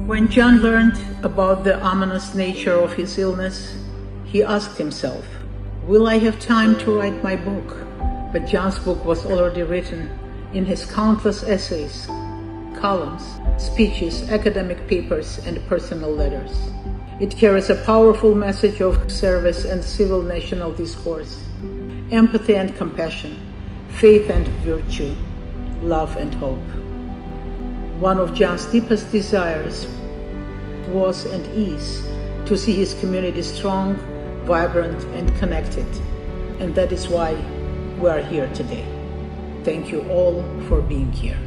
When John learned about the ominous nature of his illness, he asked himself, "Will I have time to write my book?" But John's book was already written in his countless essays, columns, speeches, academic papers, and personal letters. It carries a powerful message of service and civil national discourse, empathy and compassion, faith and virtue, love and hope. One of John's deepest desires was and is to see his community strong, vibrant, and connected. And that is why we are here today. Thank you all for being here.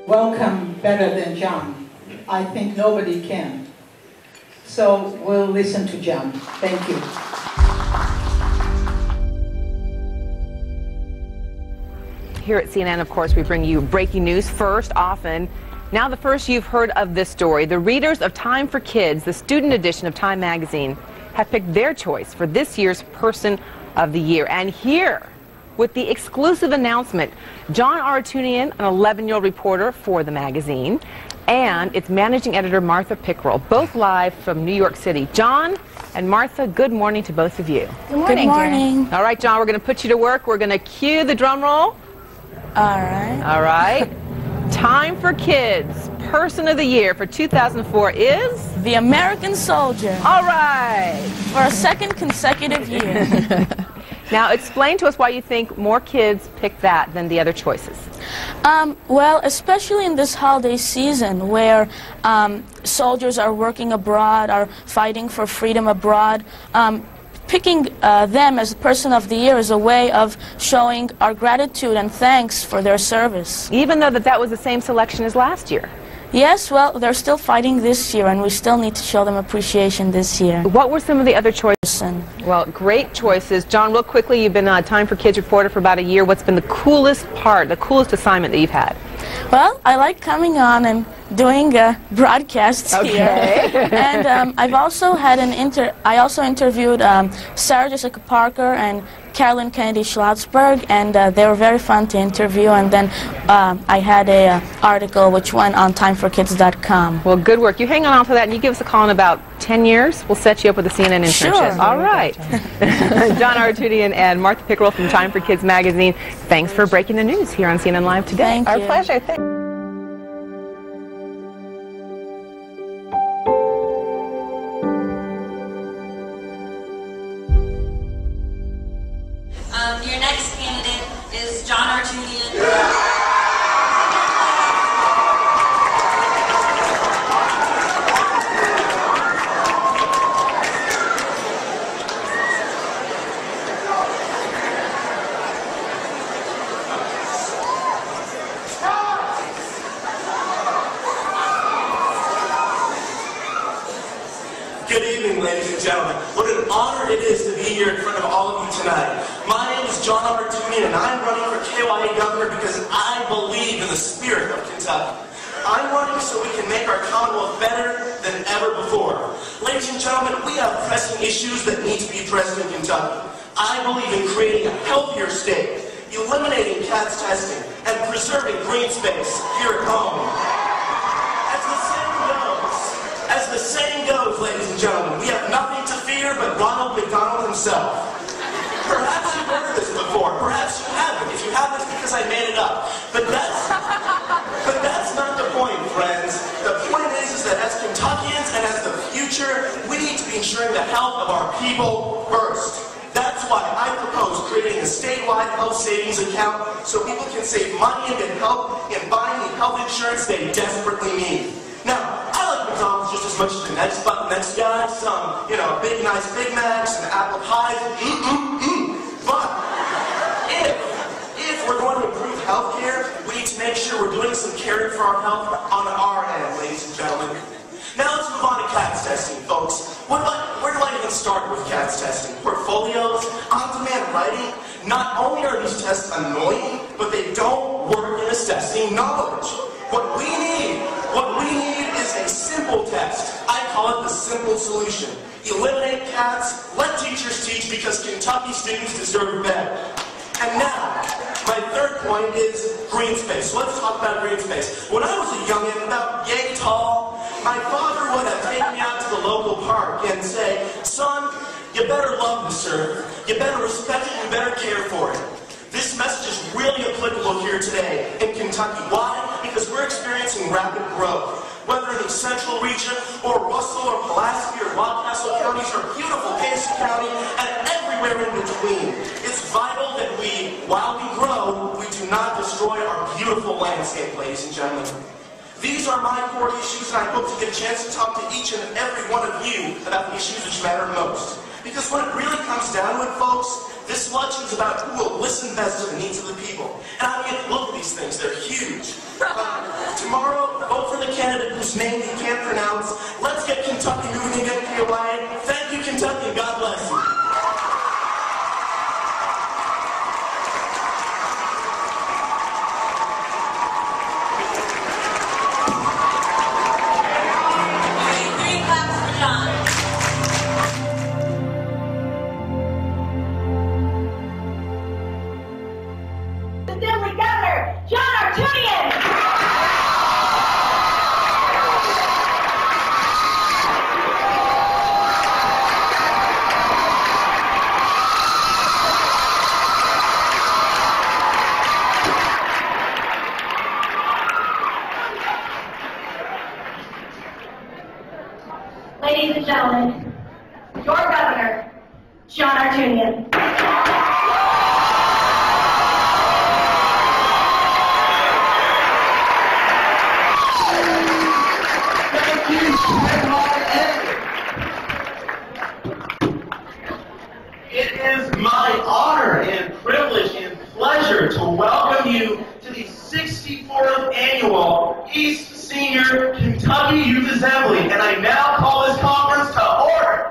Welcome better than John. I think nobody can. So we'll listen to John. Thank you. Here at CNN, of course, we bring you breaking news first, often. Now the first you've heard of this story. The readers of Time for Kids, the student edition of Time magazine, have picked their choice for this year's Person of the Year. And here, with the exclusive announcement, John Aroutiounian, an 11-year-old reporter for the magazine, and its managing editor, Martha Pickrell, both live from New York City. John and Martha, good morning to both of you. Good morning. Good morning. All right, John, we're going to put you to work. We're going to cue the drum roll. All right. All right. Time for Kids, Person of the Year for 2004 is? The American Soldier. All right. For a second consecutive year. Now, explain to us why you think more kids pick that than the other choices. Well, especially in this holiday season where soldiers are working abroad, are fighting for freedom abroad, picking them as the Person of the Year is a way of showing our gratitude and thanks for their service. Even though that was the same selection as last year. Yes, well, they're still fighting this year, and we still need to show them appreciation this year. What were some of the other choices? Well, great choices. John, real quickly, you've been a Time for Kids reporter for about a year. What's been the coolest part, the coolest assignment that you've had? Well, I like coming on and doing broadcasts here. And I've also had I also interviewed Sarah Jessica Parker and Carolyn Kennedy Schlotzberg, and they were very fun to interview. And then I had an article which went on timeforkids.com. Well, good work. You hang on to that, and you give us a call in about 10 years. We'll set you up with a CNN internship. Sure. All right. John Aroutiounian and Martha Pickrell from Time for Kids magazine, thanks for breaking the news here on CNN Live today. Thank you. Our pleasure. Your next candidate is John Aroutiounian. Good evening, ladies and gentlemen. What an honor it is to be here in front of all of you tonight. My name is John Aroutiounian, and I'm running for KYA governor because I believe in the spirit of Kentucky. I'm running so we can make our Commonwealth better than ever before. Ladies and gentlemen, we have pressing issues that need to be addressed in Kentucky. I believe in creating a healthier state, eliminating CATS testing, and preserving green space here at home. As the saying goes, ladies and gentlemen, we have nothing to fear but Ronald McDonald himself. Perhaps you've heard of this before. Perhaps you haven't. If you haven't, it's because I made it up. But that's not the point, friends. The point is that as Kentuckians and as the future, we need to be ensuring the health of our people first. That's why I propose creating a statewide health savings account so people can save money and get help in buying the health insurance they desperately need. Now, I like McDonald's just as much as the next guy, some, big nice Big Macs and apple pies, but if we're going to improve health care, we need to make sure we're doing some caring for our health on our end, ladies and gentlemen. Now let's move on to CATS testing, folks. Where do I even start with CATS testing? Portfolios, on-demand writing. Not only are these tests annoying, but they don't work in assessing knowledge. What we need is a simple test. I call it the simple solution. Eliminate CATS, let teachers teach because Kentucky students deserve better. And now, my third point is green space. So let's talk about green space. When I was a youngin', about yay tall, my father would have taken me out to the local park and say, son, you better love this earth, you better respect it, you better care for it. This message is really applicable here today in Kentucky. Why? Because we're experiencing rapid growth. Whether in the central region, or Russell, or Pulaski, or Wildcastle counties, or beautiful Casey County, and everywhere in between. It's vital that while we grow, we do not destroy our beautiful landscape, ladies and gentlemen. These are my core issues, and I hope to get a chance to talk to each and every one of you about the issues which matter most. Because when it really comes down to it, folks, this election is about who will listen best to the needs of the people. And I mean, look at these things, they're huge. Tomorrow, vote for the candidate whose name you can't pronounce. Let's get Kentucky moving again, KY. Thank you, Kentucky, and God bless you. Ladies and gentlemen, your governor, John Aroutiounian. Thank you, sweetheart. It is my honor and privilege and pleasure to welcome you to the 64th annual East Senior Kentucky Youth Assembly, and I now call this conference to order.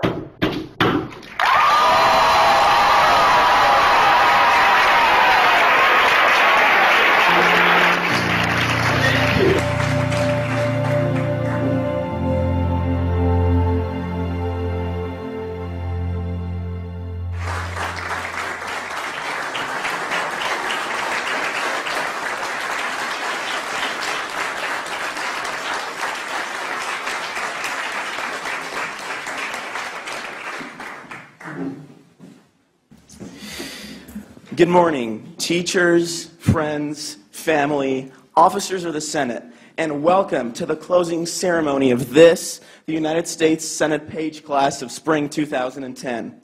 Good morning, teachers, friends, family, officers of the Senate, and welcome to the closing ceremony of the United States Senate Page Class of Spring 2010.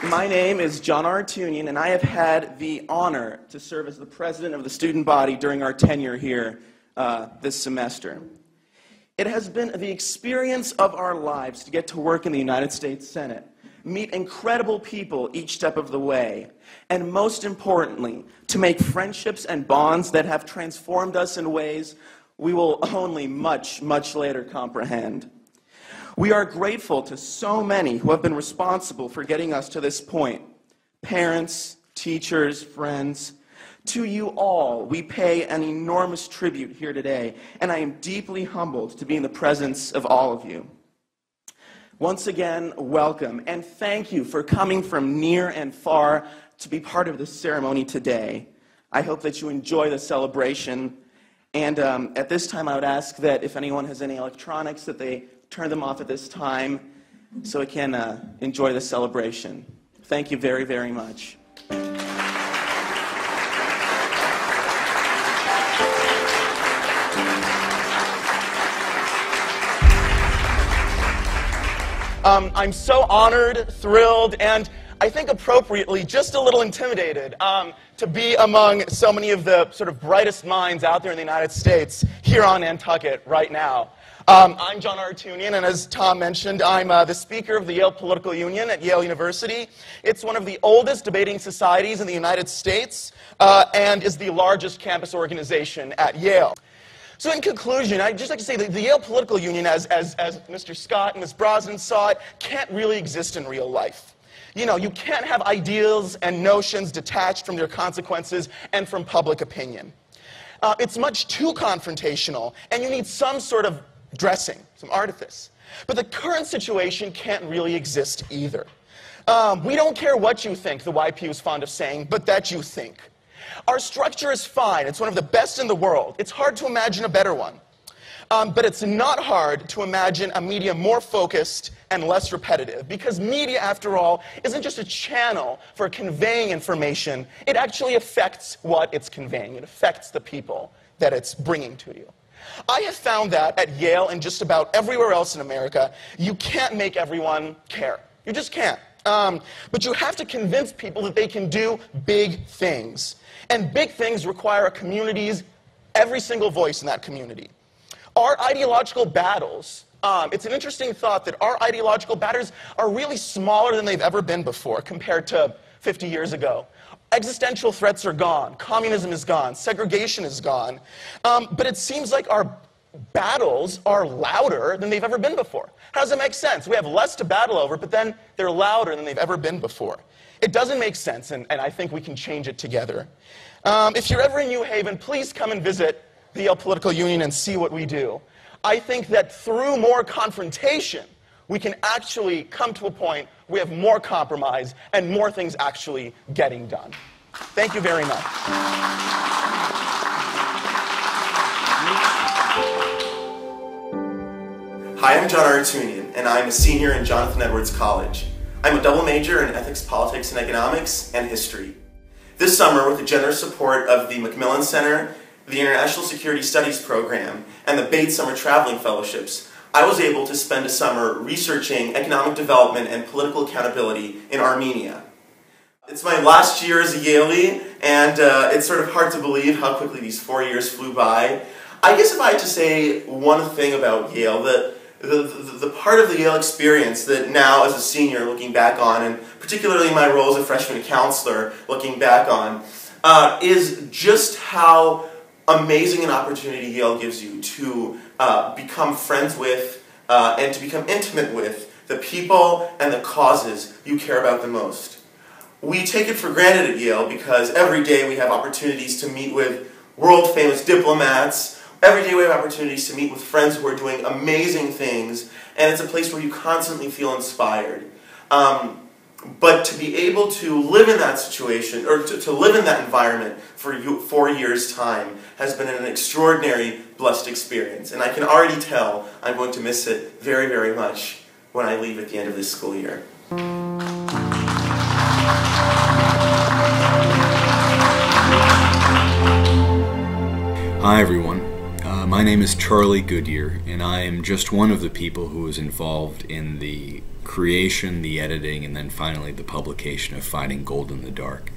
My name is John Aroutiounian, and I have had the honor to serve as the president of the student body during our tenure here this semester. It has been the experience of our lives to get to work in the United States Senate, meet incredible people each step of the way, and most importantly, to make friendships and bonds that have transformed us in ways we will only much, much later comprehend. We are grateful to so many who have been responsible for getting us to this point. Parents, teachers, friends. To you all, we pay an enormous tribute here today, and I am deeply humbled to be in the presence of all of you. Once again, welcome, and thank you for coming from near and far to be part of this ceremony today. I hope that you enjoy the celebration, and at this time I would ask that if anyone has any electronics, that they turn them off at this time so we can enjoy the celebration. Thank you very, very much. I'm so honored, thrilled, and I think appropriately just a little intimidated to be among so many of the sort of brightest minds out there in the United States here on Nantucket right now. I'm John Aroutiounian, and as Tom mentioned, I'm the speaker of the Yale Political Union at Yale University. It's one of the oldest debating societies in the United States and is the largest campus organization at Yale. So in conclusion, I'd just like to say that the Yale Political Union, as Mr. Scott and Ms. Brosnan saw it, can't really exist in real life. You know, you can't have ideals and notions detached from their consequences and from public opinion. It's much too confrontational, and you need some sort of dressing, some artifice. But the current situation can't really exist either. We don't care what you think, the YP was fond of saying, but that you think. Our structure is fine. It's one of the best in the world. It's hard to imagine a better one. But it's not hard to imagine a media more focused and less repetitive, because media, after all, isn't just a channel for conveying information. It actually affects what it's conveying. It affects the people that it's bringing to you. I have found that at Yale and just about everywhere else in America, you can't make everyone care. You just can't. But you have to convince people that they can do big things. And big things require a community's, every single voice in that community. Our ideological battles, it's an interesting thought that our ideological battles are really smaller than they've ever been before compared to 50 years ago. Existential threats are gone. Communism is gone. Segregation is gone. But it seems like our battles are louder than they've ever been before. How does that make sense? We have less to battle over, but then they're louder than they've ever been before. It doesn't make sense, and I think we can change it together. If you're ever in New Haven, please come and visit the Yale Political Union and see what we do. I think that through more confrontation, we can actually come to a point where we have more compromise and more things actually getting done. Thank you very much. Hi, I'm John Aroutiounian, and I'm a senior in Jonathan Edwards College. I'm a double major in ethics, politics, and economics, and history. This summer, with the generous support of the Macmillan Center, the International Security Studies Program, and the Bates Summer Traveling Fellowships, I was able to spend a summer researching economic development and political accountability in Armenia. It's my last year as a Yalie, and it's sort of hard to believe how quickly these 4 years flew by. I guess if I had to say one thing about Yale, the part of the Yale experience that now as a senior looking back on, and particularly my role as a freshman counselor looking back on, is just how amazing an opportunity Yale gives you to become friends with and to become intimate with the people and the causes you care about the most. We take it for granted at Yale because every day we have opportunities to meet with world-famous diplomats. Every day we have opportunities to meet with friends who are doing amazing things, and it's a place where you constantly feel inspired. But to be able to live in that situation, or to live in that environment for 4 years' time has been an extraordinary, blessed experience. And I can already tell I'm going to miss it very, very much when I leave at the end of this school year. Hi everyone, my name is Charlie Goodyear, and I am just one of the people who was involved in the creation, the editing, and then finally the publication of Finding Gold in the Dark.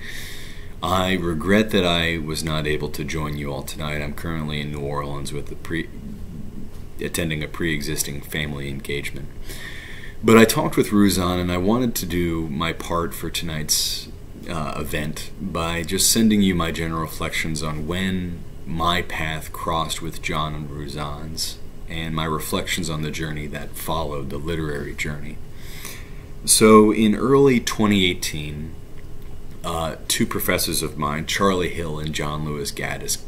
I regret that I was not able to join you all tonight. I'm currently in New Orleans with attending a pre-existing family engagement. But I talked with Ruzan, and I wanted to do my part for tonight's event by just sending you my general reflections on when my path crossed with John and Ruzan's, and my reflections on the journey that followed, the literary journey. So in early 2018, two professors of mine, Charlie Hill and John Lewis Gaddis,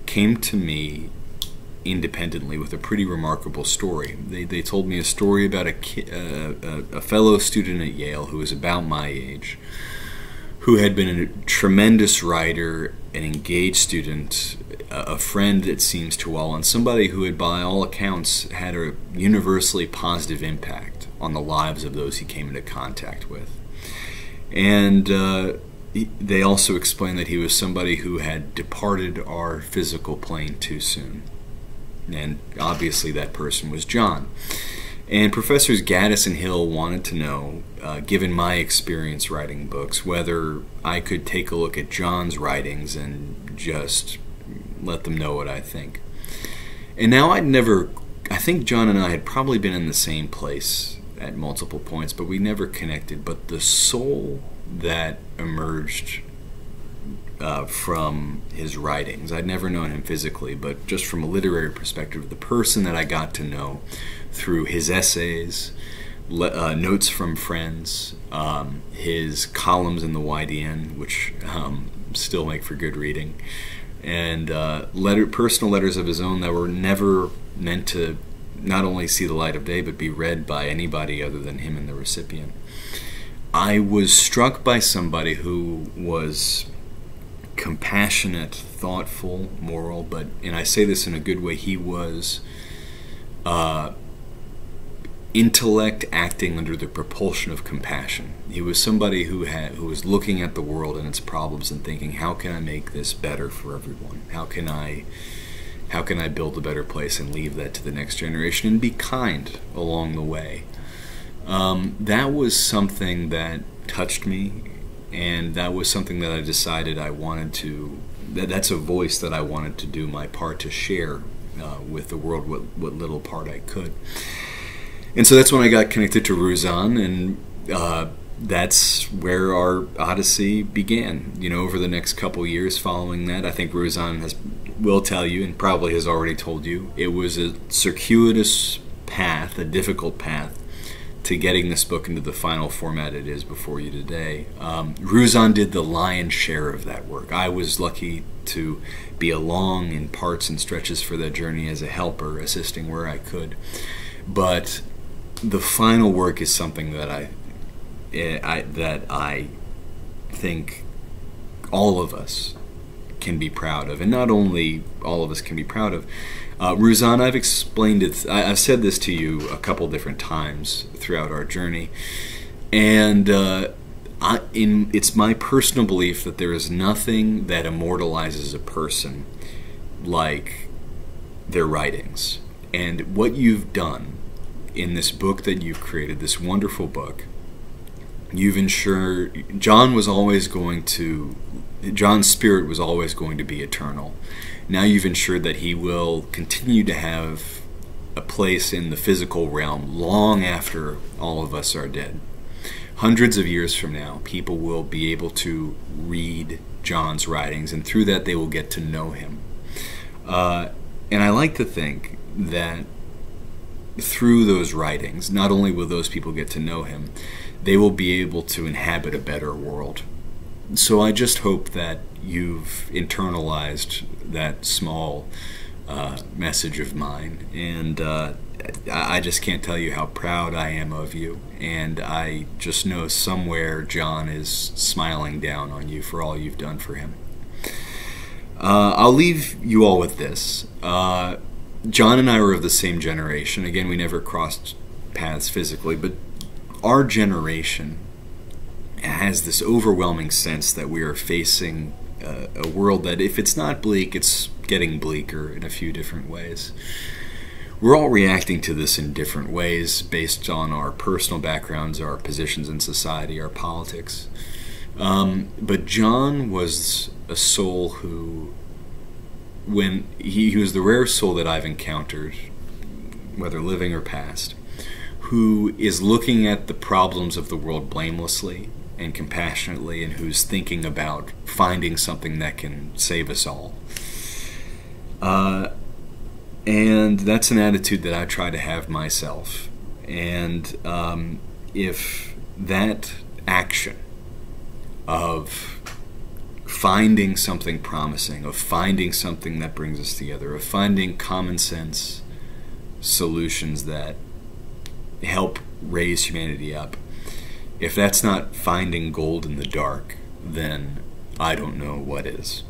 came to me independently with a pretty remarkable story. They told me a story about a fellow student at Yale who was about my age, who had been a tremendous writer, an engaged student, a friend, it seems to all, and somebody who had, by all accounts, had a universally positive impact on the lives of those he came into contact with. And they also explained that he was somebody who had departed our physical plane too soon. And obviously that person was John. And Professors Gaddis and Hill wanted to know, given my experience writing books, whether I could take a look at John's writings and just let them know what I think. And now I'd never I think John and I had probably been in the same place at multiple points, but we never connected. But the soul that emerged from his writings, I'd never known him physically, but just from a literary perspective, the person that I got to know through his essays, notes from friends, his columns in the YDN, which still make for good reading, and personal letters of his own that were never meant to not only see the light of day, but be read by anybody other than him and the recipient. I was struck by somebody who was compassionate, thoughtful, moral, and I say this in a good way, he was intellect acting under the propulsion of compassion. He was somebody who was looking at the world and its problems and thinking, how can I make this better for everyone? How can I build a better place and leave that to the next generation, and be kind along the way? That was something that touched me, and that was something that I decided I wanted to, that's a voice that I wanted to do my part to share with the world what little part I could. And so that's when I got connected to Ruzan, and that's where our odyssey began. You know, over the next couple years following that, I think Ruzan will tell you, and probably has already told you, it was a circuitous path, a difficult path, to getting this book into the final format it is before you today. Ruzan did the lion's share of that work. I was lucky to be along in parts and stretches for that journey as a helper, assisting where I could. But the final work is something that I think all of us can be proud of, and not only all of us can be proud of. Ruzan, I've explained it, I've said this to you a couple different times throughout our journey, and it's my personal belief that there is nothing that immortalizes a person like their writings. And what you've done in this book that you've created, this wonderful book, you've ensured John's spirit was always going to be eternal. Now you've ensured that he will continue to have a place in the physical realm long after all of us are dead. Hundreds of years from now, people will be able to read John's writings, and through that they will get to know him. And I like to think that through those writings, not only will those people get to know him, they will be able to inhabit a better world. So I just hope that you've internalized that small message of mine, and I just can't tell you how proud I am of you, and I just know somewhere John is smiling down on you for all you've done for him. I'll leave you all with this. John and I were of the same generation. Again, we never crossed paths physically, but our generation has this overwhelming sense that we are facing a world that, if it's not bleak, it's getting bleaker in a few different ways. We're all reacting to this in different ways based on our personal backgrounds, our positions in society, our politics. But John was a soul who, when he was the rare soul that I've encountered, whether living or past, who is looking at the problems of the world blamelessly and compassionately, and who's thinking about finding something that can save us all. And that's an attitude that I try to have myself. And if that action of finding something promising, of finding something that brings us together, of finding common sense solutions that help raise humanity up, if that's not finding gold in the dark, then I don't know what is.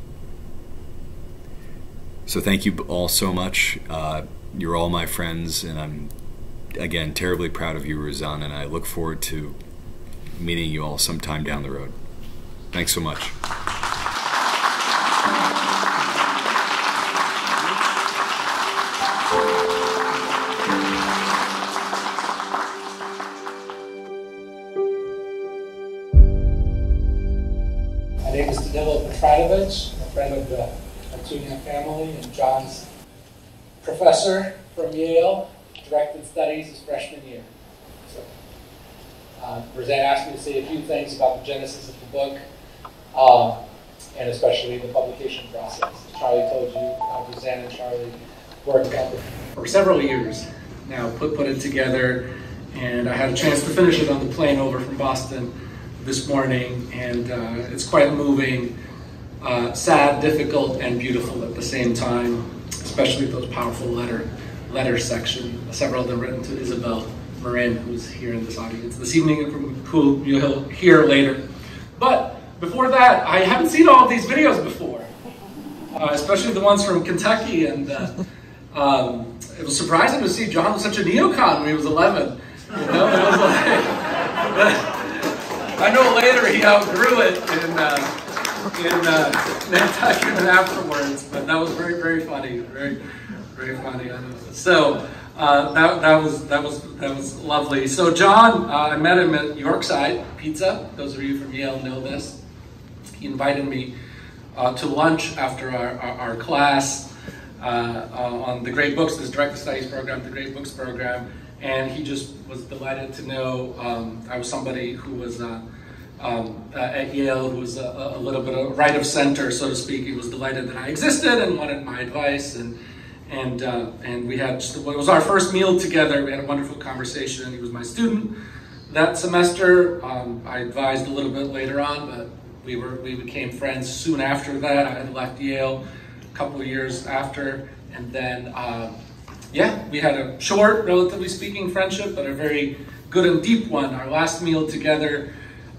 So thank you all so much. You're all my friends, and I'm, again, terribly proud of you, Ruzan, and I look forward to meeting you all sometime down the road. Thanks so much. My name is Danilo Petratovich. I'm a friend of the Aroutiounian family and John's professor. from Yale, directed studies his freshman year. So, Roseanne asked me to say a few things about the genesis of the book, and especially the publication process. As Charlie told you, Roseanne and Charlie worked on it for several years now, put it together, and I had a chance to finish it on the plane over from Boston this morning, and it's quite moving, sad, difficult, and beautiful at the same time, especially those powerful letter section, several of them written to Isabel Marin, who's here in this audience this evening, who you'll hear later. But before that, I haven't seen all of these videos before, especially the ones from Kentucky, and it was surprising to see John was such a neocon when he was 11. You know, it was like, I know later he outgrew it in Nantucket and afterwards, but that was very, very funny, very, very funny. So that was lovely. So John, I met him at Yorkside Pizza. Those of you from Yale know this. He invited me to lunch after our class on the Great Books, this Directed Studies program, the Great Books program, and he just was delighted to know I was somebody who was at Yale, who was a little bit of right of center, so to speak. He was delighted that I existed and wanted my advice, and we had it was our first meal together. We had a wonderful conversation. He was my student that semester. I advised a little bit later on, but we became friends soon after that. I had left Yale a couple of years after, and then yeah, we had a short, relatively speaking, friendship, but a very good and deep one. Our last meal together,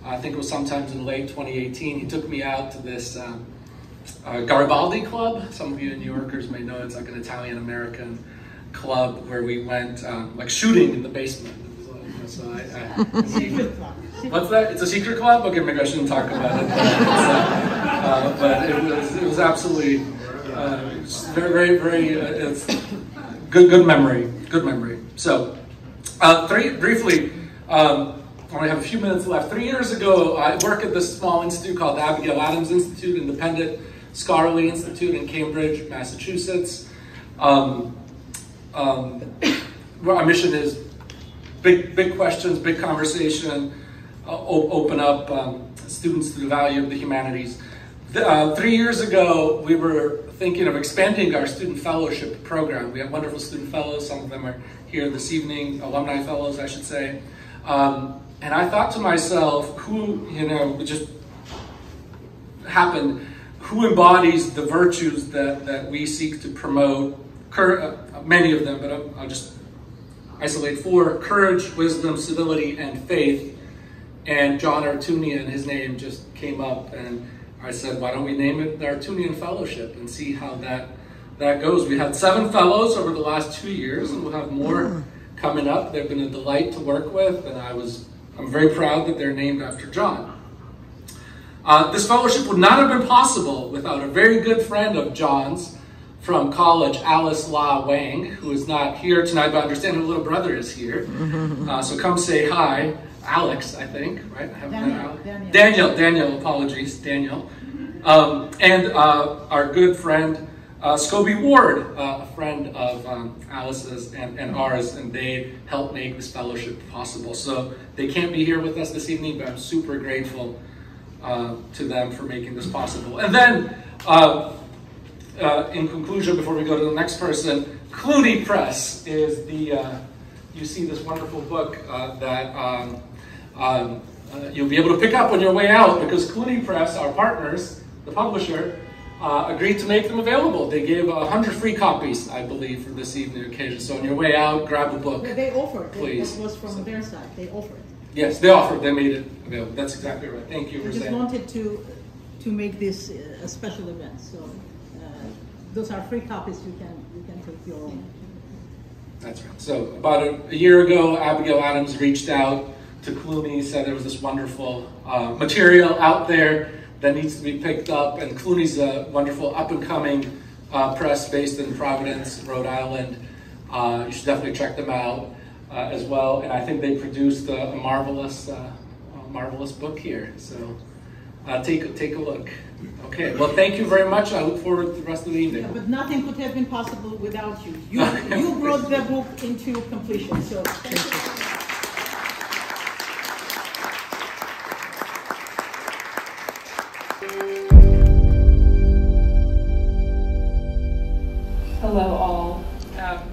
I think it was sometimes in late 2018. He took me out to this Garibaldi Club. Some of you New Yorkers may know it's like an Italian-American club where we went like shooting in the basement. So what's that? It's a secret club? Okay, maybe I shouldn't talk about it. But it was absolutely very, very. It's good memory. Good memory. So briefly. I only have a few minutes left. 3 years ago, I worked at this small institute called the Abigail Adams Institute, independent scholarly institute in Cambridge, Massachusetts. Our mission is big questions, big conversation, open up students to the value of the humanities. 3 years ago, we were thinking of expanding our student fellowship program. We have wonderful student fellows. Some of them are here this evening, alumni fellows, I should say. And I thought to myself, who, just happened, who embodies the virtues that we seek to promote? Many of them, but I'll just isolate 4: courage, wisdom, civility, and faith. And John Aroutiounian, his name just came up, and I said, why don't we name it the Aroutiounian Fellowship and see how that goes. We had 7 fellows over the last 2 years, and we'll have more coming up. They've been a delight to work with, and I'm very proud that they're named after John. This fellowship would not have been possible without a very good friend of John's from college, Alice La Wang, who is not here tonight, but I understand her little brother is here. So come say hi. Alex, I think, right? Daniel, apologies, Daniel. And our good friend, Scobie Ward, a friend of Alice's and ours, and they helped make this fellowship possible. So they can't be here with us this evening, but I'm super grateful to them for making this possible. And then, in conclusion, before we go to the next person, Clooney Press is you see this wonderful book that you'll be able to pick up on your way out, because Clooney Press, our partners, the publisher, agreed to make them available. They gave 100 free copies, I believe, for this evening occasion. So on your way out, grab a book. They offered. Please. That was from their side. They offered. Yes, they offered. They made it available. That's exactly right. Thank you for saying. They just wanted to make this a special event. So those are free copies. You can take your own. That's right. So about a year ago, Abigail Adams reached out to Clooney, said there was this wonderful material out there that needs to be picked up, and Clooney's a wonderful up-and-coming press based in Providence, Rhode Island. You should definitely check them out as well, and I think they produced a marvelous book here. So take a look. Okay, well, thank you very much. I look forward to the rest of the evening. Yeah, but nothing could have been possible without you. You brought the book into completion, so thank you. Hello all.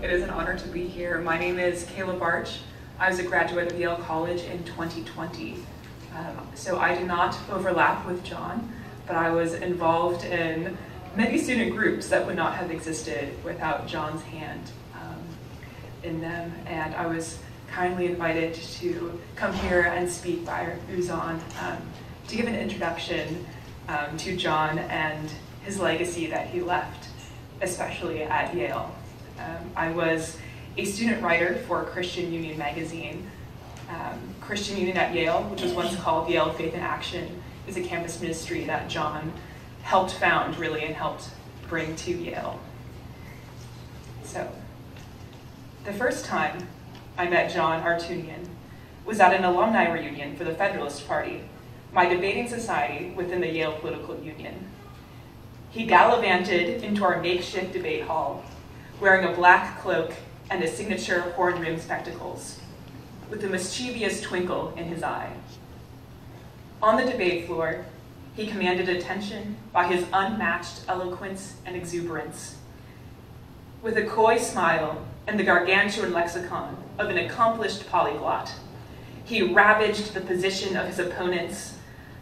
It is an honor to be here. My name is Kayla Barch. I was a graduate of Yale College in 2020. So I do not overlap with John, but I was involved in many student groups that would not have existed without John's hand in them. And I was kindly invited to come here and speak by Uzan to give an introduction to John and his legacy that he left, especially at Yale. I was a student writer for Christian Union magazine. Christian Union at Yale, which was once called Yale Faith in Action, is a campus ministry that John helped found, really, and helped bring to Yale. So, the first time I met John Aroutiounian was at an alumni reunion for the Federalist Party, my debating society within the Yale Political Union. He gallivanted into our makeshift debate hall, wearing a black cloak and his signature horn-rimmed spectacles, with a mischievous twinkle in his eye. On the debate floor, he commanded attention by his unmatched eloquence and exuberance. With a coy smile and the gargantuan lexicon of an accomplished polyglot, he ravaged the position of his opponents,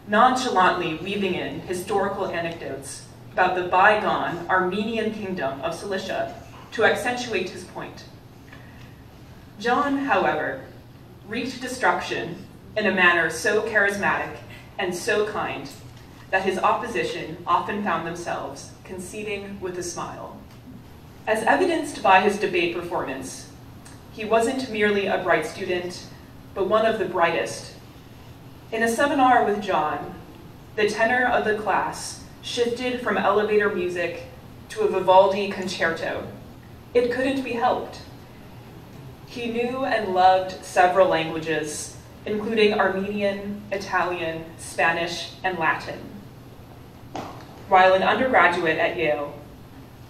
nonchalantly weaving in historical anecdotes about the bygone Armenian kingdom of Cilicia to accentuate his point. John, however, wreaked destruction in a manner so charismatic and so kind that his opposition often found themselves conceding with a smile. As evidenced by his debate performance, he wasn't merely a bright student, but one of the brightest. In a seminar with John, the tenor of the class shifted from elevator music to a Vivaldi concerto. It couldn't be helped. He knew and loved several languages, including Armenian, Italian, Spanish, and Latin. While an undergraduate at Yale,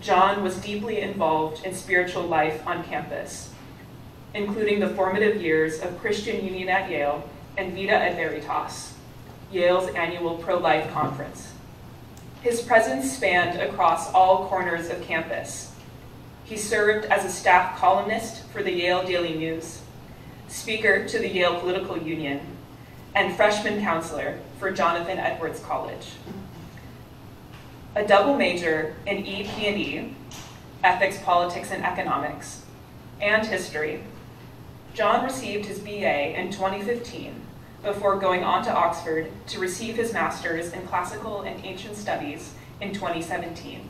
John was deeply involved in spiritual life on campus, including the formative years of Christian Union at Yale and Vita et Veritas, Yale's annual pro-life conference. His presence spanned across all corners of campus. He served as a staff columnist for the Yale Daily News, speaker to the Yale Political Union, and freshman counselor for Jonathan Edwards College. A double major in EP&E, ethics, politics, and economics, and history, John received his BA in 2015 before going on to Oxford to receive his master's in classical and ancient studies in 2017.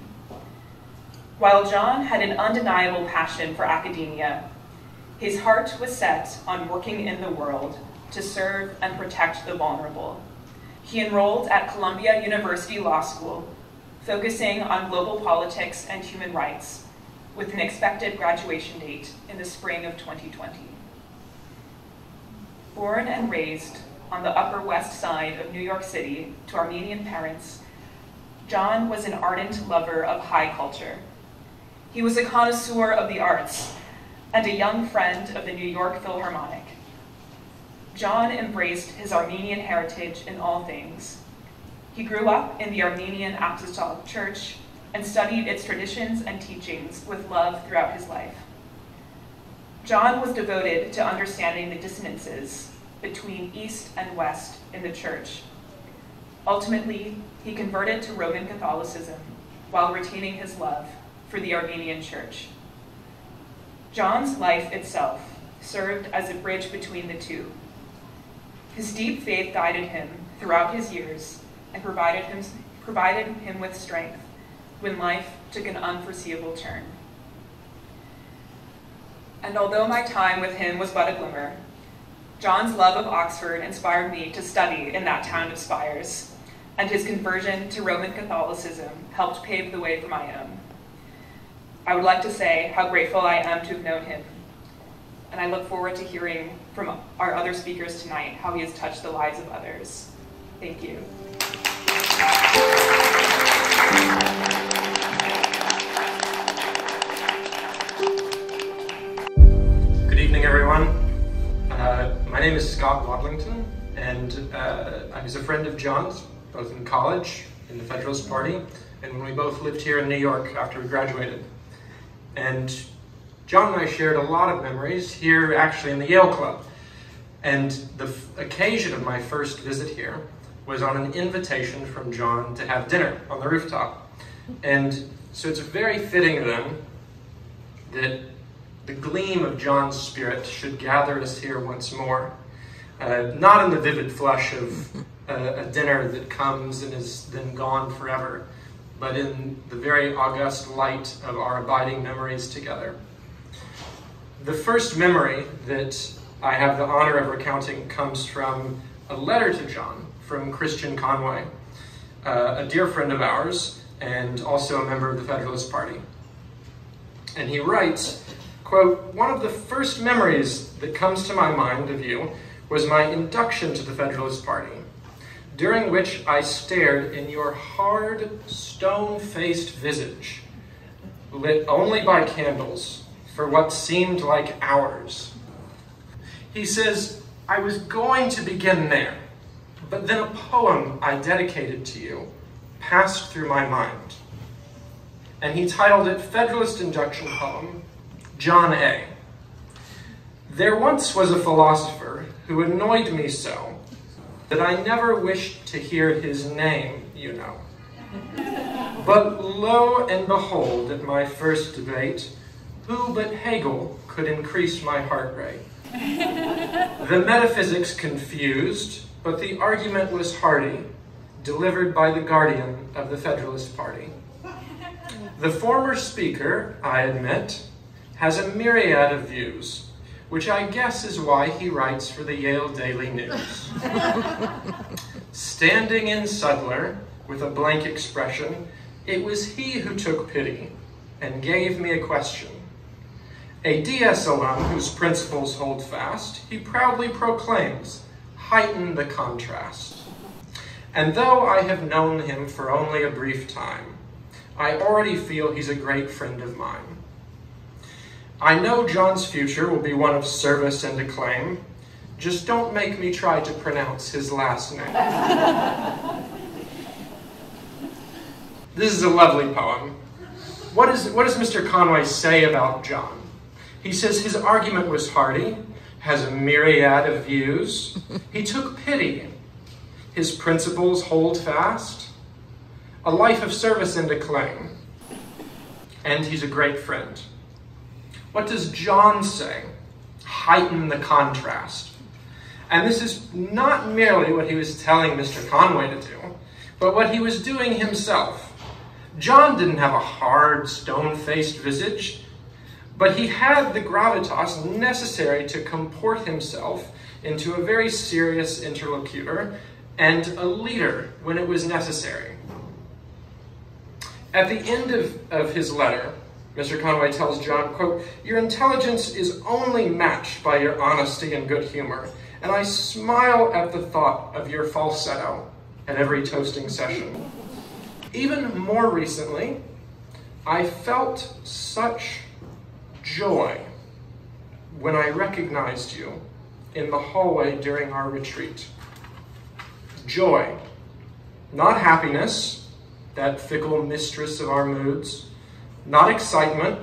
While John had an undeniable passion for academia, his heart was set on working in the world to serve and protect the vulnerable. He enrolled at Columbia University Law School, focusing on global politics and human rights, with an expected graduation date in the spring of 2020. Born and raised on the Upper West Side of New York City to Armenian parents, John was an ardent lover of high culture. He was a connoisseur of the arts and a young friend of the New York Philharmonic. John embraced his Armenian heritage in all things. He grew up in the Armenian Apostolic Church and studied its traditions and teachings with love throughout his life. John was devoted to understanding the dissonances between East and West in the church. Ultimately, he converted to Roman Catholicism while retaining his love for the Armenian Church. John's life itself served as a bridge between the two. His deep faith guided him throughout his years and provided him with strength when life took an unforeseeable turn. And although my time with him was but a glimmer, John's love of Oxford inspired me to study in that town of spires, and his conversion to Roman Catholicism helped pave the way for my own. I would like to say how grateful I am to have known him, and I look forward to hearing from our other speakers tonight how he has touched the lives of others. Thank you. Good evening, everyone. My name is Scott Wadlington, and I was a friend of John's, both in college, in the Federalist Party, and when we both lived here in New York after we graduated. And John and I shared a lot of memories here, actually, in the Yale Club. And the occasion of my first visit here was on an invitation from John to have dinner on the rooftop. And so it's very fitting then that the gleam of John's spirit should gather us here once more. Not in the vivid flush of a dinner that comes and is then gone forever, but in the very august light of our abiding memories together. The first memory that I have the honor of recounting comes from a letter to John from Christian Conway, a dear friend of ours and also a member of the Federalist Party. And he writes, quote, "One of the first memories that comes to my mind of you was my induction to the Federalist Party, during which I stared in your hard, stone-faced visage, lit only by candles, for what seemed like hours." He says, "I was going to begin there, but then a poem I dedicated to you passed through my mind." And he titled it Federalist Induction Poem, John A. "There once was a philosopher who annoyed me so that I never wished to hear his name, you know. But lo and behold, at my first debate, who but Hegel could increase my heart rate? The metaphysics confused, but the argument was hearty, delivered by the guardian of the Federalist Party. The former speaker, I admit, has a myriad of views, which I guess is why he writes for the Yale Daily News. Standing in Sudler, with a blank expression, it was he who took pity and gave me a question. A DS alum whose principles hold fast, he proudly proclaims, heighten the contrast. And though I have known him for only a brief time, I already feel he's a great friend of mine. I know John's future will be one of service and acclaim. Just don't make me try to pronounce his last name." This is a lovely poem. What does Mr. Conway say about John? He says his argument was hearty, has a myriad of views. He took pity. His principles hold fast. A life of service and acclaim. And he's a great friend. What does John say? Heighten the contrast. And this is not merely what he was telling Mr. Conway to do, but what he was doing himself. John didn't have a hard, stone-faced visage, but he had the gravitas necessary to comport himself into a very serious interlocutor and a leader when it was necessary. At the end of his letter, Mr. Conway tells John, quote, "Your intelligence is only matched by your honesty and good humor, and I smile at the thought of your falsetto at every toasting session. Even more recently, I felt such joy when I recognized you in the hallway during our retreat. Joy, not happiness, that fickle mistress of our moods, not excitement,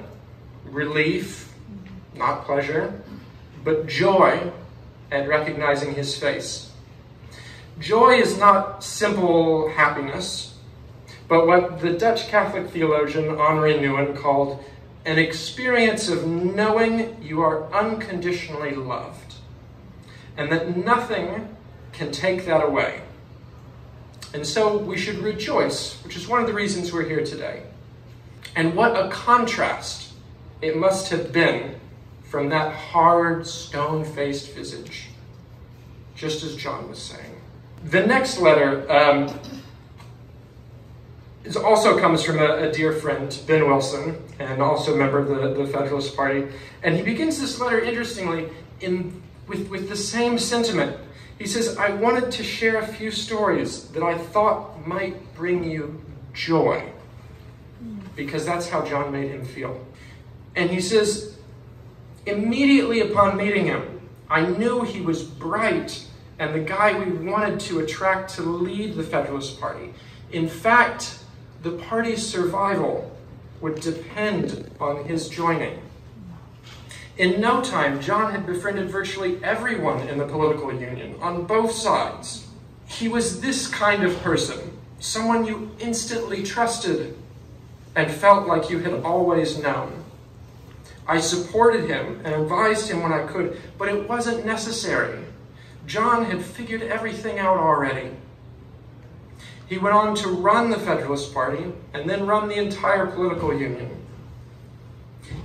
relief, not pleasure, but joy at recognizing his face. Joy is not simple happiness, but what the Dutch Catholic theologian Henri Nouwen called an experience of knowing you are unconditionally loved, and that nothing can take that away. And so we should rejoice, which is one of the reasons we're here today. And what a contrast it must have been from that hard, stone-faced visage, just as John was saying. The next letter also comes from a dear friend, Ben Wilson, and also a member of the Federalist Party. And he begins this letter, interestingly, with the same sentiment. He says, "I wanted to share a few stories that I thought might bring you joy." because that's how John made him feel. And he says, immediately upon meeting him, I knew he was bright and the guy we wanted to attract to lead the Federalist Party. In fact, the party's survival would depend on his joining. In no time, John had befriended virtually everyone in the political union, on both sides. He was this kind of person, someone you instantly trusted and felt like you had always known. I supported him and advised him when I could, but it wasn't necessary. John had figured everything out already. He went on to run the Federalist Party and then run the entire political union.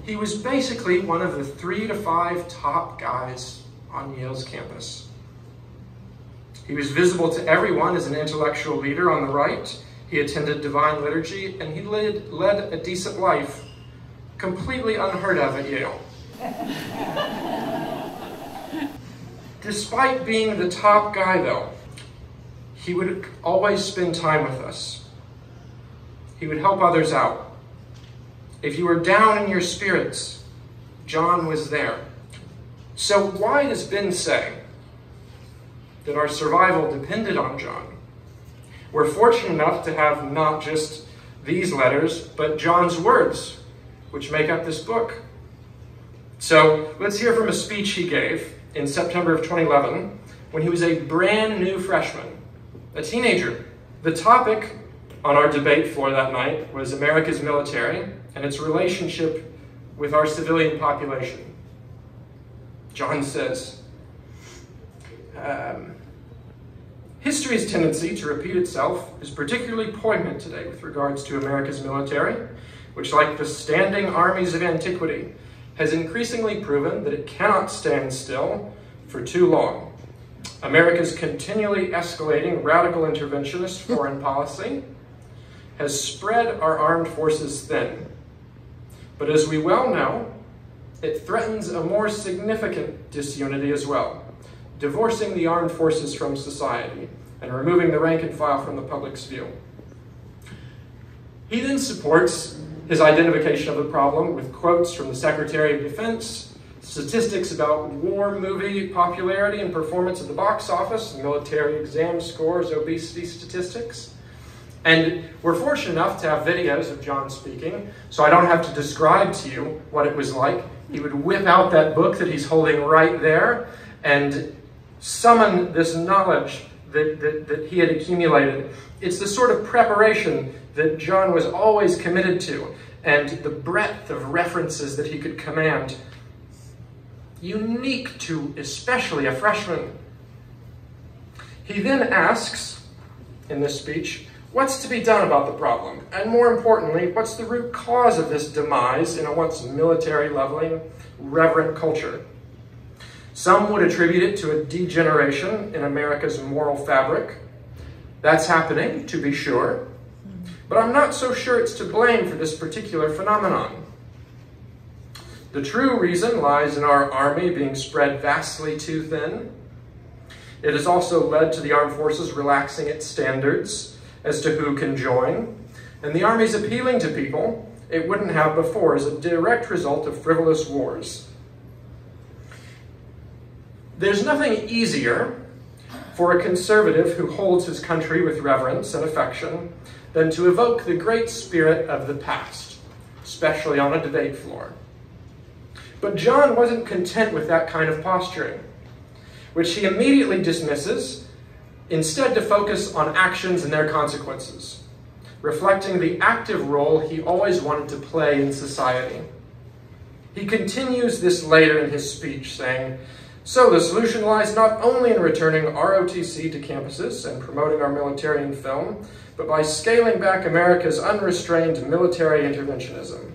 He was basically one of the 3 to 5 top guys on Yale's campus. He was visible to everyone as an intellectual leader on the right. He attended divine liturgy, and he led a decent life, completely unheard of at Yale. Despite being the top guy, though, he would always spend time with us. He would help others out. If you were down in your spirits, John was there. So why does Ben say that our survival depended on John? We're fortunate enough to have not just these letters, but John's words, which make up this book. So let's hear from a speech he gave in September of 2011 when he was a brand new freshman, a teenager. The topic on our debate floor that night was America's military and its relationship with our civilian population. John says, history's tendency to repeat itself is particularly poignant today with regards to America's military, which, like the standing armies of antiquity, has increasingly proven that it cannot stand still for too long. America's continually escalating radical interventionist foreign policy has spread our armed forces thin. But as we well know, it threatens a more significant disunity as well, divorcing the armed forces from society and removing the rank and file from the public's view. He then supports his identification of the problem with quotes from the Secretary of Defense, statistics about war movie popularity and performance at the box office, military exam scores, obesity statistics. And we're fortunate enough to have videos of John speaking, so I don't have to describe to you what it was like. He would whip out that book that he's holding right there and summon this knowledge that he had accumulated. It's the sort of preparation that John was always committed to, and the breadth of references that he could command, unique to especially a freshman. He then asks, in this speech, what's to be done about the problem? And more importantly, what's the root cause of this demise in a once military-leveling, reverent culture? Some would attribute it to a degeneration in America's moral fabric. That's happening, to be sure. But I'm not so sure it's to blame for this particular phenomenon. The true reason lies in our army being spread vastly too thin. It has also led to the armed forces relaxing its standards as to who can join, and the army's appealing to people it wouldn't have before as a direct result of frivolous wars. There's nothing easier for a conservative who holds his country with reverence and affection than to evoke the great spirit of the past, especially on a debate floor. But John wasn't content with that kind of posturing, which he immediately dismisses, instead to focus on actions and their consequences, reflecting the active role he always wanted to play in society. He continues this later in his speech, saying, so the solution lies not only in returning ROTC to campuses and promoting our military in film, but by scaling back America's unrestrained military interventionism.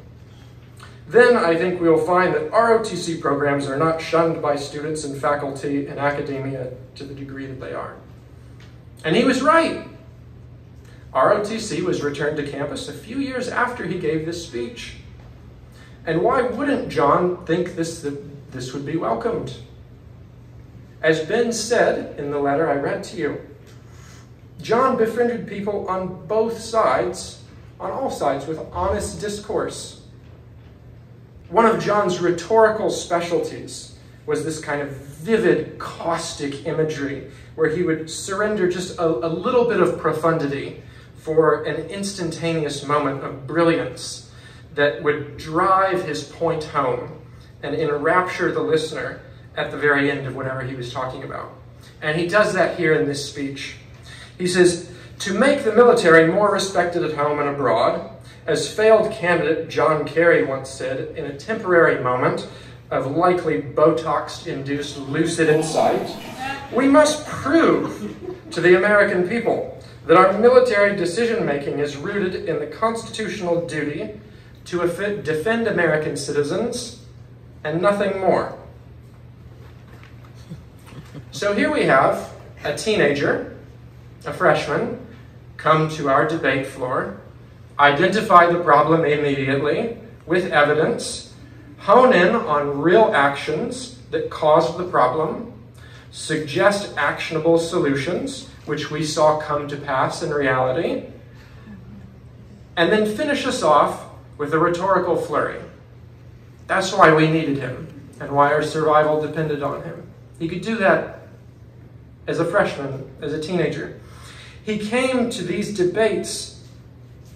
Then I think we will find that ROTC programs are not shunned by students and faculty and academia to the degree that they are. And he was right. ROTC was returned to campus a few years after he gave this speech. And why wouldn't John think that this would be welcomed? As Ben said in the letter I read to you, John befriended people on both sides on all sides with honest discourse. One of John's rhetorical specialties was this kind of vivid, caustic imagery where he would surrender just a little bit of profundity for an instantaneous moment of brilliance that would drive his point home and enrapture the listener at the very end of whatever he was talking about. And he does that here in this speech. He says, "To make the military more respected at home and abroad, as failed candidate John Kerry once said, in a temporary moment of likely Botox-induced lucid insight, we must prove to the American people that our military decision-making is rooted in the constitutional duty to defend American citizens and nothing more." So here we have a teenager, a freshman, come to our debate floor, identify the problem immediately with evidence, hone in on real actions that caused the problem, suggest actionable solutions, which we saw come to pass in reality, and then finish us off with a rhetorical flurry. That's why we needed him and why our survival depended on him. He could do that as a freshman, as a teenager. He came to these debates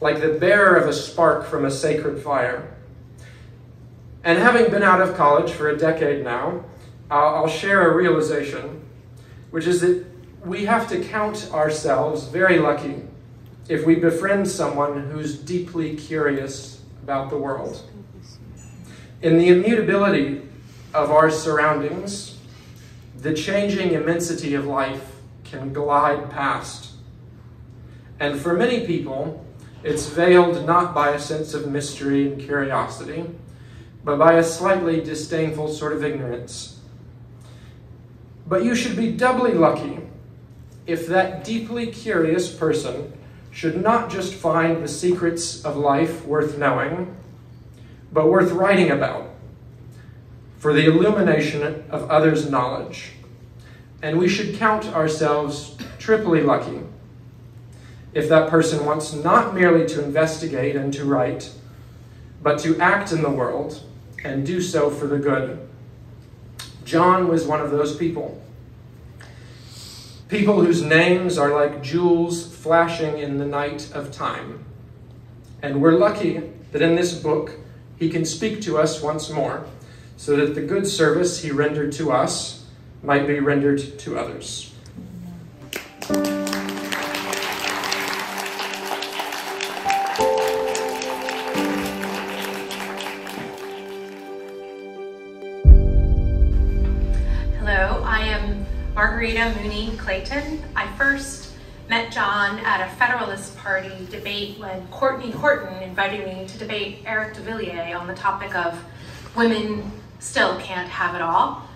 like the bearer of a spark from a sacred fire. And having been out of college for a decade now, I'll share a realization, which is that we have to count ourselves very lucky if we befriend someone who's deeply curious about the world. In the immutability of our surroundings, the changing immensity of life can glide past. And for many people, it's veiled not by a sense of mystery and curiosity, but by a slightly disdainful sort of ignorance. But you should be doubly lucky if that deeply curious person should not just find the secrets of life worth knowing, but worth writing about, for the illumination of others' knowledge. And we should count ourselves triply lucky if that person wants not merely to investigate and to write, but to act in the world and do so for the good. John was one of those people. People whose names are like jewels flashing in the night of time. And we're lucky that in this book he can speak to us once more, so that the good service he rendered to us might be rendered to others. Hello, I am Margarita Mooney Clayton. I first met John at a Federalist Party debate when Courtney Horton invited me to debate Eric de Villiers on the topic of women still can't have it all.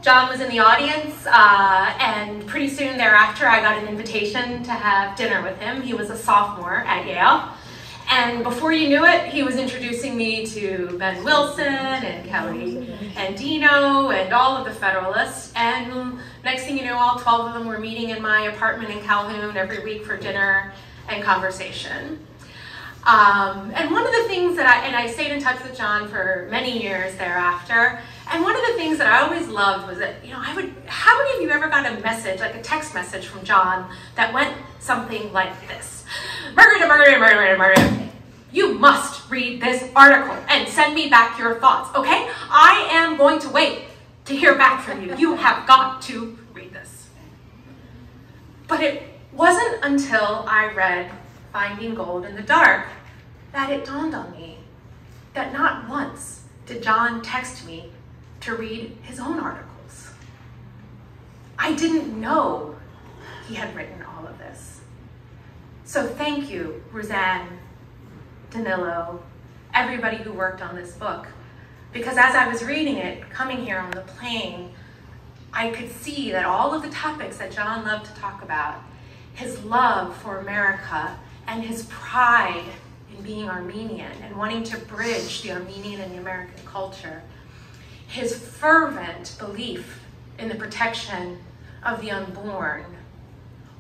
John was in the audience, and pretty soon thereafter I got an invitation to have dinner with him. He was a sophomore at Yale. And before you knew it, he was introducing me to Ben Wilson and Kelly and Dino and all of the Federalists. And next thing you know, all 12 of them were meeting in my apartment in Calhoun every week for dinner and conversation. And one of the things that I stayed in touch with John for many years thereafter, and one of the things that I always loved was that, how many of you ever got a message, like a text message from John that went something like this? Margarita, you must read this article and send me back your thoughts, okay? I am going to wait to hear back from you. You have got to read this. But it wasn't until I read Finding Gold in the Dark that it dawned on me that not once did John text me to read his own articles. I didn't know he had written all of this. So thank you, Roseanne, Danilo, everybody who worked on this book. Because as I was reading it, coming here on the plane, I could see that all of the topics that John loved to talk about, his love for America and his pride in being Armenian and wanting to bridge the Armenian and the American culture, his fervent belief in the protection of the unborn,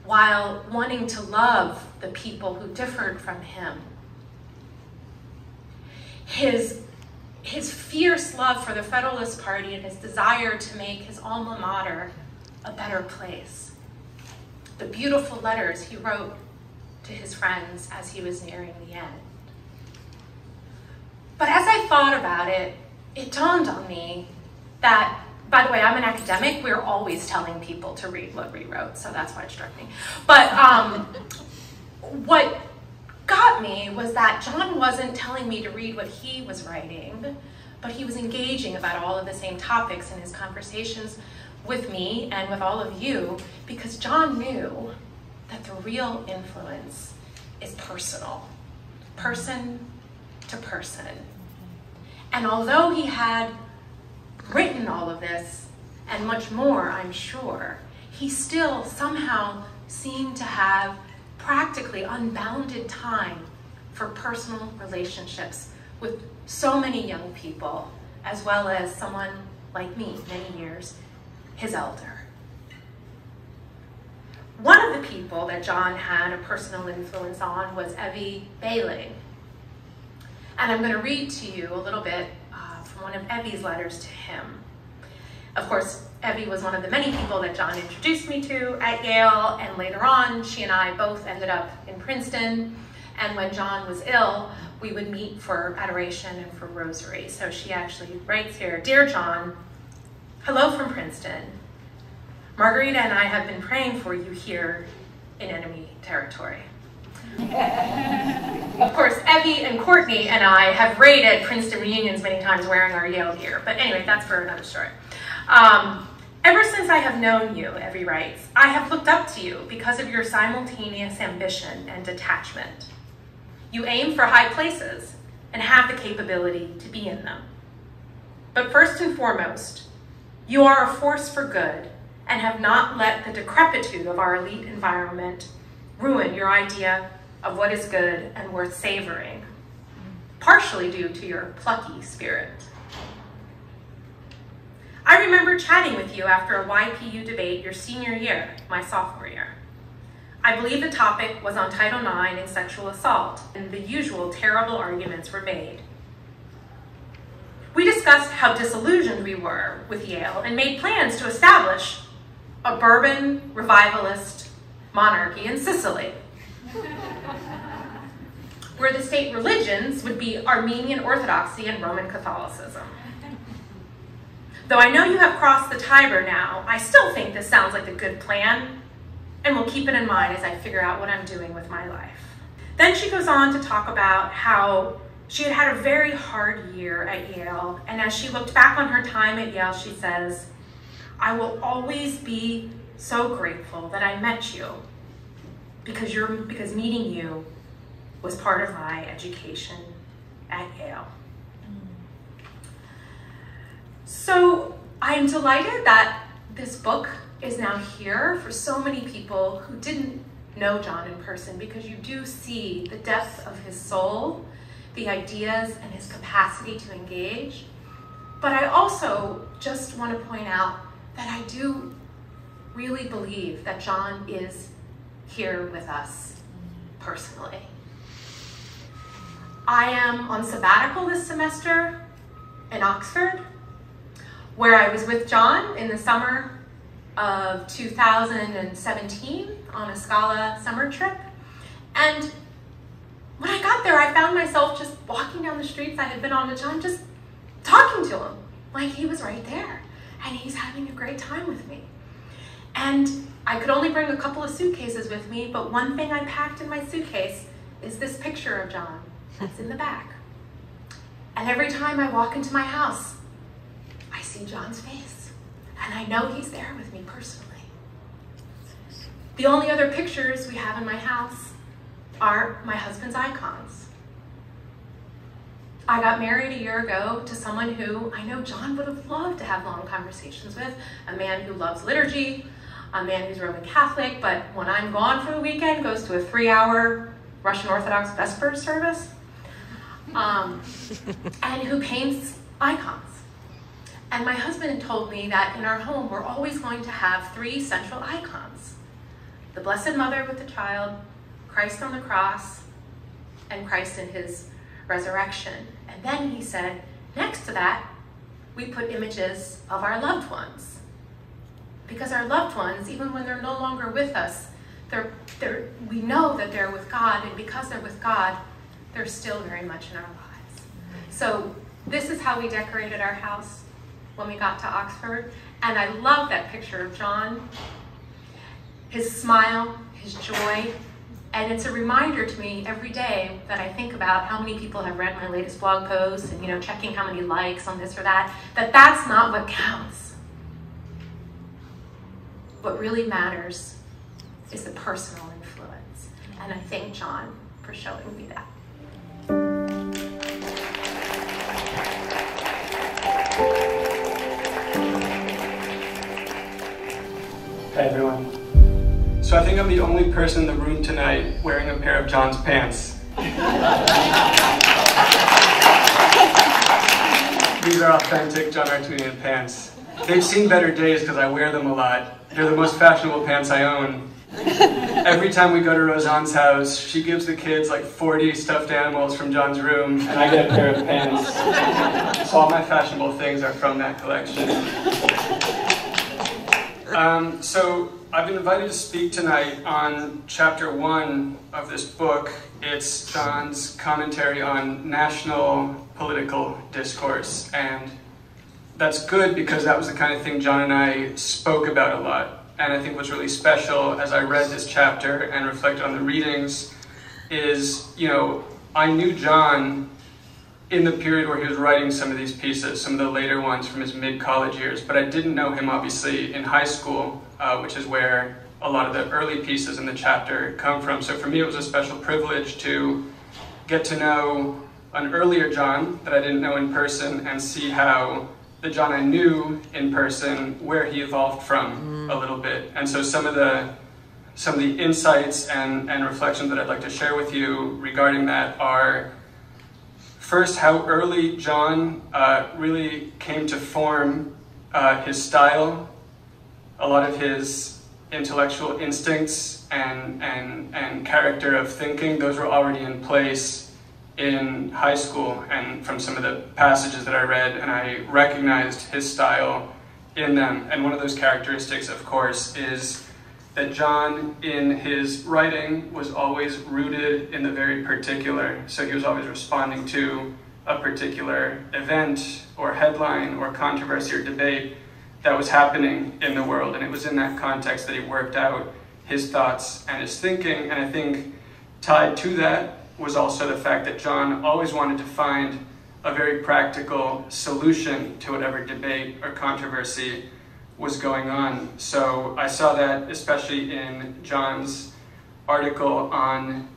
while wanting to love the people who differed from him. His fierce love for the Federalist Party and his desire to make his alma mater a better place. The beautiful letters he wrote to his friends as he was nearing the end. But as I thought about it, it dawned on me that, by the way, I'm an academic. We're always telling people to read what we wrote, so that's why it struck me. But what got me was that John wasn't telling me to read what he was writing, but he was engaging about all of the same topics in his conversations with me and with all of you, because John knew that the real influence is personal, person to person. And although he had written all of this, and much more, I'm sure, he still somehow seemed to have practically unbounded time for personal relationships with so many young people, as well as someone like me, many years his elder. One of the people that John had a personal influence on was Evie Bailey. And I'm going to read to you a little bit from one of Evie's letters to him. Of course, Evie was one of the many people that John introduced me to at Yale, and later on, she and I both ended up in Princeton. And when John was ill, we would meet for adoration and for rosary. So she actually writes here, "Dear John, hello from Princeton. Margarita and I have been praying for you here in enemy territory." Of course, Evie and Courtney and I have raided Princeton reunions many times wearing our Yale gear. But anyway, that's for another story. Ever since I have known you, Evie writes, I have looked up to you because of your simultaneous ambition and detachment. You aim for high places and have the capability to be in them. But first and foremost, you are a force for good and have not let the decrepitude of our elite environment ruin your idea of what is good and worth savoring, partially due to your plucky spirit. I remember chatting with you after a YPU debate your senior year, my sophomore year. I believe the topic was on Title IX and sexual assault, and the usual terrible arguments were made. We discussed how disillusioned we were with Yale and made plans to establish a Bourbon revivalist monarchy in Sicily, where the state religions would be Armenian Orthodoxy and Roman Catholicism. Though I know you have crossed the Tiber now, I still think this sounds like a good plan, and will keep it in mind as I figure out what I'm doing with my life. Then she goes on to talk about how she had had a very hard year at Yale, and as she looked back on her time at Yale, she says, I will always be so grateful that I met you, because meeting you was part of my education at Yale. So I'm delighted that this book is now here for so many people who didn't know John in person, because you do see the depth of his soul, the ideas, and his capacity to engage. But I also just want to point out that I do really believe that John is here with us personally. I am on sabbatical this semester in Oxford, where I was with John in the summer of 2017 on a Scala summer trip. And when I got there, I found myself just walking down the streets I had been on with John, just talking to him like he was right there. And he's having a great time with me. And I could only bring a couple of suitcases with me, but one thing I packed in my suitcase is this picture of John that's in the back. And every time I walk into my house, I see John's face, and I know he's there with me personally. The only other pictures we have in my house are my husband's icons. I got married a year ago to someone who I know John would have loved to have long conversations with, a man who loves liturgy, a man who's Roman Catholic, but when I'm gone for the weekend, goes to a 3-hour Russian Orthodox Vespers service, and who paints icons. And my husband had told me that in our home, we're always going to have 3 central icons: the Blessed Mother with the child, Christ on the cross, and Christ in his resurrection. And then he said, next to that, we put images of our loved ones. Because our loved ones, even when they're no longer with us, we know that they're with God, and because they're with God, they're still very much in our lives. So this is how we decorated our house when we got to Oxford. And I love that picture of John, his smile, his joy. And it's a reminder to me every day that I think about how many people have read my latest blog post and, you know, checking how many likes on this or that, that's not what counts. What really matters is the personal influence. And I thank John for showing me that. Hey everyone. So I think I'm the only person in the room tonight wearing a pair of John's pants. These are authentic John Aroutiounian pants. They've seen better days because I wear them a lot. They're the most fashionable pants I own. Every time we go to Roseanne's house, she gives the kids like 40 stuffed animals from John's room, and I get a pair of pants. So all my fashionable things are from that collection. So I've been invited to speak tonight on chapter 1 of this book. It's John's commentary on national political discourse, and that's good because that was the kind of thing John and I spoke about a lot. And I think what's really special as I read this chapter and reflected on the readings is, you know, I knew John in the period where he was writing some of these pieces, some of the later ones from his mid-college years, but I didn't know him obviously in high school, which is where a lot of the early pieces in the chapter come from. So for me it was a special privilege to get to know an earlier John that I didn't know in person and see how the John I knew in person, where he evolved from a little bit. And so some of the insights and reflections that I'd like to share with you regarding that are, first, how early John really came to form his style, a lot of his intellectual instincts and character of thinking. Those were already in place in high school, and from some of the passages that I read, and I recognized his style in them. And one of those characteristics, of course, is that John, in his writing, was always rooted in the very particular. So he was always responding to a particular event or headline or controversy or debate that was happening in the world. And it was in that context that he worked out his thoughts and his thinking. And I think tied to that was also the fact that John always wanted to find a very practical solution to whatever debate or controversy was going on. So I saw that especially in John's article on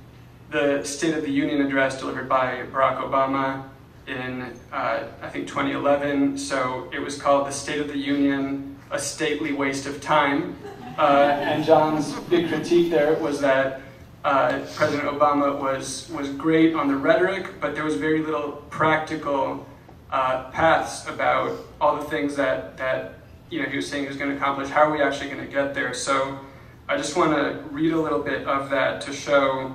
the State of the Union address delivered by Barack Obama in, I think, 2011. So it was called The State of the Union, a Stately Waste of Time. And John's big critique there was that President Obama was great on the rhetoric, but there was very little practical paths about all the things that he was saying he was going to accomplish. How are we actually going to get there? So I just want to read a little bit of that to show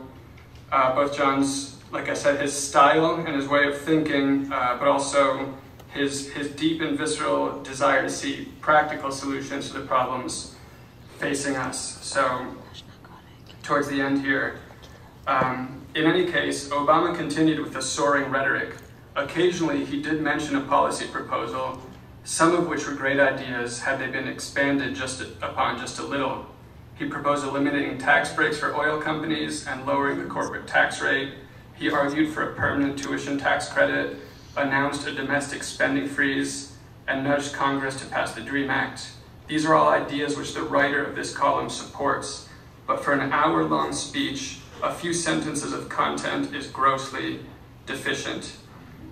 both John's, like I said, his style and his way of thinking, but also his deep and visceral desire to see practical solutions to the problems facing us. So towards the end here, in any case, Obama continued with the soaring rhetoric. Occasionally, he did mention a policy proposal, some of which were great ideas had they been expanded upon just a little. He proposed eliminating tax breaks for oil companies and lowering the corporate tax rate. He argued for a permanent tuition tax credit, announced a domestic spending freeze, and nudged Congress to pass the DREAM Act. These are all ideas which the writer of this column supports. But for an hour-long speech, a few sentences of content is grossly deficient.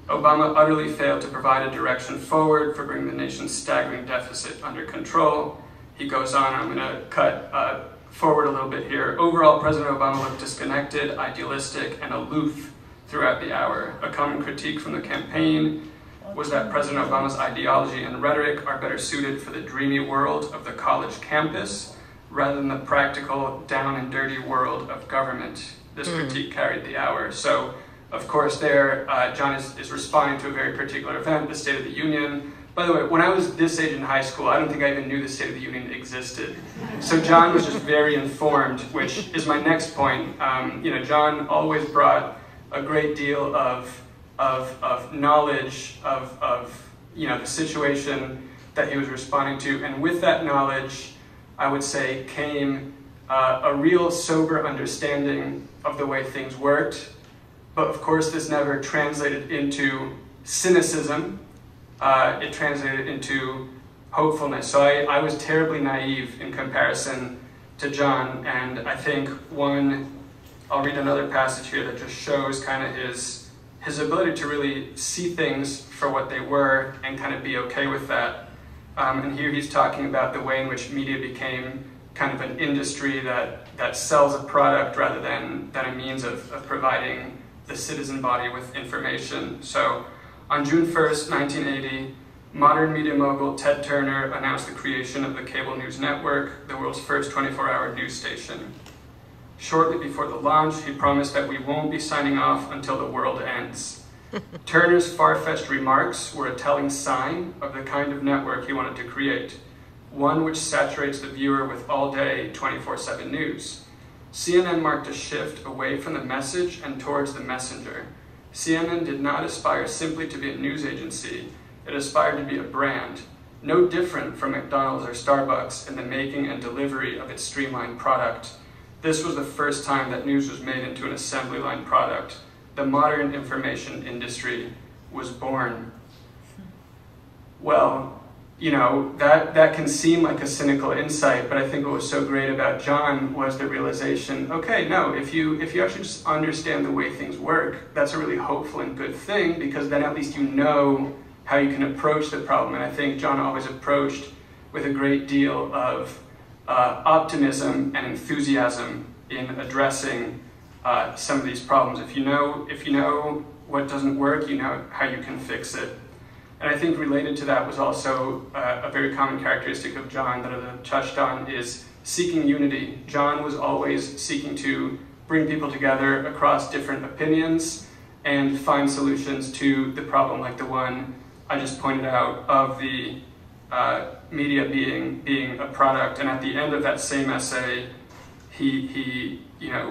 Obama utterly failed to provide a direction forward for bringing the nation's staggering deficit under control. He goes on, I'm going to cut forward a little bit here. Overall, President Obama looked disconnected, idealistic, and aloof throughout the hour. A common critique from the campaign was that President Obama's ideology and rhetoric are better suited for the dreamy world of the college campus, rather than the practical, down and dirty world of government. This critique carried the hour. So, of course, there, John is responding to a very particular event, the State of the Union. By the way, when I was this age in high school, I don't think I even knew the State of the Union existed. So John was just very informed, which is my next point. You know, John always brought a great deal of knowledge of you know, the situation that he was responding to, and with that knowledge, I would say, came a real sober understanding of the way things worked. But of course, this never translated into cynicism. It translated into hopefulness. So I was terribly naive in comparison to John, and I think I'll read another passage here that just shows kind of his ability to really see things for what they were and kind of be okay with that. And here he's talking about the way in which media became kind of an industry that sells a product rather than a means of providing the citizen body with information. So on June 1st, 1980, modern media mogul Ted Turner announced the creation of the cable news network, the world's first 24-hour news station. Shortly before the launch, he promised that we won't be signing off until the world ends. Turner's far-fetched remarks were a telling sign of the kind of network he wanted to create, one which saturates the viewer with all-day, 24/7 news. CNN marked a shift away from the message and towards the messenger. CNN did not aspire simply to be a news agency. It aspired to be a brand, no different from McDonald's or Starbucks in the making and delivery of its streamlined product. This was the first time that news was made into an assembly line product. The modern information industry was born. Well, you know, that can seem like a cynical insight, but I think what was so great about John was the realization, okay, no, if you actually just understand the way things work, that's a really hopeful and good thing, because then at least you know how you can approach the problem. And I think John always approached with a great deal of optimism and enthusiasm in addressing some of these problems. If you know what doesn't work, you know how you can fix it. And I think related to that was also a very common characteristic of John that I touched on is seeking unity. John was always seeking to bring people together across different opinions and find solutions to the problem like the one I just pointed out of the media being a product. And at the end of that same essay, he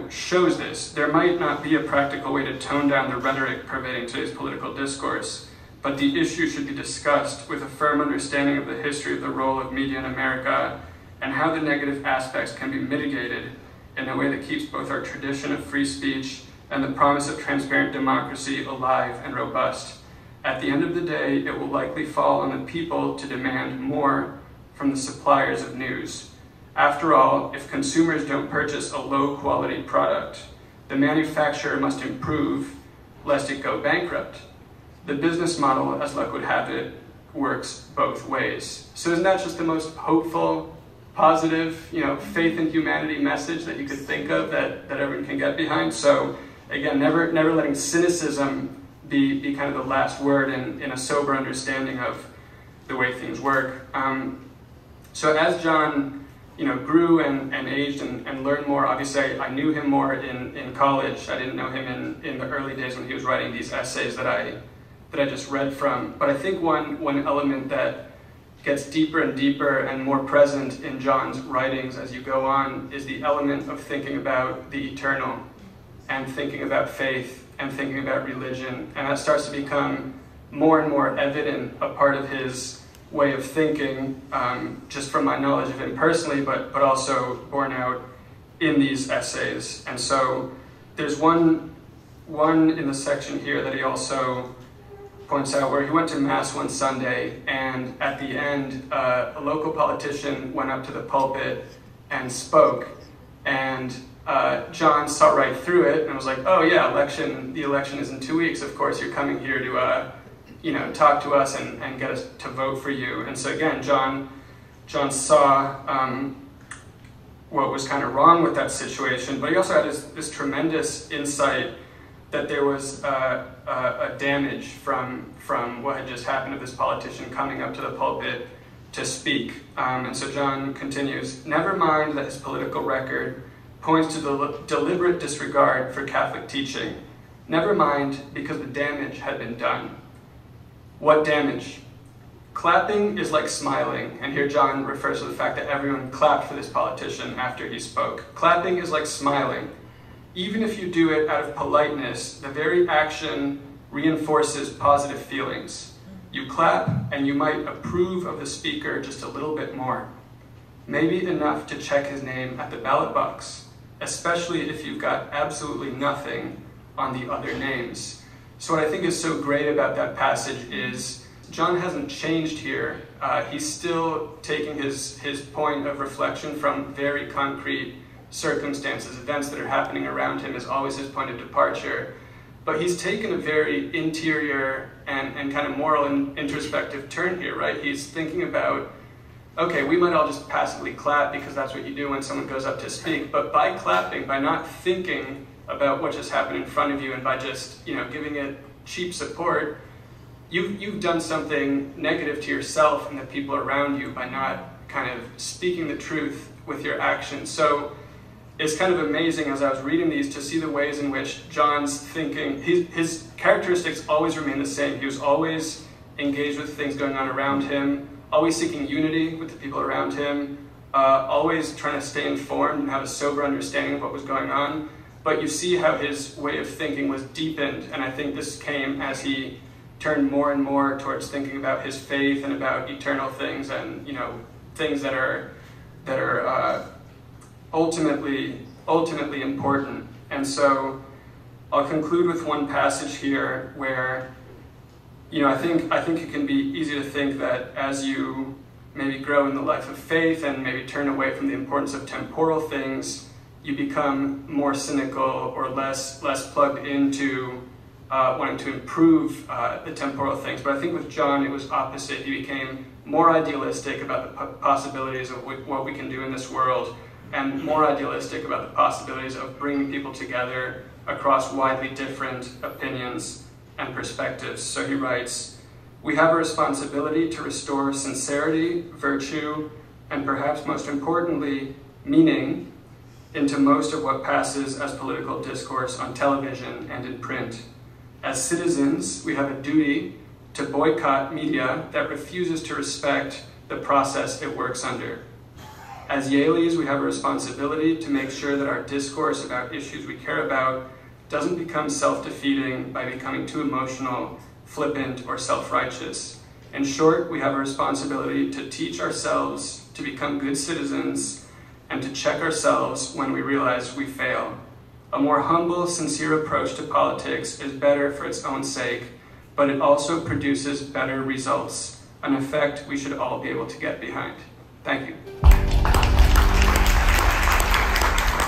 shows this. There might not be a practical way to tone down the rhetoric pervading today's political discourse, but the issue should be discussed with a firm understanding of the history of the role of media in America and how the negative aspects can be mitigated in a way that keeps both our tradition of free speech and the promise of transparent democracy alive and robust. At the end of the day, it will likely fall on the people to demand more from the suppliers of news. After all, if consumers don't purchase a low-quality product, the manufacturer must improve lest it go bankrupt. The business model, as luck would have it, works both ways. So isn't that just the most hopeful, positive, faith in humanity message that you could think of that everyone can get behind? So again, never letting cynicism be kind of the last word in a sober understanding of the way things work. So as John grew and aged and learned more, obviously I knew him more in college. I didn't know him in the early days when he was writing these essays that I just read from. But I think one element that gets deeper and deeper and more present in John's writings as you go on is the element of thinking about the eternal and thinking about faith and thinking about religion. And that starts to become more and more evident, a part of his way of thinking, just from my knowledge of him personally, but also borne out in these essays. And so there's one in the section here that he also points out where he went to Mass one Sunday, and at the end, a local politician went up to the pulpit and spoke, and John saw right through it and was like, oh yeah, the election is in 2 weeks, of course you're coming here to talk to us and get us to vote for you. And so again, John saw what was kind of wrong with that situation, but he also had this tremendous insight that there was a damage from what had just happened to this politician coming up to the pulpit to speak. And so John continues, never mind that his political record points to the deliberate disregard for Catholic teaching. Never mind because the damage had been done. What damage? Clapping is like smiling, and here John refers to the fact that everyone clapped for this politician after he spoke. Clapping is like smiling. Even if you do it out of politeness, the very action reinforces positive feelings. You clap, and you might approve of the speaker just a little bit more. Maybe enough to check his name at the ballot box, especially if you've got absolutely nothing on the other names. So what I think is so great about that passage is John hasn't changed here. He's still taking his point of reflection from very concrete circumstances, events that are happening around him is always his point of departure. But he's taken a very interior and kind of moral and introspective turn here, right? He's thinking about, okay, we might all just passively clap because that's what you do when someone goes up to speak, but by clapping, by not thinking about what just happened in front of you and by just, giving it cheap support, you've done something negative to yourself and the people around you by not kind of speaking the truth with your actions. So it's kind of amazing as I was reading these to see the ways in which John's thinking, his characteristics always remain the same. He was always engaged with things going on around him, always seeking unity with the people around him, always trying to stay informed and have a sober understanding of what was going on. But you see how his way of thinking was deepened, and I think this came as he turned more and more towards thinking about his faith and about eternal things and things that are ultimately important. And so I'll conclude with one passage here where I think it can be easy to think that as you maybe grow in the life of faith and maybe turn away from the importance of temporal things, you become more cynical or less plugged into wanting to improve the temporal things. But I think with John, it was opposite. He became more idealistic about the possibilities of what we can do in this world, and more idealistic about the possibilities of bringing people together across widely different opinions and perspectives. So he writes, we have a responsibility to restore sincerity, virtue, and perhaps most importantly, meaning into most of what passes as political discourse on television and in print. As citizens, we have a duty to boycott media that refuses to respect the process it works under. As Yaleys, we have a responsibility to make sure that our discourse about issues we care about doesn't become self-defeating by becoming too emotional, flippant, or self-righteous. In short, we have a responsibility to teach ourselves to become good citizens and to check ourselves when we realize we fail. A more humble, sincere approach to politics is better for its own sake, but it also produces better results, an effect we should all be able to get behind. Thank you.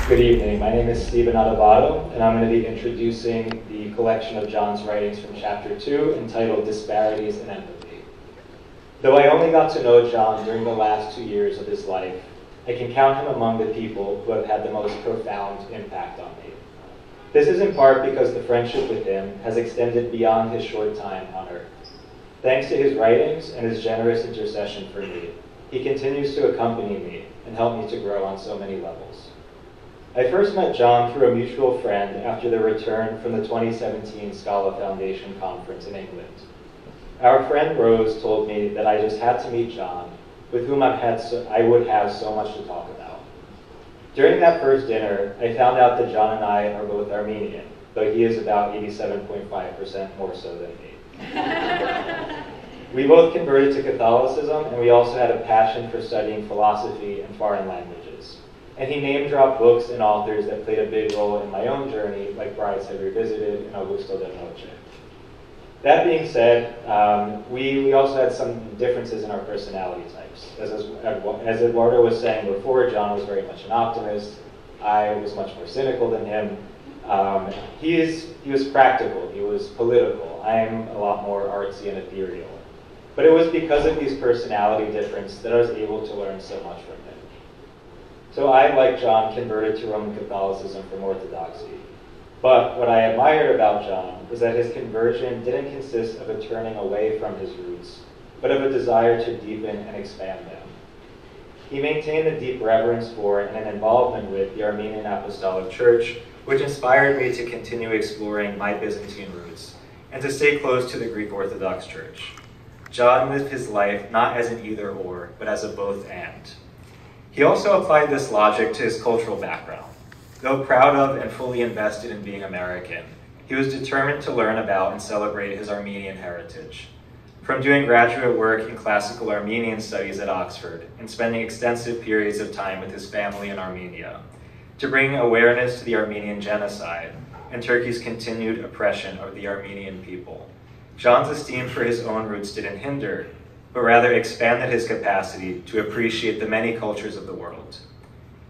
Good evening. My name is Stephen Adebato, and I'm going to be introducing the collection of John's writings from Chapter 2 entitled Disparities in Empathy. Though I only got to know John during the last 2 years of his life, I can count him among the people who have had the most profound impact on me. This is in part because the friendship with him has extended beyond his short time on Earth. Thanks to his writings and his generous intercession for me, he continues to accompany me and help me to grow on so many levels. I first met John through a mutual friend after the return from the 2017 Scala Foundation Conference in England. Our friend Rose told me that I just had to meet John, with whom I would have so much to talk about. During that first dinner, I found out that John and I are both Armenian, though he is about 87.5% more so than me. We both converted to Catholicism, and we also had a passion for studying philosophy and foreign languages. And he name-dropped books and authors that played a big role in my own journey, like Brideshead Revisited and Augusto del Noce. That being said, we also had some differences in our personality types. As Eduardo was saying before, John was very much an optimist. I was much more cynical than him. He was practical, he was political. I'm a lot more artsy and ethereal. But it was because of these personality differences that I was able to learn so much from him. So I, like John, converted to Roman Catholicism from Orthodoxy. But what I admired about John was that his conversion didn't consist of a turning away from his roots, but of a desire to deepen and expand them. He maintained a deep reverence for and an involvement with the Armenian Apostolic Church, which inspired me to continue exploring my Byzantine roots and to stay close to the Greek Orthodox Church. John lived his life not as an either-or, but as a both-and. He also applied this logic to his cultural background. Though proud of and fully invested in being American, he was determined to learn about and celebrate his Armenian heritage. From doing graduate work in classical Armenian studies at Oxford and spending extensive periods of time with his family in Armenia, to bringing awareness to the Armenian genocide and Turkey's continued oppression of the Armenian people, John's esteem for his own roots didn't hinder, but rather expanded his capacity to appreciate the many cultures of the world.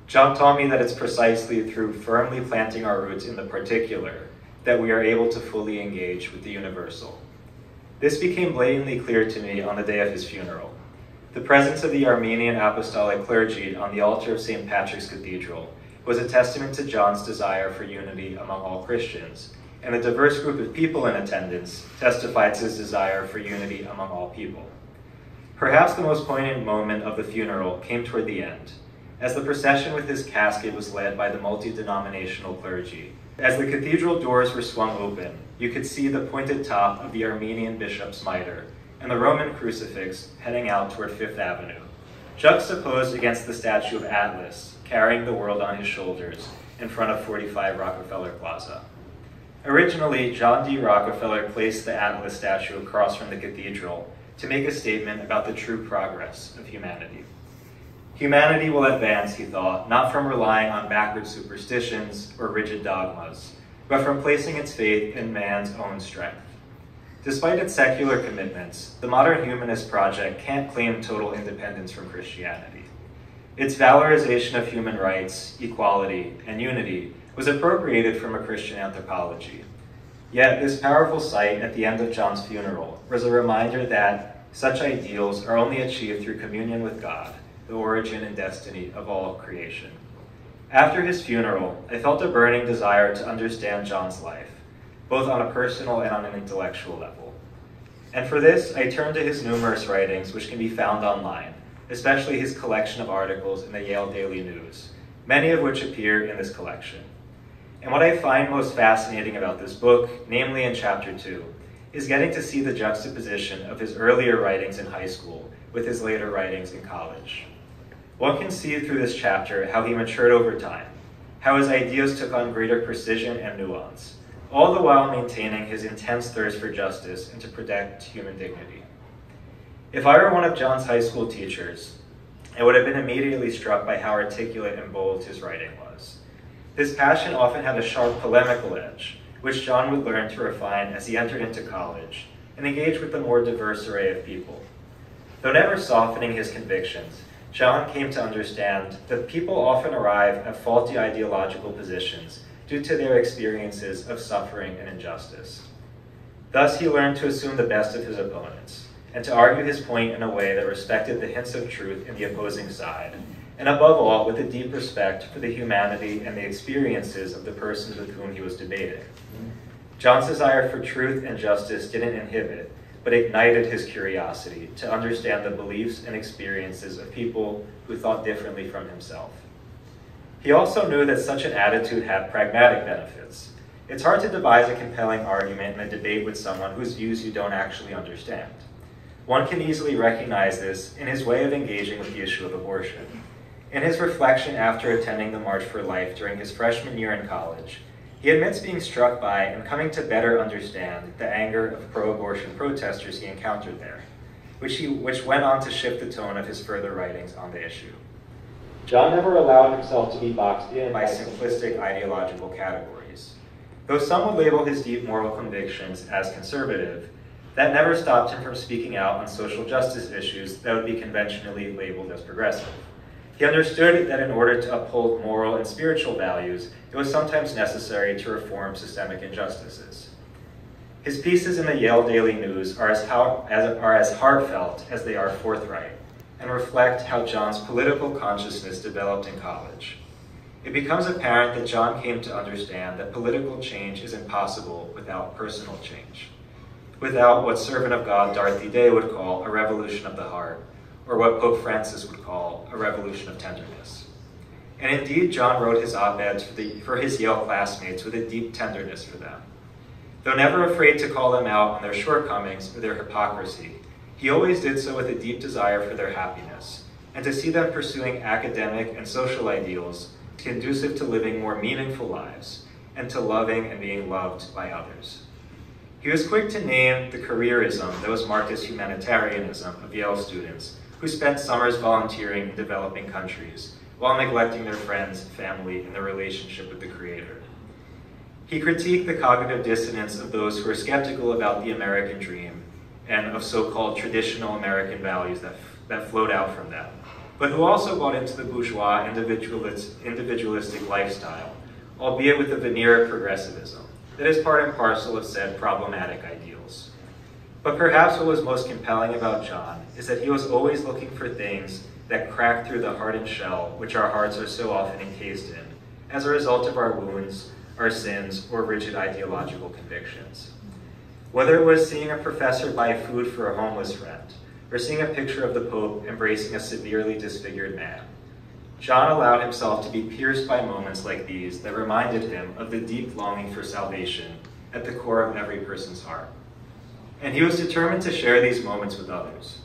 John taught me that it's precisely through firmly planting our roots in the particular that we are able to fully engage with the universal. This became blatantly clear to me on the day of his funeral. The presence of the Armenian Apostolic clergy on the altar of St. Patrick's Cathedral was a testament to John's desire for unity among all Christians, and the diverse group of people in attendance testified to his desire for unity among all people. Perhaps the most poignant moment of the funeral came toward the end, as the procession with his casket was led by the multi-denominational clergy. As the cathedral doors were swung open, you could see the pointed top of the Armenian bishop's mitre and the Roman crucifix heading out toward Fifth Avenue, juxtaposed against the statue of Atlas, carrying the world on his shoulders in front of 45 Rockefeller Plaza. Originally, John D. Rockefeller placed the Atlas statue across from the cathedral to make a statement about the true progress of humanity. Humanity will advance, he thought, not from relying on backward superstitions or rigid dogmas, but from placing its faith in man's own strength. Despite its secular commitments, the modern humanist project can't claim total independence from Christianity. Its valorization of human rights, equality, and unity was appropriated from a Christian anthropology. Yet this powerful sight at the end of John's funeral was a reminder that such ideals are only achieved through communion with God, the origin and destiny of all creation. After his funeral, I felt a burning desire to understand John's life, both on a personal and on an intellectual level. And for this, I turned to his numerous writings, which can be found online, especially his collection of articles in the Yale Daily News, many of which appear in this collection. And what I find most fascinating about this book, namely in chapter 2, is getting to see the juxtaposition of his earlier writings in high school with his later writings in college. One can see through this chapter how he matured over time, how his ideas took on greater precision and nuance, all the while maintaining his intense thirst for justice and to protect human dignity. If I were one of John's high school teachers, I would have been immediately struck by how articulate and bold his writing was. His passion often had a sharp polemical edge, which John would learn to refine as he entered into college and engaged with a more diverse array of people. Though never softening his convictions, John came to understand that people often arrive at faulty ideological positions due to their experiences of suffering and injustice. Thus, he learned to assume the best of his opponents and to argue his point in a way that respected the hints of truth in the opposing side, and above all, with a deep respect for the humanity and the experiences of the persons with whom he was debating. John's desire for truth and justice didn't inhibit, but ignited his curiosity to understand the beliefs and experiences of people who thought differently from himself. He also knew that such an attitude had pragmatic benefits. It's hard to devise a compelling argument in a debate with someone whose views you don't actually understand. One can easily recognize this in his way of engaging with the issue of abortion. In his reflection after attending the March for Life during his freshman year in college, he admits being struck by and coming to better understand the anger of pro-abortion protesters he encountered there, which went on to shift the tone of his further writings on the issue. John never allowed himself to be boxed in by simplistic ideological categories. Though some would label his deep moral convictions as conservative, that never stopped him from speaking out on social justice issues that would be conventionally labeled as progressive. He understood that in order to uphold moral and spiritual values, it was sometimes necessary to reform systemic injustices. His pieces in the Yale Daily News are as heartfelt as they are forthright, and reflect how John's political consciousness developed in college. It becomes apparent that John came to understand that political change is impossible without personal change. without what servant of God Dorothy Day would call a revolution of the heart, or what Pope Francis would call a revolution of tenderness. And indeed, John wrote his op-eds for his Yale classmates with a deep tenderness for them. Though never afraid to call them out on their shortcomings or their hypocrisy, he always did so with a deep desire for their happiness, and to see them pursuing academic and social ideals conducive to living more meaningful lives, and to loving and being loved by others. He was quick to name the careerism that was marked as humanitarianism of Yale students who spent summers volunteering in developing countries while neglecting their friends, family, and their relationship with the Creator. He critiqued the cognitive dissonance of those who are skeptical about the American dream and of so-called traditional American values that flowed out from them, but who also bought into the bourgeois individualistic lifestyle, albeit with a veneer of progressivism that is part and parcel of said problematic ideals. But perhaps what was most compelling about John is that he was always looking for things that crack through the hardened shell which our hearts are so often encased in, as a result of our wounds, our sins, or rigid ideological convictions. Whether it was seeing a professor buy food for a homeless friend, or seeing a picture of the Pope embracing a severely disfigured man, John allowed himself to be pierced by moments like these that reminded him of the deep longing for salvation at the core of every person's heart. And he was determined to share these moments with others.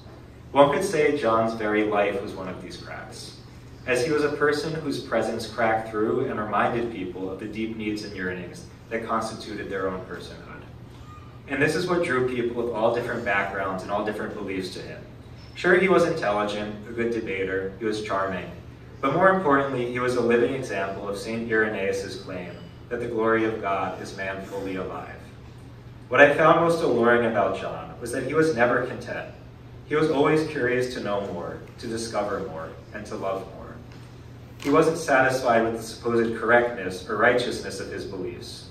One could say John's very life was one of these cracks, as he was a person whose presence cracked through and reminded people of the deep needs and yearnings that constituted their own personhood. And this is what drew people of all different backgrounds and all different beliefs to him. Sure, he was intelligent, a good debater, he was charming, but more importantly, he was a living example of St. Irenaeus' claim that the glory of God is man fully alive. What I found most alluring about John was that he was never content. He was always curious to know more, to discover more, and to love more. He wasn't satisfied with the supposed correctness or righteousness of his beliefs.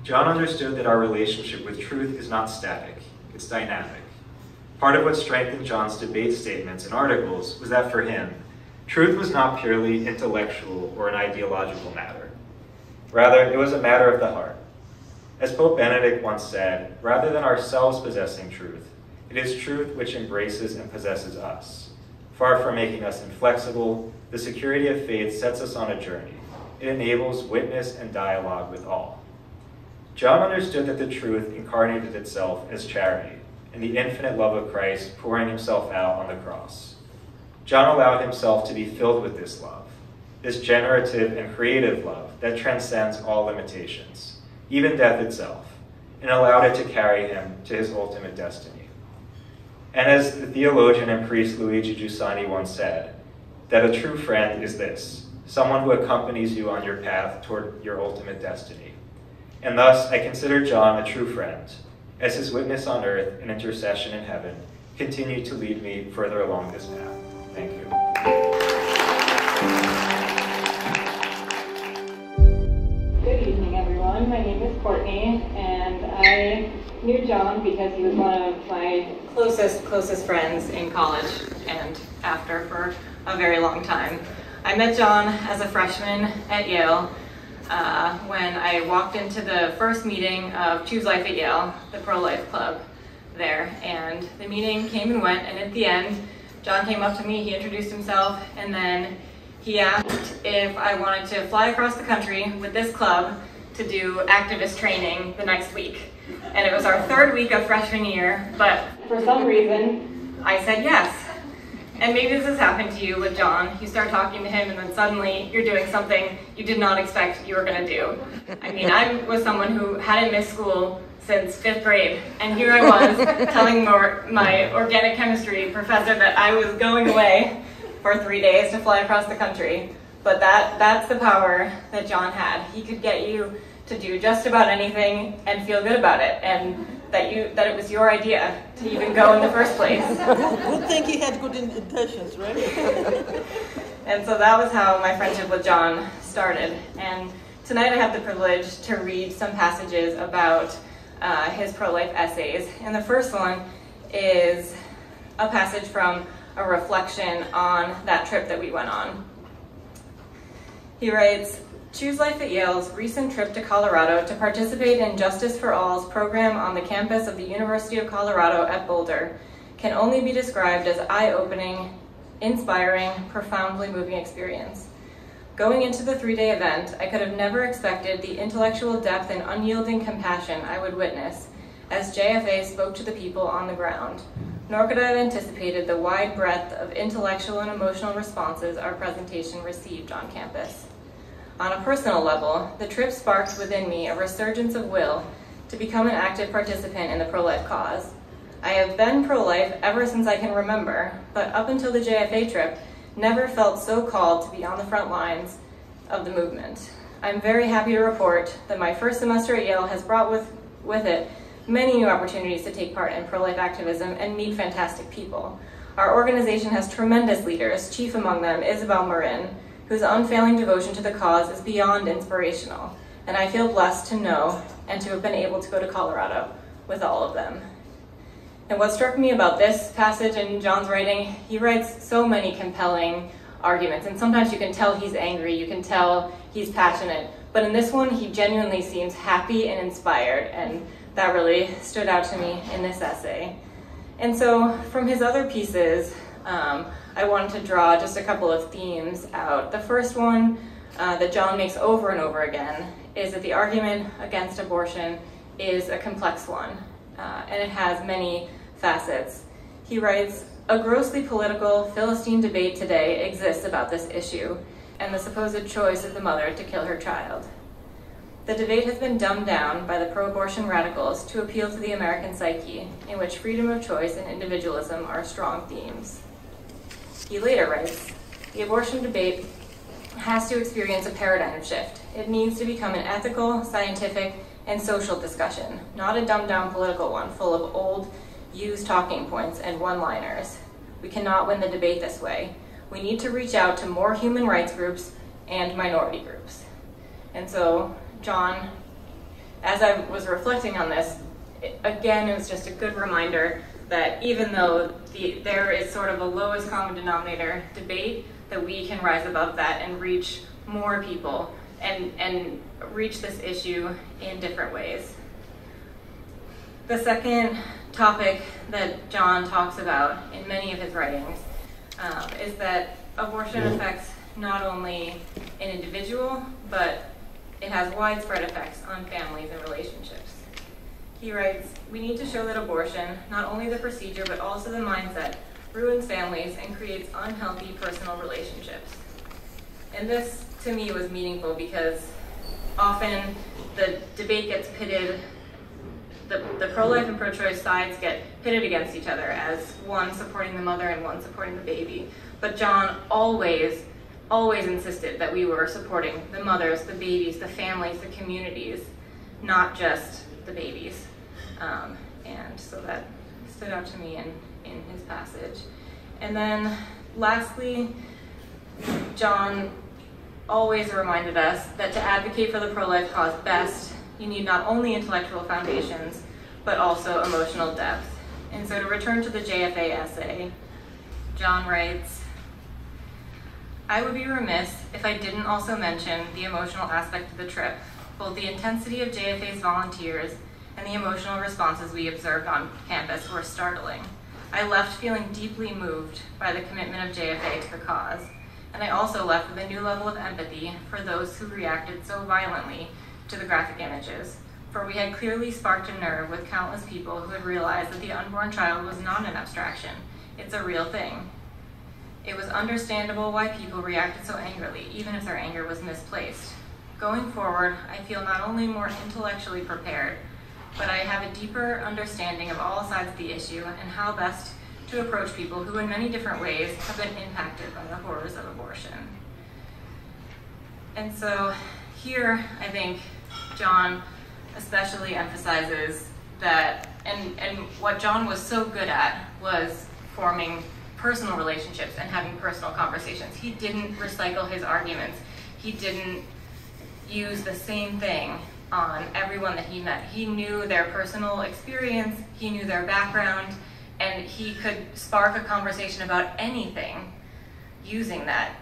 John understood that our relationship with truth is not static, it's dynamic. Part of what strengthened John's debate statements and articles was that for him, truth was not purely intellectual or an ideological matter. Rather, it was a matter of the heart. As Pope Benedict once said, rather than ourselves possessing truth, it is truth which embraces and possesses us. Far from making us inflexible, the security of faith sets us on a journey. It enables witness and dialogue with all. John understood that the truth incarnated itself as charity, in the infinite love of Christ pouring himself out on the cross. John allowed himself to be filled with this love, this generative and creative love that transcends all limitations, even death itself, and allowed it to carry him to his ultimate destiny. And as the theologian and priest Luigi Giussani once said, that a true friend is this, someone who accompanies you on your path toward your ultimate destiny. And thus, I consider John a true friend, as his witness on earth and intercession in heaven continue to lead me further along this path. Thank you. Good evening, everyone. My name is Courtney, and I knew John because he was one of my closest friends in college and after for a very long time. I met John as a freshman at Yale when I walked into the first meeting of Choose Life at Yale, the pro-life club there, and the meeting came and went, and at the end, John came up to me, he introduced himself, and then he asked if I wanted to fly across the country with this club to do activist training the next week. And it was our third week of freshman year, but for some reason, I said yes. And maybe this has happened to you with John. You start talking to him and then suddenly you're doing something you did not expect you were gonna do. I mean, I was someone who hadn't missed school since 5th grade, and here I was telling my organic chemistry professor that I was going away for 3 days to fly across the country. But that's the power that John had. He could get you to do just about anything and feel good about it, and that it was your idea to even go in the first place. Good thing he had good intentions, right? And so that was how my friendship with John started. And tonight I have the privilege to read some passages about his pro-life essays. And the first one is a passage from a reflection on that trip that we went on. He writes, Choose Life at Yale's recent trip to Colorado to participate in Justice for All's program on the campus of the University of Colorado at Boulder can only be described as eye-opening, inspiring, profoundly moving experience. Going into the 3-day event, I could have never expected the intellectual depth and unyielding compassion I would witness as JFA spoke to the people on the ground, nor could I have anticipated the wide breadth of intellectual and emotional responses our presentation received on campus. On a personal level, the trip sparked within me a resurgence of will to become an active participant in the pro-life cause. I have been pro-life ever since I can remember, but up until the JFA trip, never felt so called to be on the front lines of the movement. I'm very happy to report that my first semester at Yale has brought with it many new opportunities to take part in pro-life activism and meet fantastic people. Our organization has tremendous leaders, chief among them Isabel Marin, whose unfailing devotion to the cause is beyond inspirational, and I feel blessed to know and to have been able to go to Colorado with all of them. And what struck me about this passage in John's writing, he writes so many compelling arguments, and sometimes you can tell he's angry, you can tell he's passionate, but in this one he genuinely seems happy and inspired, and that really stood out to me in this essay. And so from his other pieces, I wanted to draw just a couple of themes out. The first one that John makes over and over again is that the argument against abortion is a complex one, and it has many facets. He writes, "A grossly political Philistine debate today exists about this issue and the supposed choice of the mother to kill her child. The debate has been dumbed down by the pro-abortion radicals to appeal to the American psyche, in which freedom of choice and individualism are strong themes." He later writes, "The abortion debate has to experience a paradigm shift. It needs to become an ethical, scientific, and social discussion, not a dumbed-down political one full of old, used talking points and one-liners. We cannot win the debate this way. We need to reach out to more human rights groups and minority groups." And so, John, as I was reflecting on this, again, it was just a good reminder that even though there is sort of a lowest common denominator debate, that we can rise above that and reach more people and reach this issue in different ways. The second topic that John talks about in many of his writings is that abortion affects not only an individual, but it has widespread effects on families and relationships. He writes, "We need to show that abortion, not only the procedure but also the mindset, ruins families and creates unhealthy personal relationships." And this, to me, was meaningful because often the debate gets pitted, the pro-life and pro-choice sides get pitted against each other as one supporting the mother and one supporting the baby. But John always insisted that we were supporting the mothers, the babies, the families, the communities, not just the babies. And so that stood out to me in his passage. And then lastly, John always reminded us that to advocate for the pro-life cause best, you need not only intellectual foundations, but also emotional depth. And so to return to the JFA essay, John writes, "I would be remiss if I didn't also mention the emotional aspect of the trip. Both the intensity of JFA's volunteers and the emotional responses we observed on campus were startling. I left feeling deeply moved by the commitment of JFA to the cause, and I also left with a new level of empathy for those who reacted so violently to the graphic images, for we had clearly sparked a nerve with countless people who had realized that the unborn child was not an abstraction, it's a real thing. It was understandable why people reacted so angrily, even if their anger was misplaced. Going forward, I feel not only more intellectually prepared, but I have a deeper understanding of all sides of the issue and how best to approach people who in many different ways have been impacted by the horrors of abortion." And so here, I think John especially emphasizes that, and what John was so good at was forming personal relationships and having personal conversations. He didn't recycle his arguments. He didn't use the same thing on everyone that he met. He knew their personal experience, he knew their background, and he could spark a conversation about anything using that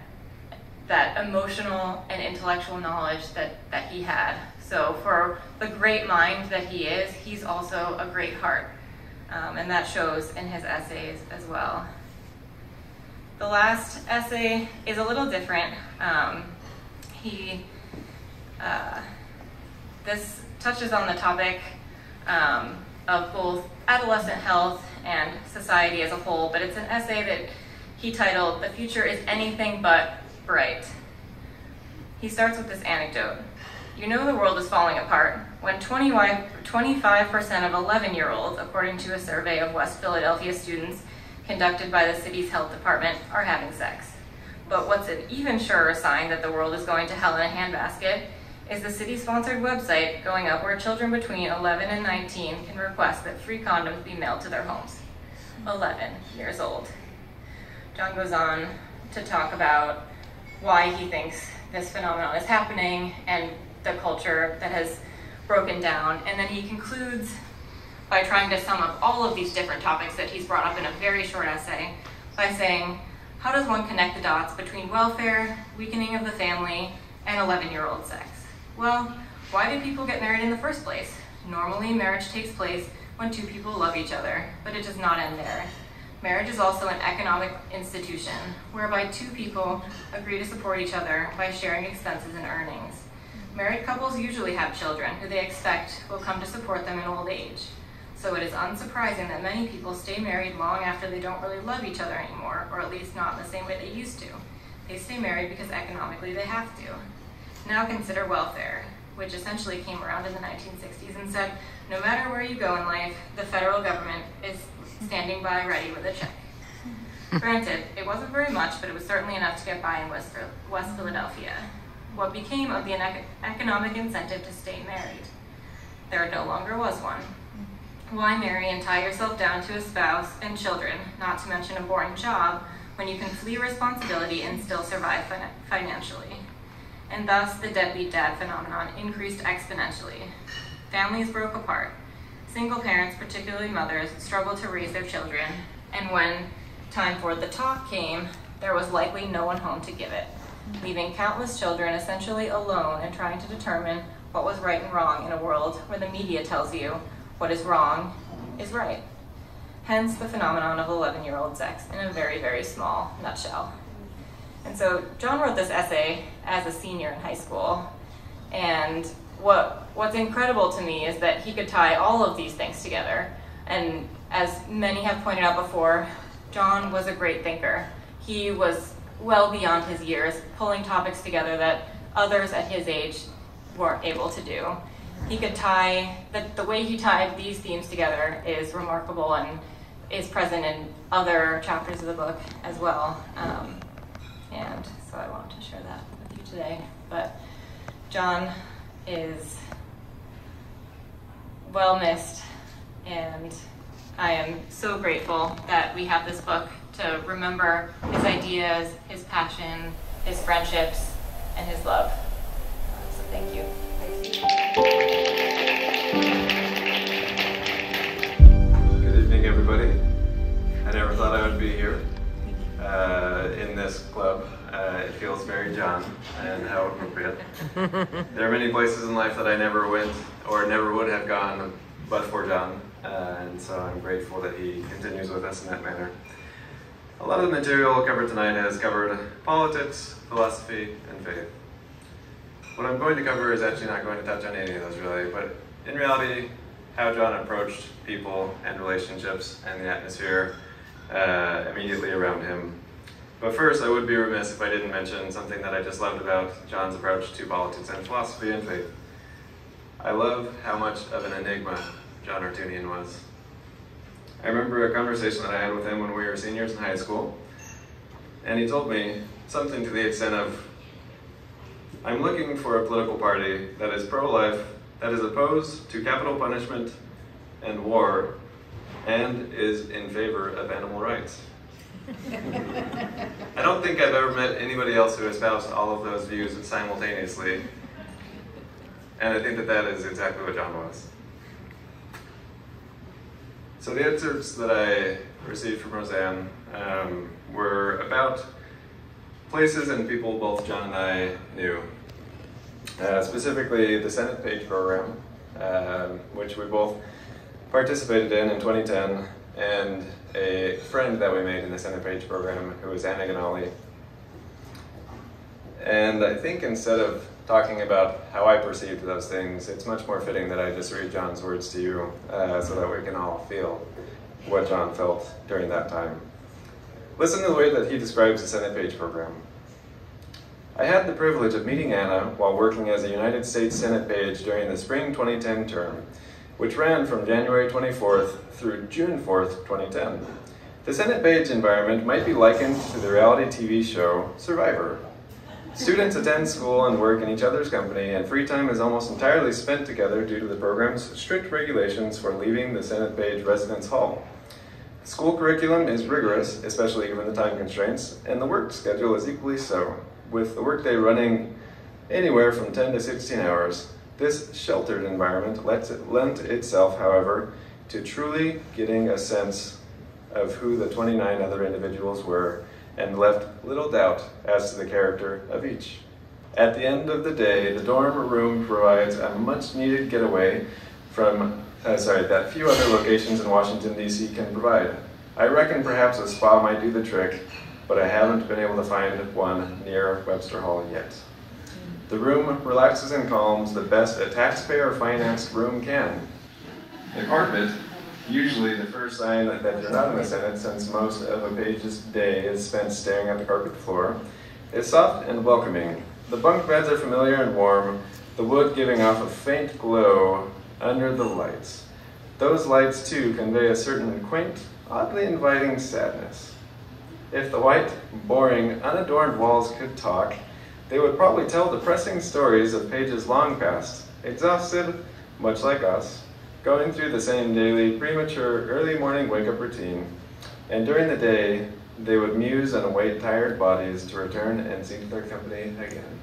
that emotional and intellectual knowledge that he had. So for the great mind that he is, he's also a great heart. And that shows in his essays as well. The last essay is a little different. This touches on the topic of both adolescent health and society as a whole, but it's an essay that he titled, "The Future is Anything But Bright." He starts with this anecdote. "You know the world is falling apart when 25% of 11-year-olds, according to a survey of West Philadelphia students conducted by the city's health department, are having sex. But what's an even surer sign that the world is going to hell in a handbasket is the city-sponsored website going up where children between 11 and 19 can request that free condoms be mailed to their homes." 11 years old. John goes on to talk about why he thinks this phenomenon is happening and the culture that has broken down. And then he concludes by trying to sum up all of these different topics that he's brought up in a very short essay by saying, how does one connect the dots between welfare, weakening of the family, and 11-year-old sex? Well, why do people get married in the first place? Normally, marriage takes place when two people love each other, but it does not end there. Marriage is also an economic institution whereby two people agree to support each other by sharing expenses and earnings. Married couples usually have children who they expect will come to support them in old age. So it is unsurprising that many people stay married long after they don't really love each other anymore, or at least not in the same way they used to. They stay married because economically they have to. Now consider welfare, which essentially came around in the 1960s and said, no matter where you go in life, the federal government is standing by ready with a check. Granted, it wasn't very much, but it was certainly enough to get by in West Philadelphia. What became of the economic incentive to stay married? There no longer was one. Why marry and tie yourself down to a spouse and children, not to mention a boring job, when you can flee responsibility and still survive financially? And thus, the deadbeat dad phenomenon increased exponentially. Families broke apart. Single parents, particularly mothers, struggled to raise their children, and when time for the talk came, there was likely no one home to give it, leaving countless children essentially alone and trying to determine what was right and wrong in a world where the media tells you what is wrong is right. Hence the phenomenon of 11-year-old sex in a very, very small nutshell. And so John wrote this essay as a senior in high school, and what's incredible to me is that he could tie all of these things together. And as many have pointed out before, John was a great thinker. He was well beyond his years, pulling topics together that others at his age weren't able to do. He could tie, the way he tied these themes together is remarkable and is present in other chapters of the book as well. And so I wanted to share that with you today. But John is well missed, and I am so grateful that we have this book to remember his ideas, his passion, his friendships, and his love. So thank you. Good evening, everybody. I never thought I would be here in this club. It feels very John, and how appropriate. There are many places in life that I never went or never would have gone but for John, and so I'm grateful that he continues with us in that manner. A lot of the material covered tonight has covered politics, philosophy, and faith. What I'm going to cover is actually not going to touch on any of those really, but in reality, how John approached people and relationships and the atmosphere immediately around him. But first, I would be remiss if I didn't mention something that I just loved about John's approach to politics and philosophy and faith. I love how much of an enigma John Aroutiounian was. I remember a conversation that I had with him when we were seniors in high school, and he told me something to the extent of, I'm looking for a political party that is pro-life, that is opposed to capital punishment and war, and is in favor of animal rights. I don't think I've ever met anybody else who espoused all of those views simultaneously, and I think that that is exactly what John was. So the excerpts that I received from Roseanne were about places and people both John and I knew. Specifically the Senate Page program, which we both participated in 2010, and a friend that we made in the Senate Page program who was Anna Ganali. And I think instead of talking about how I perceived those things, it's much more fitting that I just read John's words to you so that we can all feel what John felt during that time. Listen to the way that he describes the Senate Page program. I had the privilege of meeting Anna while working as a United States Senate Page during the spring 2010 term, which ran from January 24th through June 4th, 2010. The Senate Page environment might be likened to the reality TV show Survivor. Students attend school and work in each other's company, and free time is almost entirely spent together due to the program's strict regulations for leaving the Senate Page residence hall. The school curriculum is rigorous, especially given the time constraints, and the work schedule is equally so, with the workday running anywhere from 10 to 16 hours. This sheltered environment lent itself, however, to truly getting a sense of who the 29 other individuals were, and left little doubt as to the character of each. At the end of the day, the dorm room provides a much-needed getaway from that few other locations in Washington, D.C. can provide. I reckon perhaps a spa might do the trick, but I haven't been able to find one near Webster Hall yet. The room relaxes and calms the best a taxpayer-financed room can. The carpet, usually the first sign that you're not in the Senate, since most of a page's day is spent staring at the carpet floor, is soft and welcoming. The bunk beds are familiar and warm, the wood giving off a faint glow under the lights. Those lights, too, convey a certain quaint, oddly inviting sadness. If the white, boring, unadorned walls could talk, they would probably tell depressing stories of pages long past, exhausted, much like us, going through the same daily, premature, early morning wake-up routine, and during the day, they would muse and await tired bodies to return and seek their company again.